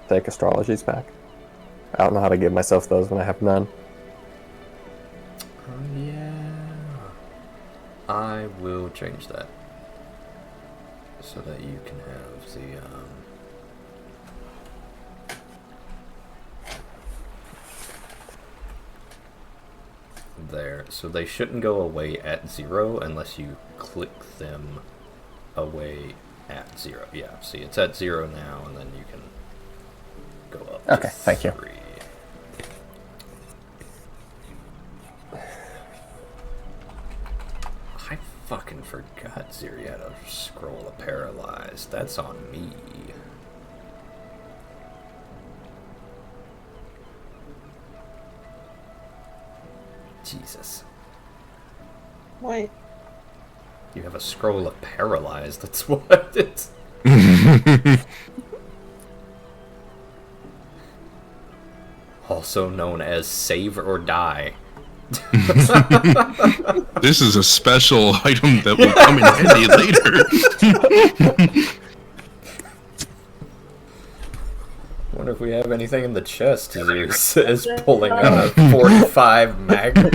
S4: fake astrologies back? I don't know how to give myself those when I have none.
S1: Oh, yeah. I will change that. So that you can have the, there. So they shouldn't go away at 0 unless you click them away at 0. Yeah, see, it's at 0 now, and then you can go up
S4: Okay,
S1: to
S4: thank you.
S1: 3. I fucking forgot Ziri had a scroll of paralyzed. That's on me. Jesus.
S5: Wait.
S1: You have a scroll of paralyzed, that's what it's... Also known as save or die.
S3: This is a special item that will come in handy later.
S1: Wonder if we have anything in the chest as he says, pulling out a 45 Magnum.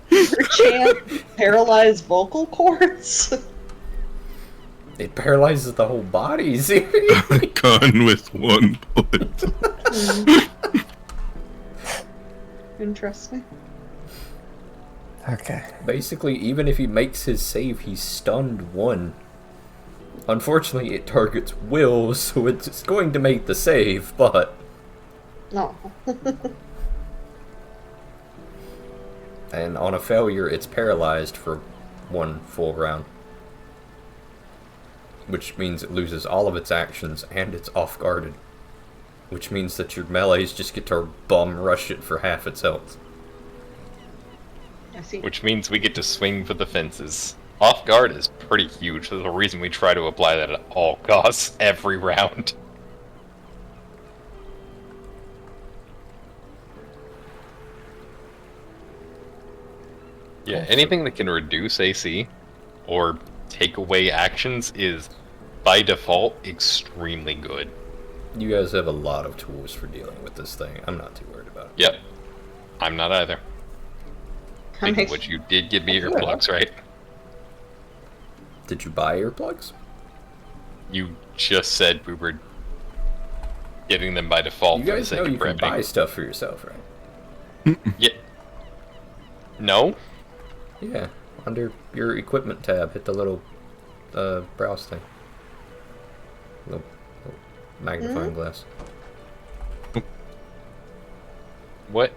S5: Perchance paralyzed vocal cords.
S1: It paralyzes the whole body, see?
S3: Gone with one bullet.
S5: Interesting.
S4: Okay.
S1: Basically, even if he makes his save, he's stunned 1. Unfortunately, it targets Will, so it's going to make the save, but...
S5: No.
S1: And on a failure, it's paralyzed for 1 full round. Which means it loses all of its actions, and it's off-guarded. Which means that your melees just get to bum rush it for half its health.
S5: I see.
S2: Which means we get to swing for the fences. Off guard is pretty huge. There's a reason we try to apply that at all costs every round. Yeah, anything that can reduce AC or take away actions is, by default, extremely good.
S1: You guys have a lot of tools for dealing with this thing. I'm not too worried about it.
S2: Yep. I'm not either. Speaking of which, you did give me earplugs, right?
S1: Did you buy earplugs?
S2: You just said we were getting them by default
S1: You
S2: for the
S1: guys
S2: sake
S1: know
S2: of
S1: you can
S2: brevity.
S1: buy stuff for yourself, right?
S2: Yeah. No?
S1: Yeah. Under your equipment tab, hit the little browse thing. Little magnifying glass.
S2: What?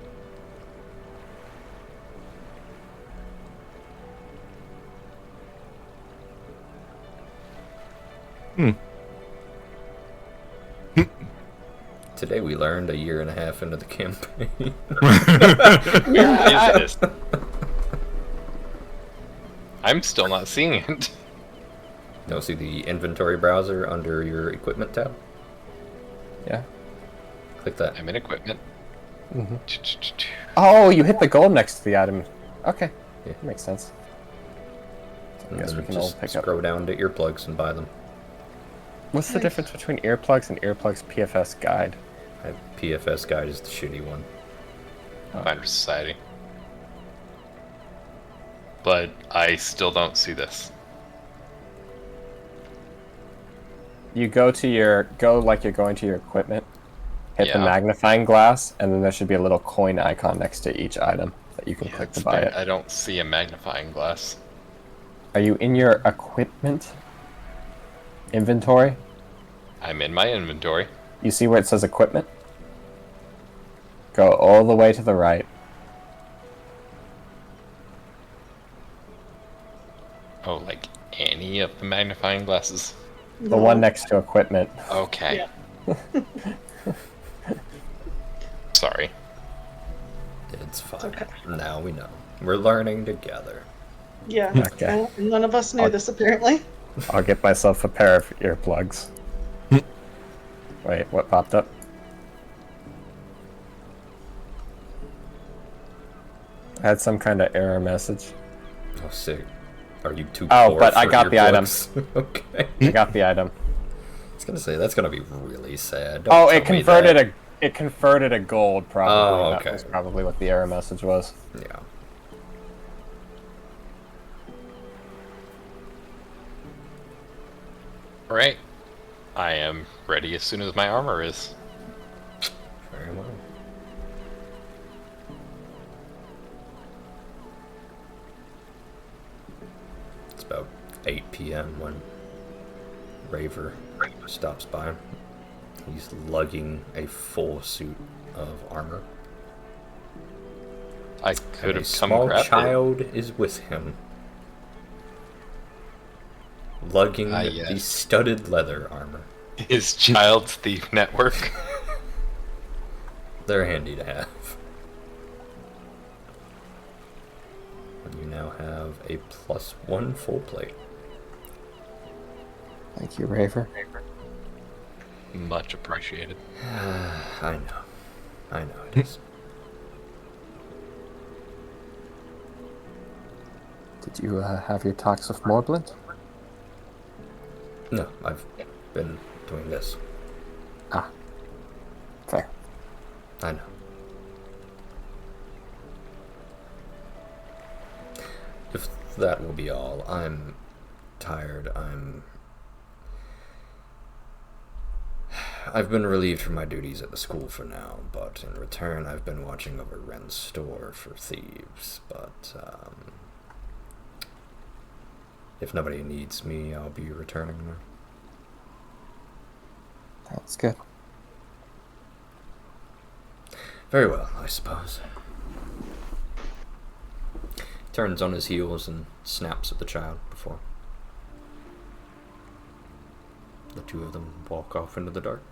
S1: Today we learned a year and a half into the campaign.
S2: What is this? I'm still not seeing it.
S1: You'll see the inventory browser under your equipment tab.
S4: Yeah.
S1: Click that.
S2: I'm in equipment.
S4: Mm-hmm. Oh, you hit the gold next to the item. Okay.
S1: Yeah.
S4: Makes sense. So I
S1: And
S4: guess we
S1: then
S4: can all
S1: just
S4: pick up.
S1: scroll down to earplugs and buy them.
S4: What's the difference between earplugs and earplugs PFS guide?
S1: PFS guide is the shitty one.
S2: Pathfinder Society. But I still don't see this.
S4: You go like you're going to your equipment, hit the
S2: Yeah.
S4: magnifying glass, and then there should be a little coin icon next to each item that you can click to buy it.
S2: I don't see a magnifying glass.
S4: Are you in your equipment inventory?
S2: I'm in my inventory.
S4: You see where it says equipment? Go all the way to the right.
S2: Oh, like any of the magnifying glasses?
S4: The one next to equipment.
S2: Okay.
S5: Yeah.
S2: Sorry.
S1: It's fine.
S5: okay.
S1: Now we know. We're learning together.
S5: Yeah.
S4: Okay.
S5: Well, none of us knew this apparently.
S4: I'll get myself a pair of earplugs. Wait, what popped up? I had some kind of error message.
S1: Oh, sick. Are you too
S4: Oh,
S1: poor
S4: but I
S1: for
S4: got the item.
S1: earplugs? Okay.
S4: I got the item.
S1: I was gonna say, that's gonna be really sad. Don't
S4: Oh,
S1: tell
S4: it
S1: me
S4: converted
S1: that.
S4: it converted a gold probably.
S1: Oh, okay.
S4: That was probably what the error message was.
S1: Yeah.
S2: Alright. I am ready as soon as my armor is.
S1: Very well. 8 p.m. when Raver stops by. He's lugging a full suit of armor.
S2: I could
S1: And a
S2: have come
S1: small
S2: grab
S1: child is with him, lugging
S2: yes.
S1: the studded leather armor.
S2: it. His child's thief network.
S1: They're handy to have. And you now have a +1 full plate.
S4: Thank you, Raver.
S2: Much appreciated.
S1: I know it is.
S4: Did you have your talks with Morblint?
S1: No, I've been doing this.
S4: Ah. Fair.
S1: I know. If that will be all, I'm tired. I've been relieved from my duties at the school for now, but in return I've been watching over Ren's store for thieves, but, if nobody needs me, I'll be returning there.
S4: That's good.
S1: Very well, I suppose. Turns on his heels and snaps at the child before the two of them walk off into the dark.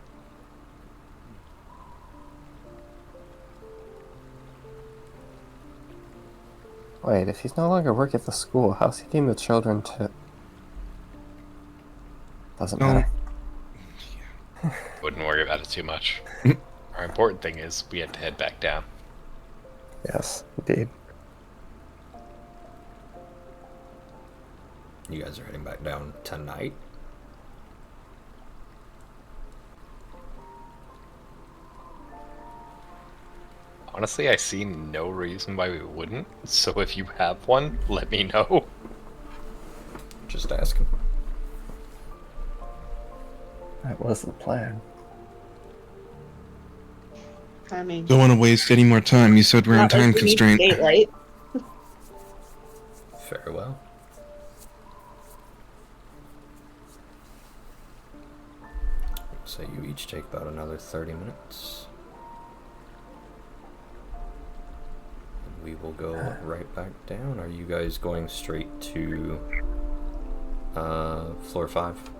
S4: Wait, if he's no longer working at the school, how's he getting the children to... Doesn't
S3: No.
S4: matter.
S2: Wouldn't worry about it too much. Our important thing is we had to head back down.
S4: Yes, indeed.
S1: You guys are heading back down tonight?
S2: Honestly, I see no reason why we wouldn't. So if you have one, let me know.
S1: Just asking.
S4: That was the plan.
S5: I mean,
S3: Don't want to waste any more time. You said we're on
S5: not like
S3: time
S5: we need
S3: constraint.
S5: daylight.
S1: Very well. So you each take about another 30 minutes. And we will go right back down. Are you guys going straight to floor 5?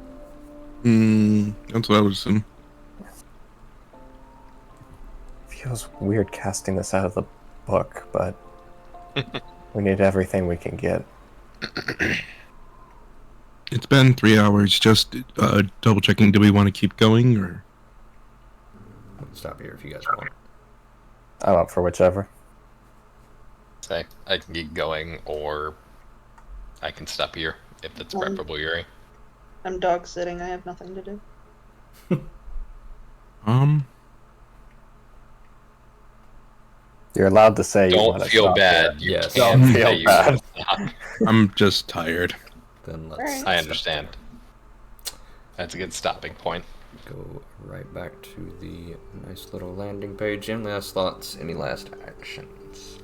S3: That's what I would assume.
S4: Feels weird casting this out of the book, but we need everything we can get.
S3: It's been 3 hours. Just double checking. Do we want to keep going or?
S1: I'll stop here if you guys want.
S4: I'm up for whichever.
S2: Say, I can keep going, or I can stop here if that's preferable, Yuri.
S5: I'm dog sitting. I have nothing to do.
S4: You're allowed to say you
S2: Don't
S4: want to
S2: feel
S4: stop
S2: bad.
S4: here.
S2: You
S1: Yes.
S2: can't
S4: Don't
S2: say
S4: feel
S2: you
S4: bad.
S2: wanna stop.
S3: I'm just tired.
S1: Then let's
S5: Alright.
S2: I understand. That's a good stopping point.
S1: go right back to the nice little landing page. Any last thoughts? Any last actions?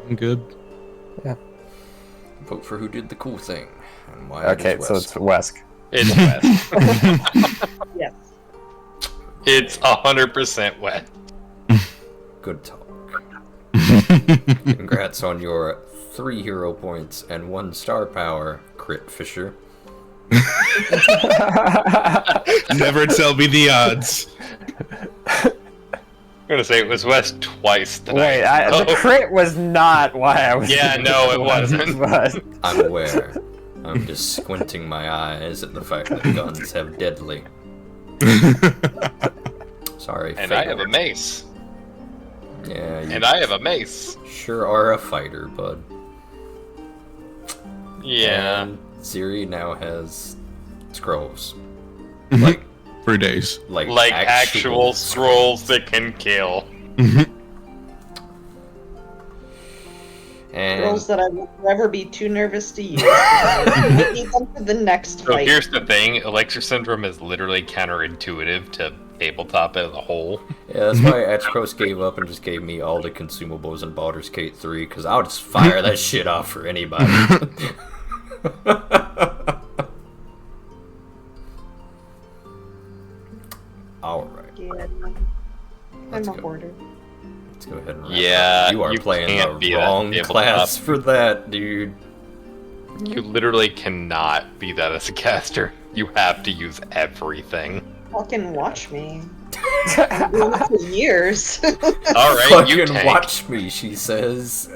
S3: I'm good.
S4: Yeah.
S1: Vote for who did the cool thing and why.
S4: Okay,
S1: it is
S4: so
S1: West.
S4: it's Wesk.
S2: It's wet.
S5: Yes.
S2: It's 100% wet.
S1: Good talk. Congrats on your 3 hero points and 1 star power, Crit Fisher.
S3: Never tell me the odds.
S2: I'm gonna say it was West twice tonight.
S4: Wait, the crit was not why I was.
S2: Yeah, no, it wasn't.
S4: But
S1: I'm aware. I'm just squinting my eyes at the fact that guns have deadly. Sorry,
S2: And I
S1: Fatal.
S2: have a mace.
S1: Yeah, you
S2: And I have a mace.
S1: sure are a fighter, bud.
S2: Yeah.
S1: And Ziri now has scrolls.
S3: Like for days.
S2: Like actual scrolls that can kill.
S1: And
S5: Girls that I will forever be too nervous to use. I need them for the next
S2: So
S5: fight.
S2: here's the thing, Elixir Syndrome is literally counterintuitive to tabletop as a whole.
S1: Yeah, that's why Atchcross gave up and just gave me all the consumables in Baldur's Gate 3, because I would just fire that shit off for anybody. Alright,
S5: Yeah.
S1: Let's
S5: I'm a
S1: go.
S5: hoarder.
S1: let's go ahead and wrap
S2: Yeah,
S1: up. You are
S2: you
S1: playing
S2: can't be
S1: the
S2: that
S1: wrong
S2: tabletop.
S1: class for that, dude.
S2: You literally cannot be that as a caster. You have to use everything.
S5: Fucking watch me. I've been doing it for years.
S2: Alright, you
S1: Fucking
S2: tank.
S1: watch me, she says.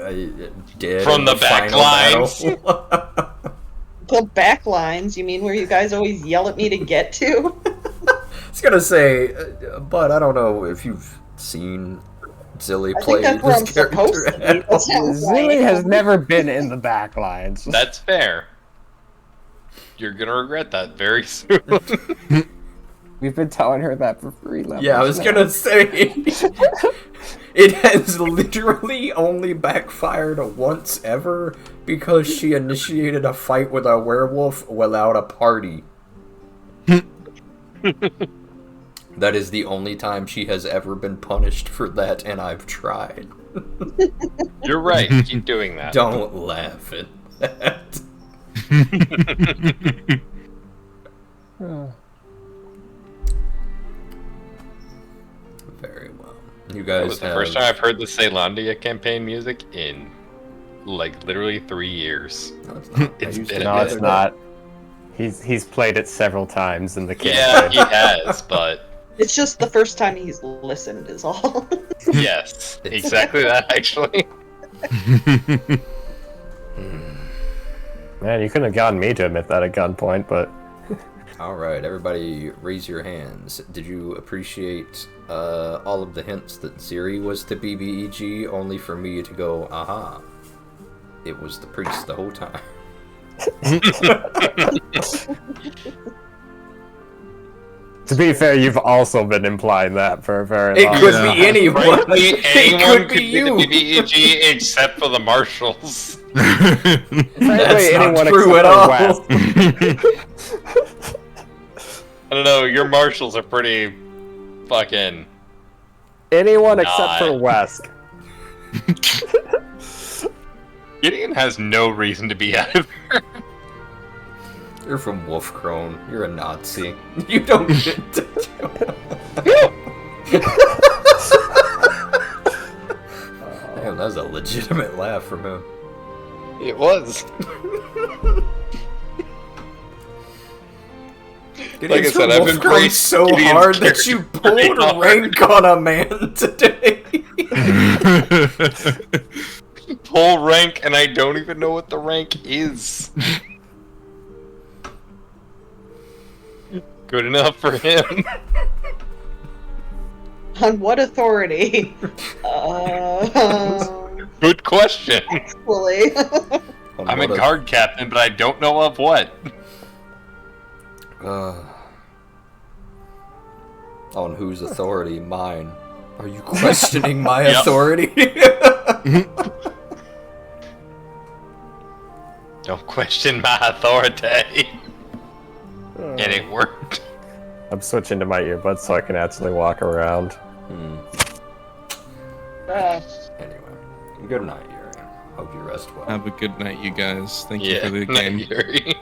S1: Dead
S2: From
S1: in
S2: the back
S1: final
S2: lines.
S1: battle.
S5: The back lines, you mean where you guys always yell at me to get to?
S1: I was gonna say, but I don't know if you've seen Zilly
S5: I
S1: play
S5: think that's where I'm
S1: this character
S5: supposed to be.
S1: at
S5: That
S1: all.
S5: sounds
S4: Zilly
S5: right.
S4: has never been in the back lines.
S2: That's fair. You're gonna regret that very soon.
S4: We've been telling her that for 3 levels.
S1: Yeah, I was
S4: now.
S1: gonna say, it has literally only backfired once ever because she initiated a fight with a werewolf without a party. That is the only time she has ever been punished for that, and I've tried.
S2: You're right. Keep doing that.
S1: Don't laugh at that. Very well. You
S2: That
S1: guys
S2: was the
S1: have...
S2: first time I've heard the Ceylondia campaign music in, like, literally 3 years.
S1: No, it's not.
S2: It's
S1: I used
S2: been
S1: to
S2: a
S4: No,
S1: do
S4: it's
S1: that.
S4: not. He's played it several times in the
S2: Yeah,
S4: campaign.
S2: he has, but
S5: It's just the first time he's listened is all.
S2: yes, exactly that, actually.
S4: Man, you couldn't have gotten me to admit that at gunpoint, but
S1: Alright, everybody raise your hands. Did you appreciate all of the hints that Ziri was the BBEG, only for me to go, aha, it was the priest the whole time?
S4: to be fair, you've also been implying that for a very
S1: It
S4: long
S1: could
S4: time.
S1: be anyone.
S2: Frankly,
S1: It
S2: anyone
S1: could
S2: could
S1: be
S2: be the
S1: you.
S2: BBEG except for the marshals.
S4: Frankly,
S1: That's not
S4: anyone
S1: true
S4: except
S1: at
S4: for
S1: all.
S4: West.
S2: I don't know, your marshals are pretty fucking...
S4: Anyone except for
S2: Not.
S4: West.
S2: Gideon has no reason to be out of there.
S1: You're from Wolfkrone. You're a Nazi. You don't get to Damn, that was a legitimate laugh from him.
S2: It was.
S1: Like
S2: I said, I've embraced
S1: so
S2: Gideon's
S1: hard that you
S2: character pretty
S1: pulled
S2: hard.
S1: rank on a man today.
S2: Pull rank, and I don't even know what the rank is. Good enough for him.
S5: On what authority?
S2: Good question.
S5: Actually.
S2: I'm a guard captain, but I don't know of what.
S1: On whose authority? Mine. Are you questioning my
S2: Yep.
S1: authority?
S2: Don't question my authority. And it worked.
S4: I'm switching to my earbuds so I can actually walk around.
S1: Anyway, good night, Yuri. Hope you rest well.
S3: Have a good night, you guys. Thank you
S2: Yeah,
S3: for the
S2: not
S3: game.
S2: Yuri.